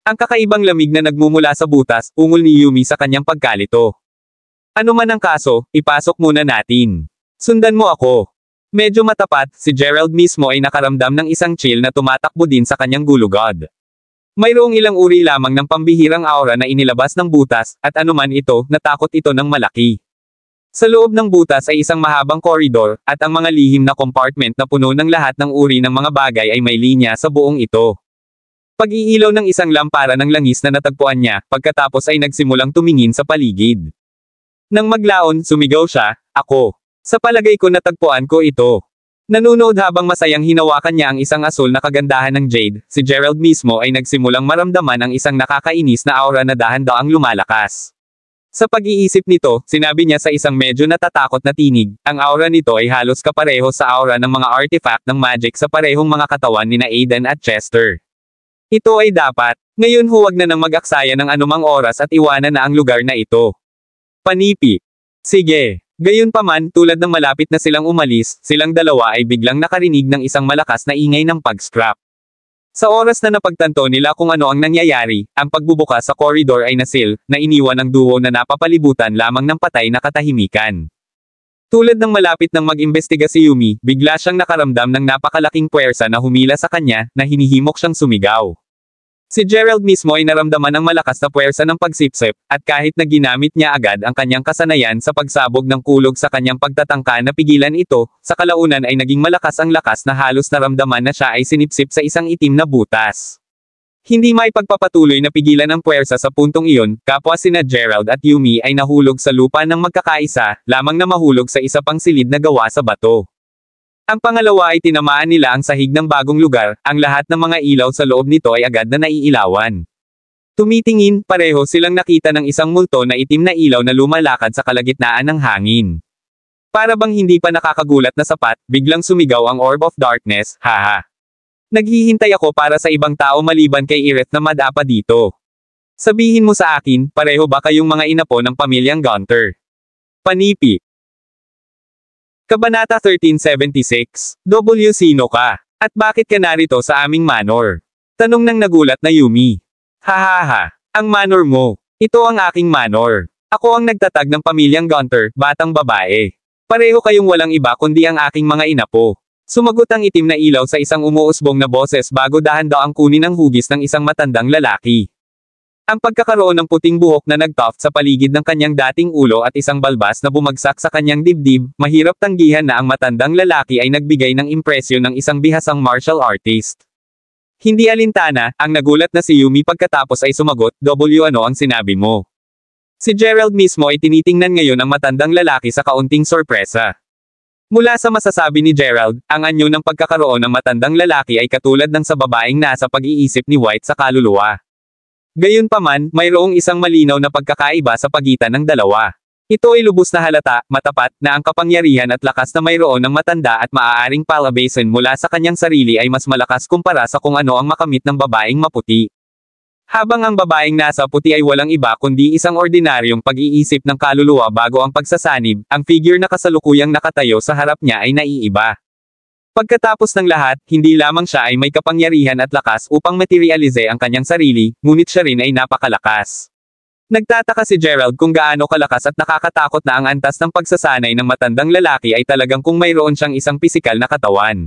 Speaker 3: Ang kakaibang lamig na nagmumula sa butas, ungol ni Yumi sa kanyang pagkalito. Ano man ang kaso, ipasok muna natin. Sundan mo ako. Medyo matapat, si Gerald mismo ay nakaramdam ng isang chill na tumatakbo din sa kanyang gulugod. Mayroong ilang uri lamang ng pambihirang aura na inilabas ng butas, at anuman ito, natakot ito ng malaki. Sa loob ng butas ay isang mahabang koridor, at ang mga lihim na compartment na puno ng lahat ng uri ng mga bagay ay may linya sa buong ito. Pag-iilaw ng isang lampara ng langis na natagpuan niya, pagkatapos ay nagsimulang tumingin sa paligid. Nang maglaon, sumigaw siya, ako. Sa palagay ko natagpuan ko ito. Nanunood habang masayang hinawakan niya ang isang asul na kagandahan ng jade, si Gerald mismo ay nagsimulang maramdaman ang isang nakakainis na aura na dahan-daang lumalakas. Sa pag-iisip nito, sinabi niya sa isang medyo natatakot na tinig, ang aura nito ay halos kapareho sa aura ng mga artifact ng magic sa parehong mga katawan nina Aiden at Chester. Ito ay dapat. Ngayon huwag na nang mag-aksaya ng anumang oras at iwanan na ang lugar na ito. Panipi. Sige. Gayunpaman, tulad ng malapit na silang umalis, silang dalawa ay biglang nakarinig ng isang malakas na ingay ng pag-scrap. Sa oras na napagtanto nila kung ano ang nangyayari, ang pagbubukas sa koridor ay nasil, na iniwan ang duo na napapalibutan lamang ng patay na katahimikan. Tulad ng malapit ng mag-imbestiga si Yumi, bigla siyang nakaramdam ng napakalaking puwersa na humila sa kanya, na hinihimok siyang sumigaw. Si Gerald mismo ay naramdaman ang malakas na puwersa ng pagsipsip, at kahit na ginamit niya agad ang kanyang kasanayan sa pagsabog ng kulog sa kanyang pagtatangka na pigilan ito, sa kalaunan ay naging malakas ang lakas na halos naramdaman na siya ay sinipsip sa isang itim na butas. Hindi maipagpapatuloy na pigilan ang puwersa sa puntong iyon, kapwa sina Gerald at Yumi ay nahulog sa lupa ng magkakaisa, lamang na mahulog sa isa pang silid na gawa sa bato. Ang pangalawa ay tinamaan nila ang sahig ng bagong lugar, ang lahat ng mga ilaw sa loob nito ay agad na naiilawan. Tumitingin, pareho silang nakita ng isang multo na itim na ilaw na lumalakad sa kalagitnaan ng hangin. Para bang hindi pa nakakagulat na sapat, biglang sumigaw ang Orb of Darkness, haha. Naghihintay ako para sa ibang tao maliban kay Ireth na madapa dito. Sabihin mo sa akin, pareho ba kayong mga inapo ng pamilyang Gunter? Panipi. Kabanata 1376, W sino ka? At bakit ka narito sa aming manor? Tanong ng nagulat na Yumi. Hahaha, ang manor mo. Ito ang aking manor. Ako ang nagtatag ng pamilyang Gunter, batang babae. Pareho kayong walang iba kundi ang aking mga inapo. Sumagot ang itim na ilaw sa isang umuusbong na boses bago dahan-daang kunin ang hugis ng isang matandang lalaki. Ang pagkakaroon ng puting buhok na nagtuft sa paligid ng kanyang dating ulo at isang balbas na bumagsak sa kanyang dibdib, mahirap tanggihan na ang matandang lalaki ay nagbigay ng impresyon ng isang bihasang martial artist. Hindi alintana, ang nagulat na si Yumi pagkatapos ay sumagot, W ano ang sinabi mo? Si Gerald mismo ay tinitingnan ngayon ang matandang lalaki sa kaunting sorpresa. Mula sa masasabi ni Gerald, ang anyo ng pagkakaroon ng matandang lalaki ay katulad ng sa babaeng nasa pag-iisip ni White sa kaluluwa. Gayunpaman, mayroong isang malinaw na pagkakaiba sa pagitan ng dalawa. Ito ay lubos na halata, matapat, na ang kapangyarihan at lakas na mayroon ng matanda at maaaring palabasin mula sa kanyang sarili ay mas malakas kumpara sa kung ano ang makamit ng babaeng maputi. Habang ang babaeng nasa puti ay walang iba kundi isang ordinaryong pag-iisip ng kaluluwa bago ang pagsasanib, ang figure na kasalukuyang nakatayo sa harap niya ay naiiba. Pagkatapos ng lahat, hindi lamang siya ay may kapangyarihan at lakas upang materialize ang kanyang sarili, ngunit siya rin ay napakalakas. Nagtataka si Gerald kung gaano kalakas at nakakatakot na ang antas ng pagsasanay ng matandang lalaki ay talagang kung mayroon siyang isang pisikal na katawan.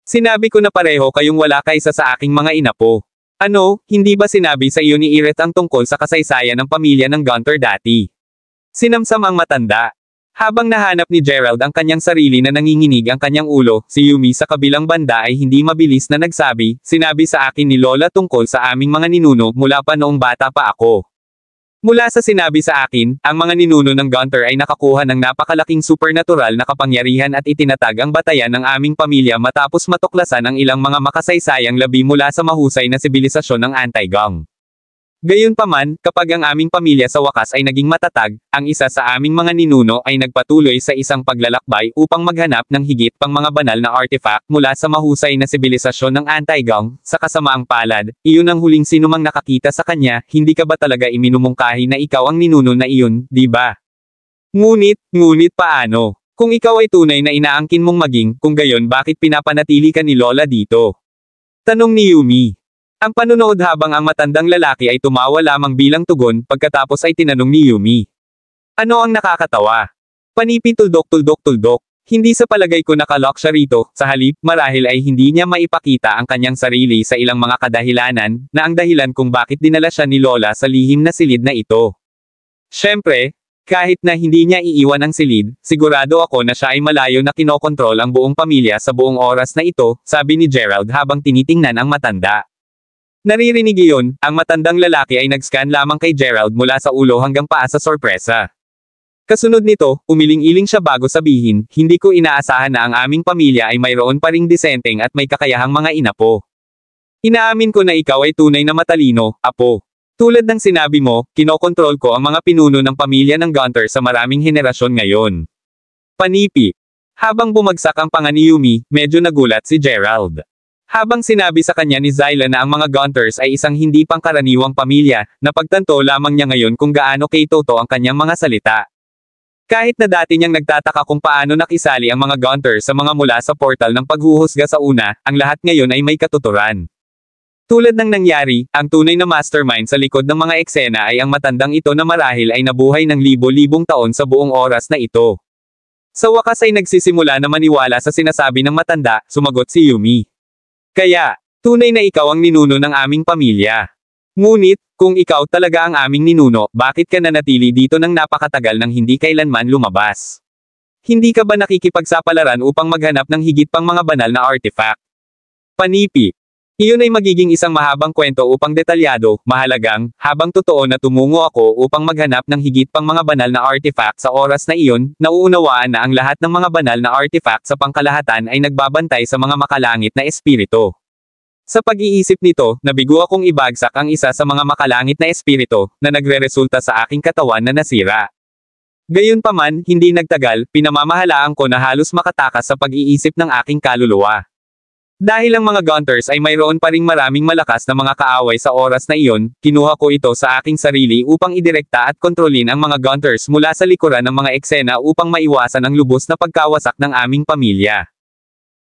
Speaker 3: Sinabi ko na pareho kayong wala kaysa sa aking mga inapo. Ano, hindi ba sinabi sa iyo ni Ireth ang tungkol sa kasaysayan ng pamilya ng Gunter dati? Sinamsam ang matanda. Habang nahanap ni Gerald ang kanyang sarili na nanginginig ang kanyang ulo, si Yumi sa kabilang banda ay hindi mabilis na nagsabi, sinabi sa akin ni Lola tungkol sa aming mga ninuno mula pa noong bata pa ako. Mula sa sinabi sa akin, ang mga ninuno ng Gunter ay nakakuha ng napakalaking supernatural na kapangyarihan at itinatag ang batayan ng aming pamilya matapos matuklasan ang ilang mga makasaysayang labi mula sa mahusay na sibilisasyon ng Anti-Gong. Gayunpaman, kapag ang aming pamilya sa wakas ay naging matatag, ang isa sa aming mga ninuno ay nagpatuloy sa isang paglalakbay upang maghanap ng higit pang mga banal na artifact mula sa mahusay na sibilisasyon ng Anti-Gong. Sa kasamaang palad, iyon ang huling sinumang nakakita sa kanya, hindi ka ba talaga iminumungkahi na ikaw ang ninuno na iyon, di ba? Ngunit paano? Kung ikaw ay tunay na inaangkin mong maging, kung gayon bakit pinapanatili ka ni Lola dito? Tanong ni Yumi. Ang panunood habang ang matandang lalaki ay tumawa lamang bilang tugon, pagkatapos ay tinanong ni Yumi. Ano ang nakakatawa? Panipi tuldok. Hindi sa palagay ko nakalock siya rito, sa halip, marahil ay hindi niya maipakita ang kanyang sarili sa ilang mga kadahilanan, na ang dahilan kung bakit dinala siya ni Lola sa lihim na silid na ito. Siyempre, kahit na hindi niya iiwan ang silid, sigurado ako na siya ay malayo na kinokontrol ang buong pamilya sa buong oras na ito, sabi ni Gerald habang tinitingnan ang matanda. Naririnig iyon, ang matandang lalaki ay nag-scan lamang kay Gerald mula sa ulo hanggang paa sa sorpresa. Kasunod nito, umiling-iling siya bago sabihin, hindi ko inaasahan na ang aming pamilya ay mayroon pa ring disenteng at may kakayahang mga inapo. Inaamin ko na ikaw ay tunay na matalino, apo. Tulad ng sinabi mo, kinokontrol ko ang mga pinuno ng pamilya ng Gunter sa maraming henerasyon ngayon. Panipi. Habang bumagsak ang panga ni Yumi, medyo nagulat si Gerald. Habang sinabi sa kanya ni Zyla na ang mga Gunters ay isang hindi pangkaraniwang pamilya, napagtanto lamang niya ngayon kung gaano kay-toto ang kanyang mga salita. Kahit na dati niyang nagtataka kung paano nakisali ang mga Gunters sa mga mula sa portal ng paghuhusga sa una, ang lahat ngayon ay may katuturan. Tulad ng nangyari, ang tunay na mastermind sa likod ng mga eksena ay ang matandang ito na marahil ay nabuhay ng libo-libong taon sa buong oras na ito. Sa wakas ay nagsisimula na maniwala sa sinasabi ng matanda, sumagot si Yumi. Kaya, Tunay na ikaw ang ninuno ng aming pamilya. Ngunit, kung ikaw talaga ang aming ninuno, bakit ka nanatili dito ng napakatagal nang hindi kailanman lumabas? Hindi ka ba nakikipagsapalaran upang maghanap ng higit pang mga banal na artifact? Panipi. Iyon ay magiging isang mahabang kwento upang detalyado, mahalagang, habang totoo na tumungo ako upang maghanap ng higit pang mga banal na artifact sa oras na iyon, nauunawaan na ang lahat ng mga banal na artifact sa pangkalahatan ay nagbabantay sa mga makalangit na espiritu. Sa pag-iisip nito, nabigo akong ibagsak ang isa sa mga makalangit na espiritu, na nagreresulta sa aking katawan na nasira. Gayunpaman, hindi nagtagal, pinamamahalaan ko na halos makatakas sa pag-iisip ng aking kaluluwa. Dahil ang mga Gunters ay mayroon pa ring maraming malakas na mga kaaway sa oras na iyon, kinuha ko ito sa aking sarili upang idirekta at kontrolin ang mga Gunters mula sa likuran ng mga eksena upang maiwasan ang lubos na pagkawasak ng aming pamilya.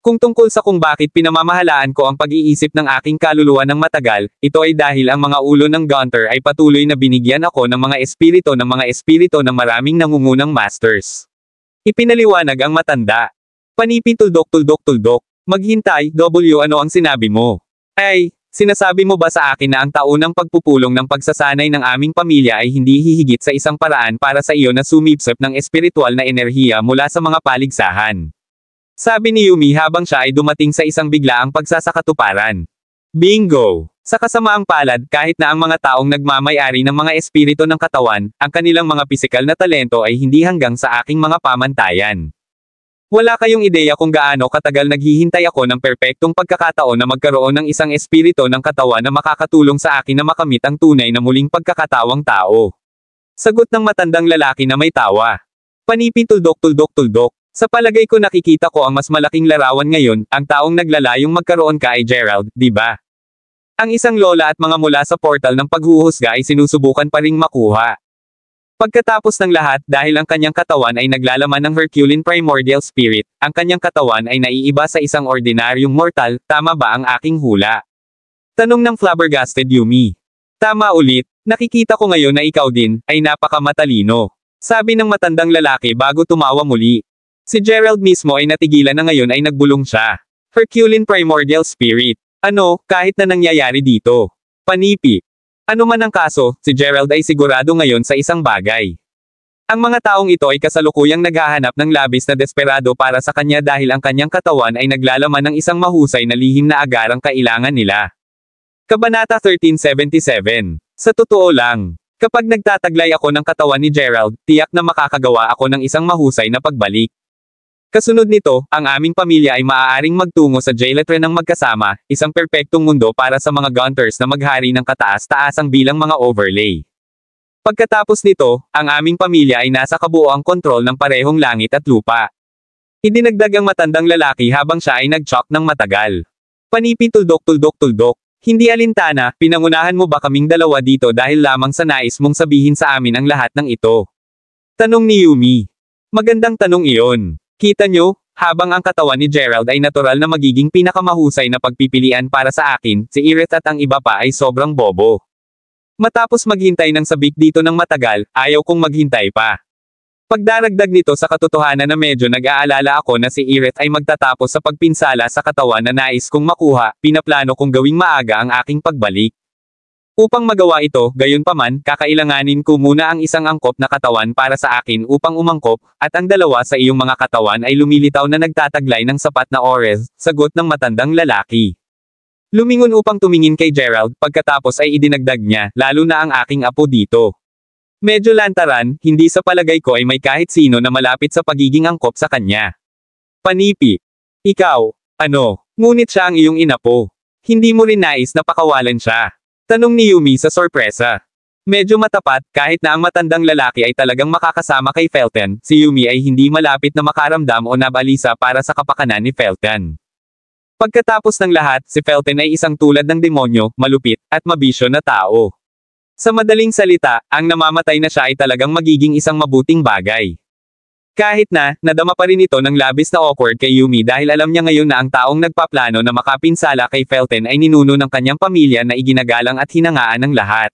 Speaker 3: Kung tungkol sa kung bakit pinamamahalaan ko ang pag-iisip ng aking kaluluwa ng matagal, ito ay dahil ang mga ulo ng Gunter ay patuloy na binigyan ako ng mga espiritu ng maraming nangungunang masters. Ipinaliwanag ang matanda. Panipi tuldok. Maghintay, ano ang sinabi mo? Ay, sinasabi mo ba sa akin na ang taunang pagpupulong ng pagsasanay ng aming pamilya ay hindi hihigit sa isang paraan para sa iyo na sumipsip ng espiritual na enerhiya mula sa mga paligsahan? Sabi ni Yumi habang siya ay dumating sa isang biglaang pagsasakatuparan. Bingo! Sa kasamaang palad, kahit na ang mga taong nagmamay-ari ng mga espiritu ng katawan, ang kanilang mga pisikal na talento ay hindi hanggang sa aking mga pamantayan. Wala kayong ideya kung gaano katagal naghihintay ako ng perpektong pagkakataon na magkaroon ng isang espiritu ng katawan na makakatulong sa akin na makamit ang tunay na muling pagkakatawang tao. Sagot ng matandang lalaki na may tawa. Panipi tuldok. Sa palagay ko nakikita ko ang mas malaking larawan ngayon, ang taong naglalayong magkaroon ka ay Gerald, di ba? Ang isang lola at mga mula sa portal ng paghuhusga ay sinusubukan pa ring makuha. Pagkatapos ng lahat, dahil ang kanyang katawan ay naglalaman ng Herculean Primordial Spirit, ang kanyang katawan ay naiiba sa isang ordinaryong mortal, tama ba ang aking hula? Tanong ng flabbergasted Yumi. Tama ulit, nakikita ko ngayon na ikaw din, ay napakamatalino. Sabi ng matandang lalaki bago tumawa muli. Si Gerald mismo ay natigilan na ngayon ay nagbulong siya. Herculean Primordial Spirit. Ano, kahit na nangyayari dito. Panipi. Ano man ang kaso, si Gerald ay sigurado ngayon sa isang bagay. Ang mga taong ito ay kasalukuyang naghahanap ng labis na desperado para sa kanya dahil ang kanyang katawan ay naglalaman ng isang mahusay na lihim na agarang kailangan nila. Kabanata 1377. Sa totoo lang, kapag nagtataglay ako ng katawan ni Gerald, tiyak na makakagawa ako ng isang mahusay na pagbalik. Kasunod nito, ang aming pamilya ay maaaring magtungo sa Jailetre ng magkasama, isang perpektong mundo para sa mga Gunters na maghari ng kataas-taasang bilang mga overlay. Pagkatapos nito, ang aming pamilya ay nasa kabuoang kontrol ng parehong langit at lupa. Idinagdag ang matandang lalaki habang siya ay nag-chalk ng matagal. Panipi tuldok. Hindi alintana, pinangunahan mo ba kaming dalawa dito dahil lamang sa nais mong sabihin sa amin ang lahat ng ito? Tanong ni Yumi. Magandang tanong iyon. Kita nyo, habang ang katawan ni Gerald ay natural na magiging pinakamahusay na pagpipilian para sa akin, si Irit at ang iba pa ay sobrang bobo. Matapos maghintay ng sabik dito ng matagal, ayaw kong maghintay pa. Pagdaragdag nito sa katotohanan na medyo nag-aalala ako na si Irit ay magtatapos sa pagpinsala sa katawan na nais kong makuha, pinaplano kong gawing maaga ang aking pagbalik. Upang magawa ito, gayunpaman, kakailanganin ko muna ang isang angkop na katawan para sa akin upang umangkop, at ang dalawa sa iyong mga katawan ay lumilitaw na nagtataglay ng sapat na oras, sagot ng matandang lalaki. Lumingon upang tumingin kay Gerald, pagkatapos ay idinagdag niya, lalo na ang aking apo dito. Medyo lantaran, hindi sa palagay ko ay may kahit sino na malapit sa pagiging angkop sa kanya. Panipi. Ikaw, ano, ngunit siya ang iyong inapo. Hindi mo rin nais na pakawalan siya. Tanong ni Yumi sa sorpresa. Medyo matapat, kahit na ang matandang lalaki ay talagang makakasama kay Felton, si Yumi ay hindi malapit na makaramdam o nabalisa para sa kapakanan ni Felton. Pagkatapos ng lahat, si Felton ay isang tulad ng demonyo, malupit, at mabisyo na tao. Sa madaling salita, ang namamatay na siya ay talagang magiging isang mabuting bagay. Kahit na, nadama pa rin ito ng labis na awkward kay Yumi dahil alam niya ngayon na ang taong nagpaplano na makapinsala kay Felton ay ninuno ng kanyang pamilya na iginagalang at hinangaan ng lahat.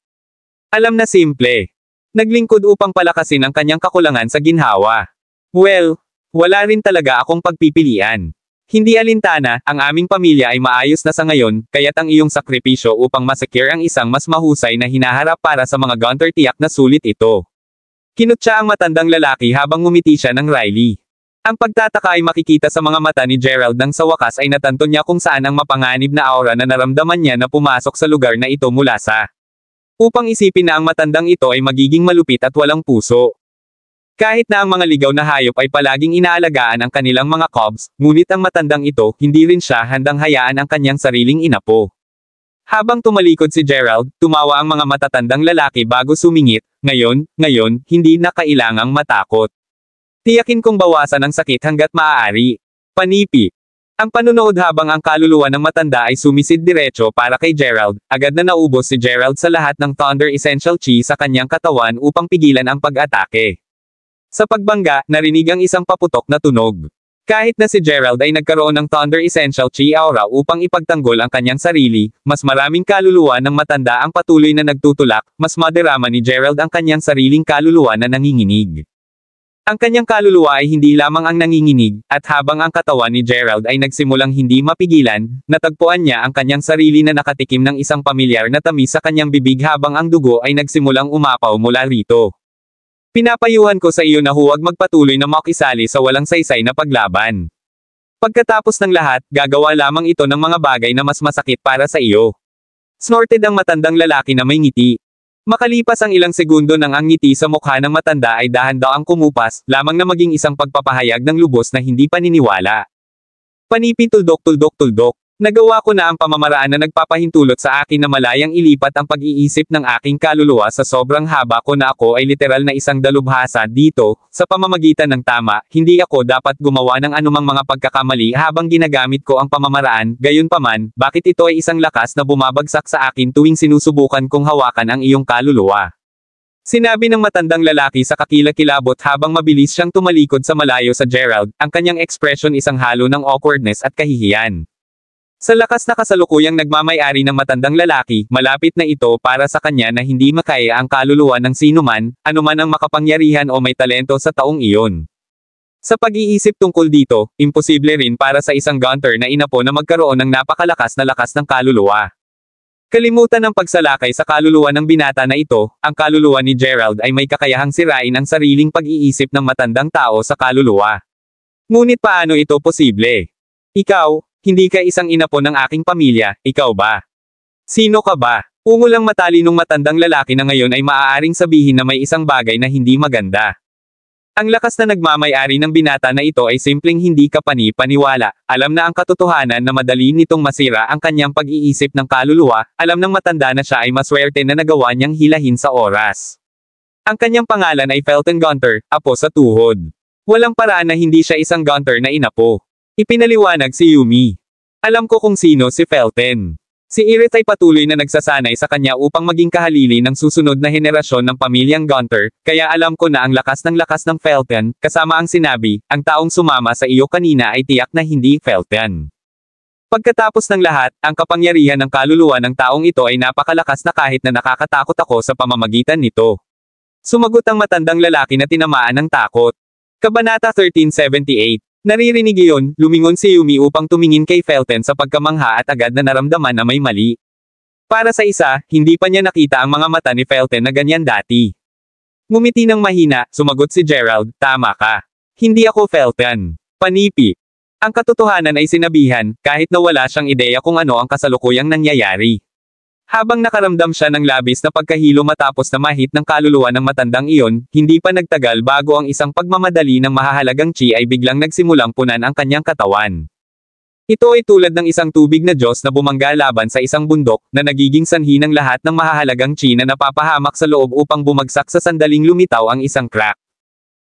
Speaker 3: Alam na simple. Naglingkod upang palakasin ang kanyang kakulangan sa ginhawa. Well, wala rin talaga akong pagpipilian. Hindi alintana, ang aming pamilya ay maayos na sa ngayon, kaya't ang iyong sakripisyo upang masecure ang isang mas mahusay na hinaharap para sa mga Gunter tiyak na sulit ito. Kinutya ang matandang lalaki habang ngumiti siya ng Riley. Ang pagtataka ay makikita sa mga mata ni Gerald nang sa wakas ay natanto niya kung saan ang mapanganib na aura na naramdaman niya na pumasok sa lugar na ito mula sa. Upang isipin na ang matandang ito ay magiging malupit at walang puso. Kahit na ang mga ligaw na hayop ay palaging inaalagaan ang kanilang mga cubs, ngunit ang matandang ito, hindi rin siya handang hayaan ang kanyang sariling inapo. Habang tumalikod si Gerald, tumawa ang mga matatandang lalaki bago sumingit, ngayon, hindi na kailangang matakot. Tiyakin kong bawasan ang sakit hanggat maaari. Panipi. Ang panunood habang ang kaluluwa ng matanda ay sumisid diretso para kay Gerald, agad na naubos si Gerald sa lahat ng Thunder Essential Chi sa kanyang katawan upang pigilan ang pag-atake. Sa pagbangga, narinig ang isang paputok na tunog. Kahit na si Gerald ay nagkaroon ng Thunder Essential Chi Aura upang ipagtanggol ang kanyang sarili, mas maraming kaluluwa ng matanda ang patuloy na nagtutulak, mas madarama ni Gerald ang kanyang sariling kaluluwa na nanginginig. Ang kanyang kaluluwa ay hindi lamang ang nanginginig, at habang ang katawan ni Gerald ay nagsimulang hindi mapigilan, natagpuan niya ang kanyang sarili na nakatikim ng isang pamilyar na tamis sa kanyang bibig habang ang dugo ay nagsimulang umapaw mula rito. Pinapayuhan ko sa iyo na huwag magpatuloy na makisali sa walang saysay na paglaban. Pagkatapos ng lahat, gagawa lamang ito ng mga bagay na mas masakit para sa iyo. Snorted ang matandang lalaki na may ngiti. Makalipas ang ilang segundo nang ang ngiti sa mukha ng matanda ay dahan-daang kumupas, lamang na maging isang pagpapahayag ng lubos na hindi paniniwala. Panipin tuldok. Nagawa ko na ang pamamaraan na nagpapahintulot sa akin na malayang ilipat ang pag-iisip ng aking kaluluwa sa sobrang haba ko na ako ay literal na isang dalubhasa dito, sa pamamagitan ng tama, hindi ako dapat gumawa ng anumang mga pagkakamali habang ginagamit ko ang pamamaraan, gayunpaman, bakit ito ay isang lakas na bumabagsak sa akin tuwing sinusubukan kong hawakan ang iyong kaluluwa? Sinabi ng matandang lalaki sa kakilakilabot habang mabilis siyang tumalikod sa malayo sa Gerald, ang kanyang ekspresyon isang halo ng awkwardness at kahihiyan. Sa lakas na kasalukuyang nagmamay-ari ng matandang lalaki, malapit na ito para sa kanya na hindi makaya ang kaluluwa ng sinuman, anuman ang makapangyarihan o may talento sa taong iyon. Sa pag-iisip tungkol dito, imposible rin para sa isang Gunter na inapo na magkaroon ng napakalakas na lakas ng kaluluwa. Kalimutan ng pagsalakay sa kaluluwa ng binata na ito, ang kaluluwa ni Gerald ay may kakayahang sirain ang sariling pag-iisip ng matandang tao sa kaluluwa. Ngunit paano ito posible? Ikaw, hindi ka isang inapo ng aking pamilya, ikaw ba? Sino ka ba? Ungulang matalinong matandang lalaki na ngayon ay maaaring sabihin na may isang bagay na hindi maganda. Ang lakas na nagmamay-ari ng binata na ito ay simpleng hindi kapani-paniwala, alam na ang katotohanan na madali nitong masira ang kanyang pag-iisip ng kaluluwa, alam ng matanda na siya ay maswerte na nagawa niyang hilahin sa oras. Ang kanyang pangalan ay Felton Gunter, apo sa tuhod. Walang paraan na hindi siya isang Gunter na inapo. Ipinaliwanag si Yumi. Alam ko kung sino si Felton. Si Irit ay patuloy na nagsasanay sa kanya upang maging kahalili ng susunod na henerasyon ng pamilyang Gunter, kaya alam ko na ang lakas ng Felton, kasama ang sinabi, ang taong sumama sa iyo kanina ay tiyak na hindi Felton. Pagkatapos ng lahat, ang kapangyarihan ng kaluluwa ng taong ito ay napakalakas na kahit na nakakatakot ako sa pamamagitan nito. Sumagot ang matandang lalaki na tinamaan ng takot. Kabanata 1378. Naririnig iyon, lumingon si Yumi upang tumingin kay Felton sa pagkamangha at agad na naramdaman na may mali. Para sa isa, hindi pa niya nakita ang mga mata ni Felton na ganyan dati. Ngumiti ng mahina, sumagot si Gerald, tama ka. Hindi ako Felton. Panipi. Ang katotohanan ay sinabihan, kahit na wala siyang ideya kung ano ang kasalukuyang nangyayari. Habang nakaramdam siya ng labis na pagkahilo matapos na mahit ng kaluluwa ng matandang iyon, hindi pa nagtagal bago ang isang pagmamadali ng mahahalagang chi ay biglang nagsimulang punan ang kanyang katawan. Ito ay tulad ng isang tubig na Diyos na bumangga laban sa isang bundok, na nagiging sanhi ng lahat ng mahahalagang chi na napapahamak sa loob upang bumagsak sa sandaling lumitaw ang isang crack.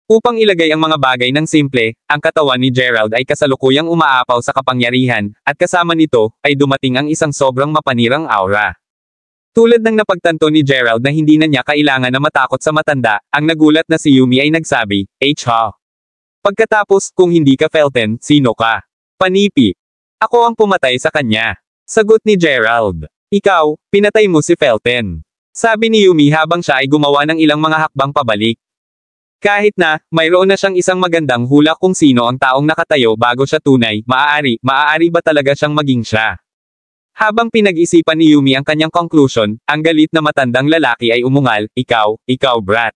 Speaker 3: Upang ilagay ang mga bagay ng simple, ang katawan ni Gerald ay kasalukuyang umaapaw sa kapangyarihan, at kasama nito, ay dumating ang isang sobrang mapanirang aura. Tulad ng napagtanto ni Gerald na hindi na niya kailangan na matakot sa matanda, ang nagulat na si Yumi ay nagsabi, "Ha? Pagkatapos, kung hindi ka Felton, sino ka?" Panipi. Ako ang pumatay sa kanya. Sagot ni Gerald. Ikaw, pinatay mo si Felton. Sabi ni Yumi habang siya ay gumawa ng ilang mga hakbang pabalik. Kahit na, mayroon na siyang isang magandang hula kung sino ang taong nakatayo bago siya tunay, maaari ba talaga siyang maging siya? Habang pinag-isipan ni Yumi ang kanyang conclusion, ang galit na matandang lalaki ay umungal, ikaw brat.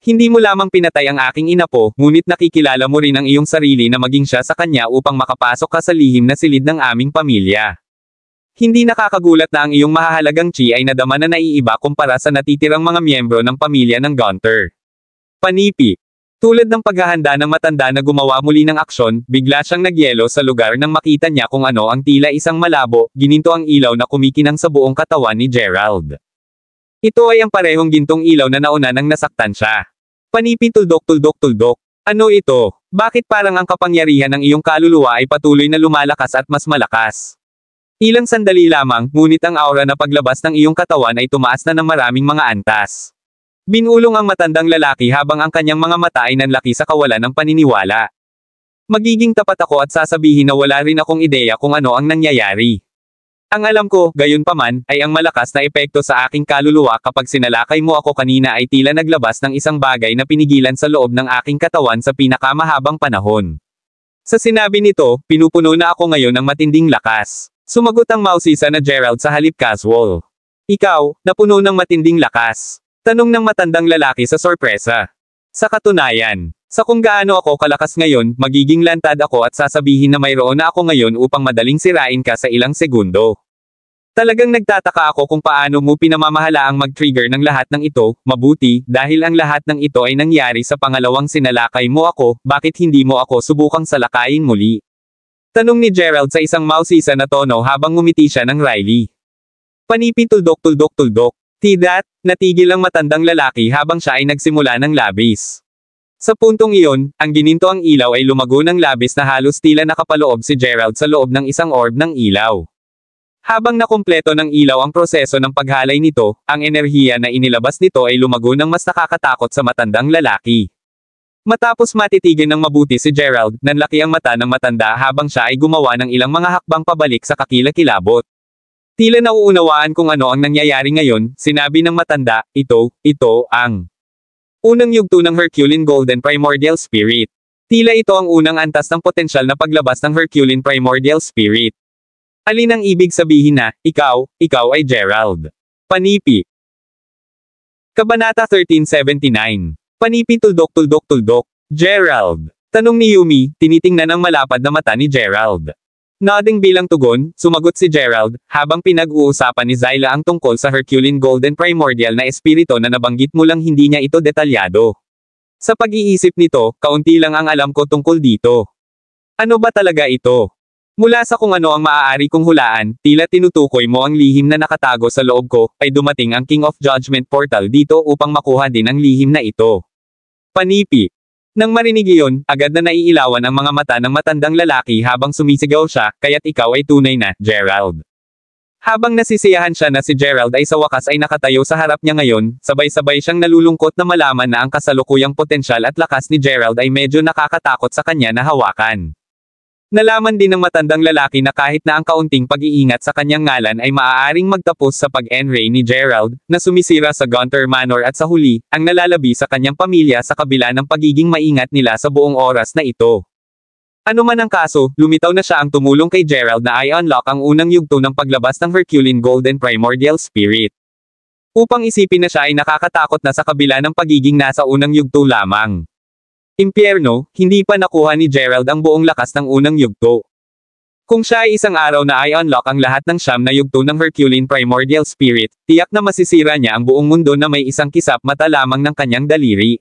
Speaker 3: Hindi mo lamang pinatay ang aking ina po, ngunit nakikilala mo rin ang iyong sarili na maging siya sa kanya upang makapasok ka sa lihim na silid ng aming pamilya. Hindi nakakagulat na ang iyong mahahalagang chi ay nadama na naiiba kumpara sa natitirang mga miyembro ng pamilya ng Gunter. Panipi. Tulad ng paghahanda ng matanda na gumawa muli ng aksyon, bigla siyang nagyelo sa lugar nang makita niya kung ano ang tila isang malabo, gininto ang ilaw na kumikinang sa buong katawan ni Gerald. Ito ay ang parehong gintong ilaw na nauna nang nasaktan siya. Panipi tuldok. Ano ito? Bakit parang ang kapangyarihan ng iyong kaluluwa ay patuloy na lumalakas at mas malakas? Ilang sandali lamang, ngunit ang aura na paglabas ng iyong katawan ay tumaas na ng maraming mga antas. Binulong ang matandang lalaki habang ang kanyang mga mata ay nanlaki sa kawalan ng paniniwala. Magiging tapat ako at sasabihin na wala rin akong ideya kung ano ang nangyayari. Ang alam ko, gayunpaman, ay ang malakas na epekto sa aking kaluluwa kapag sinalakay mo ako kanina ay tila naglabas ng isang bagay na pinigilan sa loob ng aking katawan sa pinakamahabang panahon. Sa sinabi nito, pinupuno na ako ngayon ng matinding lakas. Sumagot ang mausisa na Gerald sa halip casual. Ikaw, napuno ng matinding lakas? Tanong ng matandang lalaki sa sorpresa. Sa katunayan, sa kung gaano ako kalakas ngayon, magiging lantad ako at sasabihin na mayroon na ako ngayon upang madaling sirain ka sa ilang segundo. Talagang nagtataka ako kung paano mo pinamamahalaang mag-trigger ng lahat ng ito, mabuti, dahil ang lahat ng ito ay nangyari sa pangalawang sinalakay mo ako, bakit hindi mo ako subukang salakayin muli? Tanong ni Gerald sa isang mausisa na tono habang ngumiti siya ng Riley. Panipi tuldok. Tidat, natigil ang matandang lalaki habang siya ay nagsimula ng labis. Sa puntong iyon, ang gininto ang ilaw ay lumago ng labis na halos tila nakapaloob si Gerald sa loob ng isang orb ng ilaw. Habang nakumpleto ng ilaw ang proseso ng paghalay nito, ang enerhiya na inilabas nito ay lumago ng mas nakakatakot sa matandang lalaki. Matapos matitigan ng mabuti si Gerald, nanlaki ang mata ng matanda habang siya ay gumawa ng ilang mga hakbang pabalik sa kakilakilabot. Tila nauunawaan kung ano ang nangyayari ngayon, sinabi ng matanda, ito ang unang yugto ng Herculean Golden Primordial Spirit. Tila ito ang unang antas ng potensyal na paglabas ng Herculean Primordial Spirit. Alin ang ibig sabihin na, ikaw ay Gerald? Panipi. Kabanata 1379. Panipi tuldok. Gerald. Tanong ni Yumi, tinitingnan ang malapad na mata ni Gerald. Nodding bilang tugon, sumagot si Gerald, habang pinag-uusapan ni Zyla ang tungkol sa Herculean Golden Primordial na espiritu na nabanggit mo lang hindi niya ito detalyado. Sa pag-iisip nito, kaunti lang ang alam ko tungkol dito. Ano ba talaga ito? Mula sa kung ano ang maaari kong hulaan, tila tinutukoy mo ang lihim na nakatago sa loob ko, ay dumating ang King of Judgment Portal dito upang makuha din ang lihim na ito. Panipi. Nang marinig iyon, agad na naiilawan ang mga mata ng matandang lalaki habang sumisigaw siya, kaya't ikaw ay tunay na, Gerald. Habang nasisiyahan siya na si Gerald ay sa wakas ay nakatayo sa harap niya ngayon, sabay-sabay siyang nalulungkot na malaman na ang kasalukuyang potensyal at lakas ni Gerald ay medyo nakakatakot sa kanya na hawakan. Nalaman din ng matandang lalaki na kahit na ang kaunting pag-iingat sa kanyang ngalan ay maaaring magtapos sa pag-enray ni Gerald, na sumisira sa Gunter Manor at sa huli, ang nalalabi sa kanyang pamilya sa kabila ng pagiging maingat nila sa buong oras na ito. Ano man ang kaso, lumitaw na siya ang tumulong kay Gerald na i-unlock ang unang yugto ng paglabas ng Herculean Golden Primordial Spirit. Upang isipin na siya ay nakakatakot na sa kabila ng pagiging nasa unang yugto lamang. Impyerno, hindi pa nakuha ni Gerald ang buong lakas ng unang yugto. Kung siya ay isang araw na i-unlock ang lahat ng siyam na yugto ng Herculean Primordial Spirit, tiyak na masisira niya ang buong mundo na may isang kisap mata lamang ng kanyang daliri.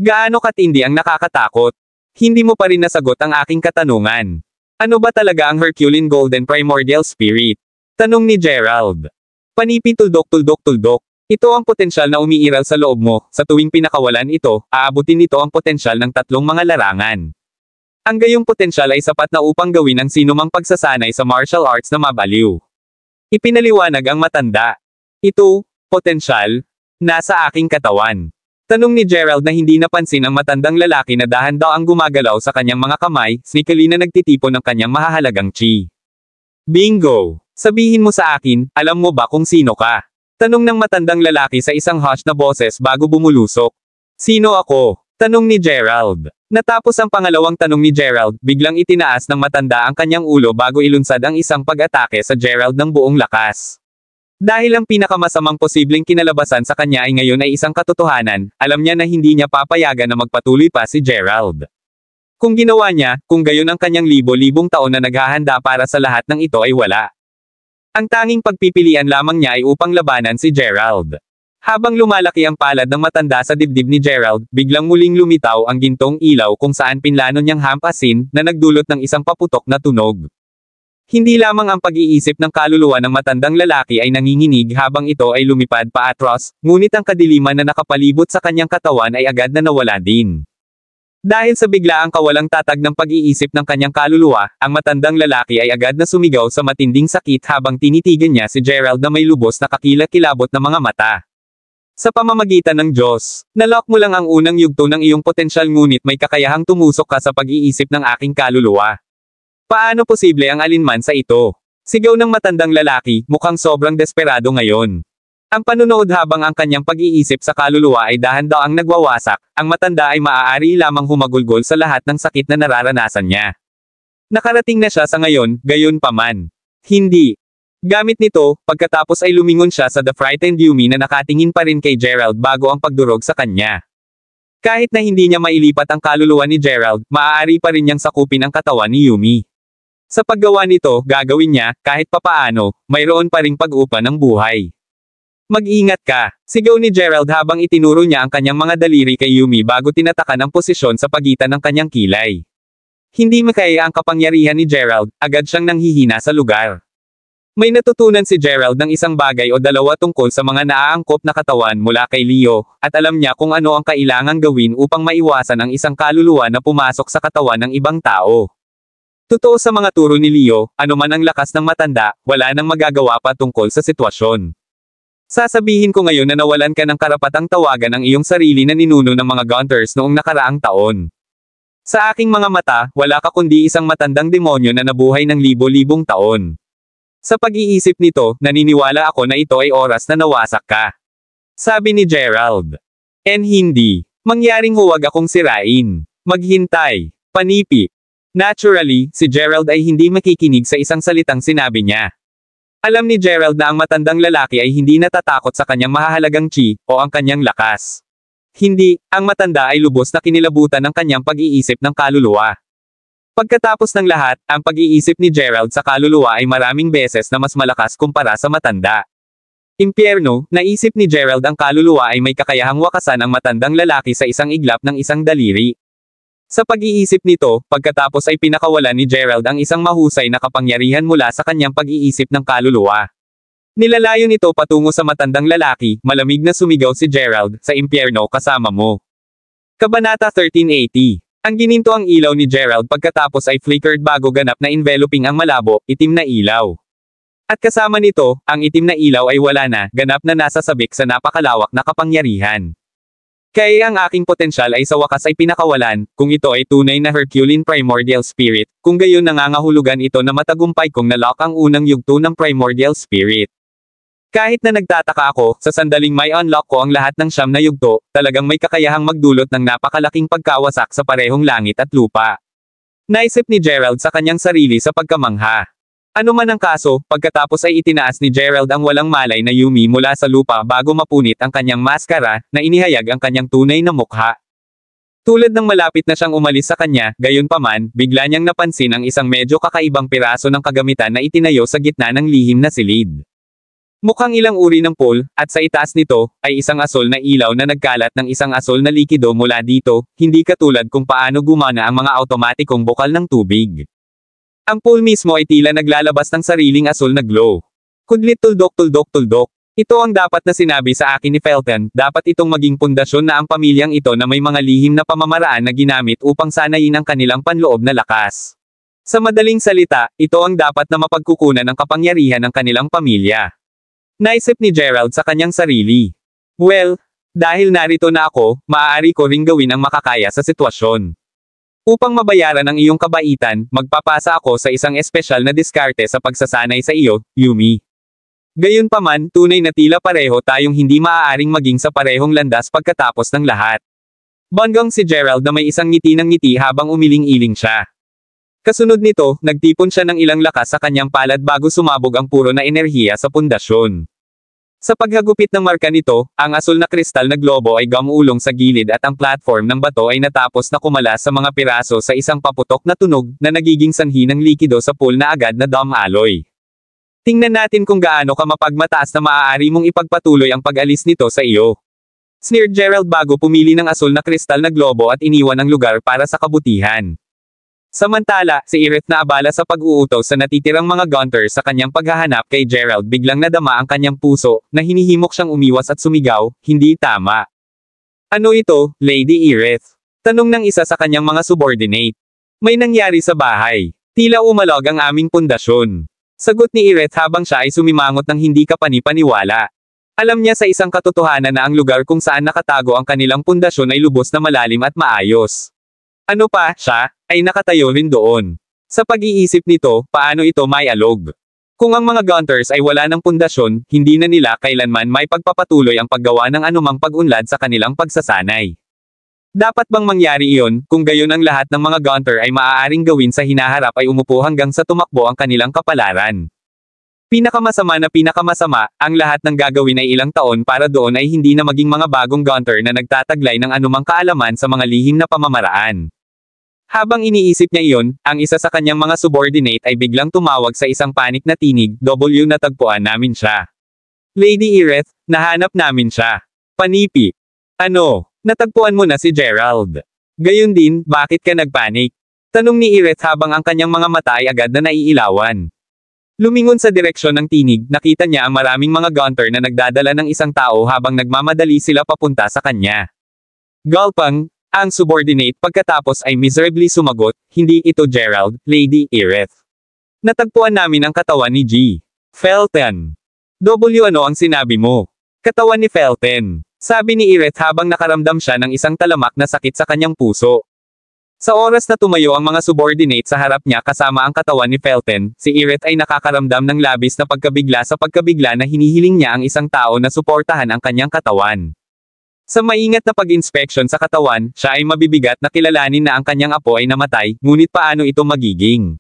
Speaker 3: Gaano katindi ang nakakatakot? Hindi mo pa rin nasagot ang aking katanungan. Ano ba talaga ang Herculean Golden Primordial Spirit? Tanong ni Gerald. Panipi tuldok. Ito ang potensyal na umiiral sa loob mo, sa tuwing pinakawalan ito, aabutin nito ang potensyal ng tatlong mga larangan. Ang gayong potensyal ay sapat na upang gawin ang sinumang pagsasanay sa martial arts na mabaliw. Ipinaliwanag ang matanda. Ito, potensyal, nasa aking katawan. Tanong ni Gerald na hindi napansin ang matandang lalaki na dahan-daw ang gumagalaw sa kanyang mga kamay, sneakily na nagtitipon ng kanyang mahahalagang chi. Bingo! Sabihin mo sa akin, alam mo ba kung sino ka? Tanong ng matandang lalaki sa isang hush na boses bago bumulusok. Sino ako? Tanong ni Gerald. Natapos ang pangalawang tanong ni Gerald, biglang itinaas ng matanda ang kanyang ulo bago ilunsad ang isang pag-atake sa Gerald ng buong lakas. Dahil ang pinakamasamang posibleng kinalabasan sa kanya ay ngayon ay isang katotohanan, alam niya na hindi niya papayagan na magpatuloy pa si Gerald. Kung ginawa niya, kung gayon ang kanyang libo-libong taon na naghahanda para sa lahat ng ito ay wala. Ang tanging pagpipilian lamang niya ay upang labanan si Gerald. Habang lumalaki ang palad ng matanda sa dibdib ni Gerald, biglang muling lumitaw ang gintong ilaw kung saan pinlano niyang hampasin, na nagdulot ng isang paputok na tunog. Hindi lamang ang pag-iisip ng kaluluwa ng matandang lalaki ay nanginginig habang ito ay lumipad paatros, ngunit ang kadiliman na nakapalibot sa kanyang katawan ay agad na nawala din. Dahil sa biglaang kawalang tatag ng pag-iisip ng kanyang kaluluwa, ang matandang lalaki ay agad na sumigaw sa matinding sakit habang tinitigan niya si Gerald na may lubos na kakilakilabot na mga mata. Sa pamamagitan ng Diyos, nalock mo lang ang unang yugto ng iyong potensyal ngunit may kakayahang tumusok ka sa pag-iisip ng aking kaluluwa. Paano posible ang alinman sa ito? Sigaw ng matandang lalaki, mukhang sobrang desperado ngayon. Ang panunood habang ang kanyang pag-iisip sa kaluluwa ay dahan-daang nagwawasak, ang matanda ay maaari lamang humagulgol sa lahat ng sakit na nararanasan niya. Nakarating na siya sa ngayon, gayon pa man. Hindi. Gamit nito, pagkatapos ay lumingon siya sa The Frightened Yumi na nakatingin pa rin kay Gerald bago ang pagdurog sa kanya. Kahit na hindi niya mailipat ang kaluluwa ni Gerald, maaari pa rin niyang sakupin ang katawan ni Yumi. Sa paggawa nito, gagawin niya, kahit papaano, mayroon pa ring pag-upa ng buhay. Mag-ingat ka, sigaw ni Gerald habang itinuro niya ang kanyang mga daliri kay Yumi bago tinatakan ang posisyon sa pagitan ng kanyang kilay. Hindi makaya ang kapangyarihan ni Gerald, agad siyang nanghihina sa lugar. May natutunan si Gerald ng isang bagay o dalawa tungkol sa mga naaangkop na katawan mula kay Leo, at alam niya kung ano ang kailangang gawin upang maiwasan ang isang kaluluwa na pumasok sa katawan ng ibang tao. Totoo sa mga turo ni Leo, anuman ang lakas ng matanda, wala nang magagawa pa tungkol sa sitwasyon. Sasabihin ko ngayon na nawalan ka ng karapatang tawagan ang iyong sarili na ninuno ng mga Gunters noong nakaraang taon. Sa aking mga mata, wala ka kundi isang matandang demonyo na nabuhay ng libo-libong taon. Sa pag-iisip nito, naniniwala ako na ito ay oras na nawasak ka. Sabi ni Gerald. Hindi. Mangyaring huwag akong sirain. Maghintay. Panipi. Naturally, si Gerald ay hindi makikinig sa isang salitang sinabi niya. Alam ni Gerald na ang matandang lalaki ay hindi natatakot sa kanyang mahahalagang chi, o ang kanyang lakas. Hindi, ang matanda ay lubos na kinilabutan ng kanyang pag-iisip ng kaluluwa. Pagkatapos ng lahat, ang pag-iisip ni Gerald sa kaluluwa ay maraming beses na mas malakas kumpara sa matanda. Impyerno, naisip ni Gerald ang kaluluwa ay may kakayahang wakasan ang matandang lalaki sa isang iglap ng isang daliri. Sa pag-iisip nito, pagkatapos ay pinakawalan ni Gerald ang isang mahusay na kapangyarihan mula sa kanyang pag-iisip ng kaluluwa. Nilalayo nito patungo sa matandang lalaki, malamig na sumigaw si Gerald, sa impyerno kasama mo. Kabanata 1380. Ang gininto ang ilaw ni Gerald pagkatapos ay flickered bago ganap na enveloping ang malabo, itim na ilaw. At kasama nito, ang itim na ilaw ay wala na, ganap na nasa sabik sa napakalawak na kapangyarihan. Kaya ang aking potensyal ay sa wakas ay pinakawalan, kung ito ay tunay na Herculean Primordial Spirit, kung gayon nangangahulugan ito na matagumpay kong nalock ang unang yugto ng Primordial Spirit. Kahit na nagtataka ako, sa sandaling may unlock ko ang lahat ng siyam na yugto, talagang may kakayahang magdulot ng napakalaking pagkawasak sa parehong langit at lupa. Naisip ni Gerald sa kanyang sarili sa pagkamangha. Ano man ang kaso, pagkatapos ay itinaas ni Gerald ang walang malay na Yumi mula sa lupa bago mapunit ang kanyang maskara, na inihayag ang kanyang tunay na mukha. Tulad ng malapit na siyang umalis sa kanya, gayon paman, bigla niyang napansin ang isang medyo kakaibang piraso ng kagamitan na itinayo sa gitna ng lihim na silid. Mukhang ilang uri ng pool, at sa itaas nito, ay isang asol na ilaw na nagkalat ng isang asol na likido mula dito, hindi katulad kung paano gumana ang mga automatikong bukal ng tubig. Ang pool mismo ay tila naglalabas ng sariling asol na glow. Kudlit tuldok. Ito ang dapat na sinabi sa akin ni Felton, dapat itong maging pundasyon na ang pamilyang ito na may mga lihim na pamamaraan na ginamit upang sanayin ang kanilang panloob na lakas. Sa madaling salita, ito ang dapat na mapagkukunan ng kapangyarihan ng kanilang pamilya. Naisip ni Gerald sa kanyang sarili. Well, dahil narito na ako, maaari ko ring gawin ang makakaya sa sitwasyon. Upang mabayaran ang iyong kabaitan, magpapasa ako sa isang espesyal na diskarte sa pagsasanay sa iyo, Yumi. Gayunpaman, tunay na tila pareho tayong hindi maaaring maging sa parehong landas pagkatapos ng lahat. Bonggang si Gerald na may isang ngiti ng ngiti habang umiling-iling siya. Kasunod nito, nagtipon siya ng ilang lakas sa kanyang palad bago sumabog ang puro na enerhiya sa pundasyon. Sa paghagupit ng marka nito, ang asul na kristal na globo ay gumuulong sa gilid at ang platform ng bato ay natapos na kumalas sa mga piraso sa isang paputok na tunog na nagiging sanhi ng likido sa pool na agad na dome alloy. Tingnan natin kung gaano ka mapagmataas na maaari mong ipagpatuloy ang pag-alis nito sa iyo. Sneered Gerald bago pumili ng asul na kristal na globo at iniwan ang lugar para sa kabutihan. Samantala, si Aerith na abala sa pag-uutos sa natitirang mga Gunters sa kanyang paghahanap kay Gerald biglang nadama ang kanyang puso, na hinihimok siyang umiwas at sumigaw, "Hindi tama." "Ano ito, Lady Aerith?" tanong ng isa sa kanyang mga subordinate. "May nangyari sa bahay. Tila umalog ang aming pundasyon." Sagot ni Aerith habang siya ay sumimangot ng hindi kapani-paniwala. Alam niya sa isang katotohanan na ang lugar kung saan nakatago ang kanilang pundasyon ay lubos na malalim at maayos. Ano pa, siya ay nakatayo rin doon. Sa pag-iisip nito, paano ito may alog? Kung ang mga Gunters ay wala ng pundasyon, hindi na nila kailanman may pagpapatuloy ang paggawa ng anumang pag-unlad sa kanilang pagsasanay. Dapat bang mangyari iyon, kung gayon ang lahat ng mga Gunter ay maaaring gawin sa hinaharap ay umupo hanggang sa tumakbo ang kanilang kapalaran? Pinakamasama, ang lahat ng gagawin ay ilang taon para doon ay hindi na maging mga bagong Gunter na nagtataglay ng anumang kaalaman sa mga lihim na pamamaraan. Habang iniisip niya iyon, ang isa sa kanyang mga subordinate ay biglang tumawag sa isang panik na tinig, "W, natagpuan namin siya. Lady Aerith, nahanap namin siya." "Panipi. Ano? Natagpuan mo na si Gerald? Gayon din, bakit ka nagpanik?" tanong ni Aerith habang ang kanyang mga mata ay agad na naiilawan. Lumingon sa direksyon ng tinig, nakita niya ang maraming mga Gunter na nagdadala ng isang tao habang nagmamadali sila papunta sa kanya. Gulpang, ang subordinate pagkatapos ay miserably sumagot, "Hindi ito Gerald, Lady Aerith. Natagpuan namin ang katawan ni G. Felton." "W, ano ang sinabi mo?" "Katawan ni Felton," sabi ni Aerith habang nakaramdam siya ng isang talamak na sakit sa kanyang puso. Sa oras na tumayo ang mga subordinate sa harap niya kasama ang katawan ni Felton, si Aerith ay nakakaramdam ng labis na pagkabigla sa pagkabigla na hinihiling niya ang isang tao na suportahan ang kanyang katawan. Sa maingat na pag-inspeksyon sa katawan, siya ay mabibigat na kilalanin na ang kanyang apo ay namatay, ngunit paano ito magiging?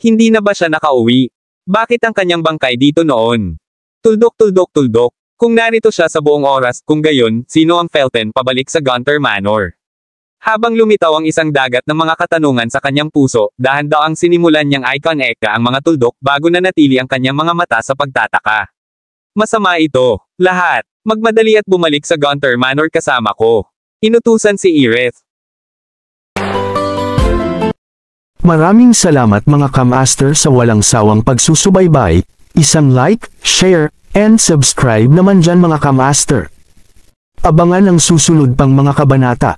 Speaker 3: Hindi na ba siya nakauwi? Bakit ang kanyang bangkay dito noon? Tuldok. Kung narito siya sa buong oras, kung gayon, sino ang Felton pabalik sa Gunter Manor? Habang lumitaw ang isang dagat ng mga katanungan sa kanyang puso, dahan-dahang sinimulan niyang icon-eka ang mga tuldok bago nanatili ang kanyang mga mata sa pagtataka. Masama ito. Lahat. Magmadali at bumalik sa Gunter Manor kasama ko. Inutusan si Aerith.
Speaker 1: Maraming salamat mga kamaster sa walang sawang pagsusubaybay, isang like, share, and subscribe naman dyan mga kamaster. Abangan ang susunod pang mga kabanata.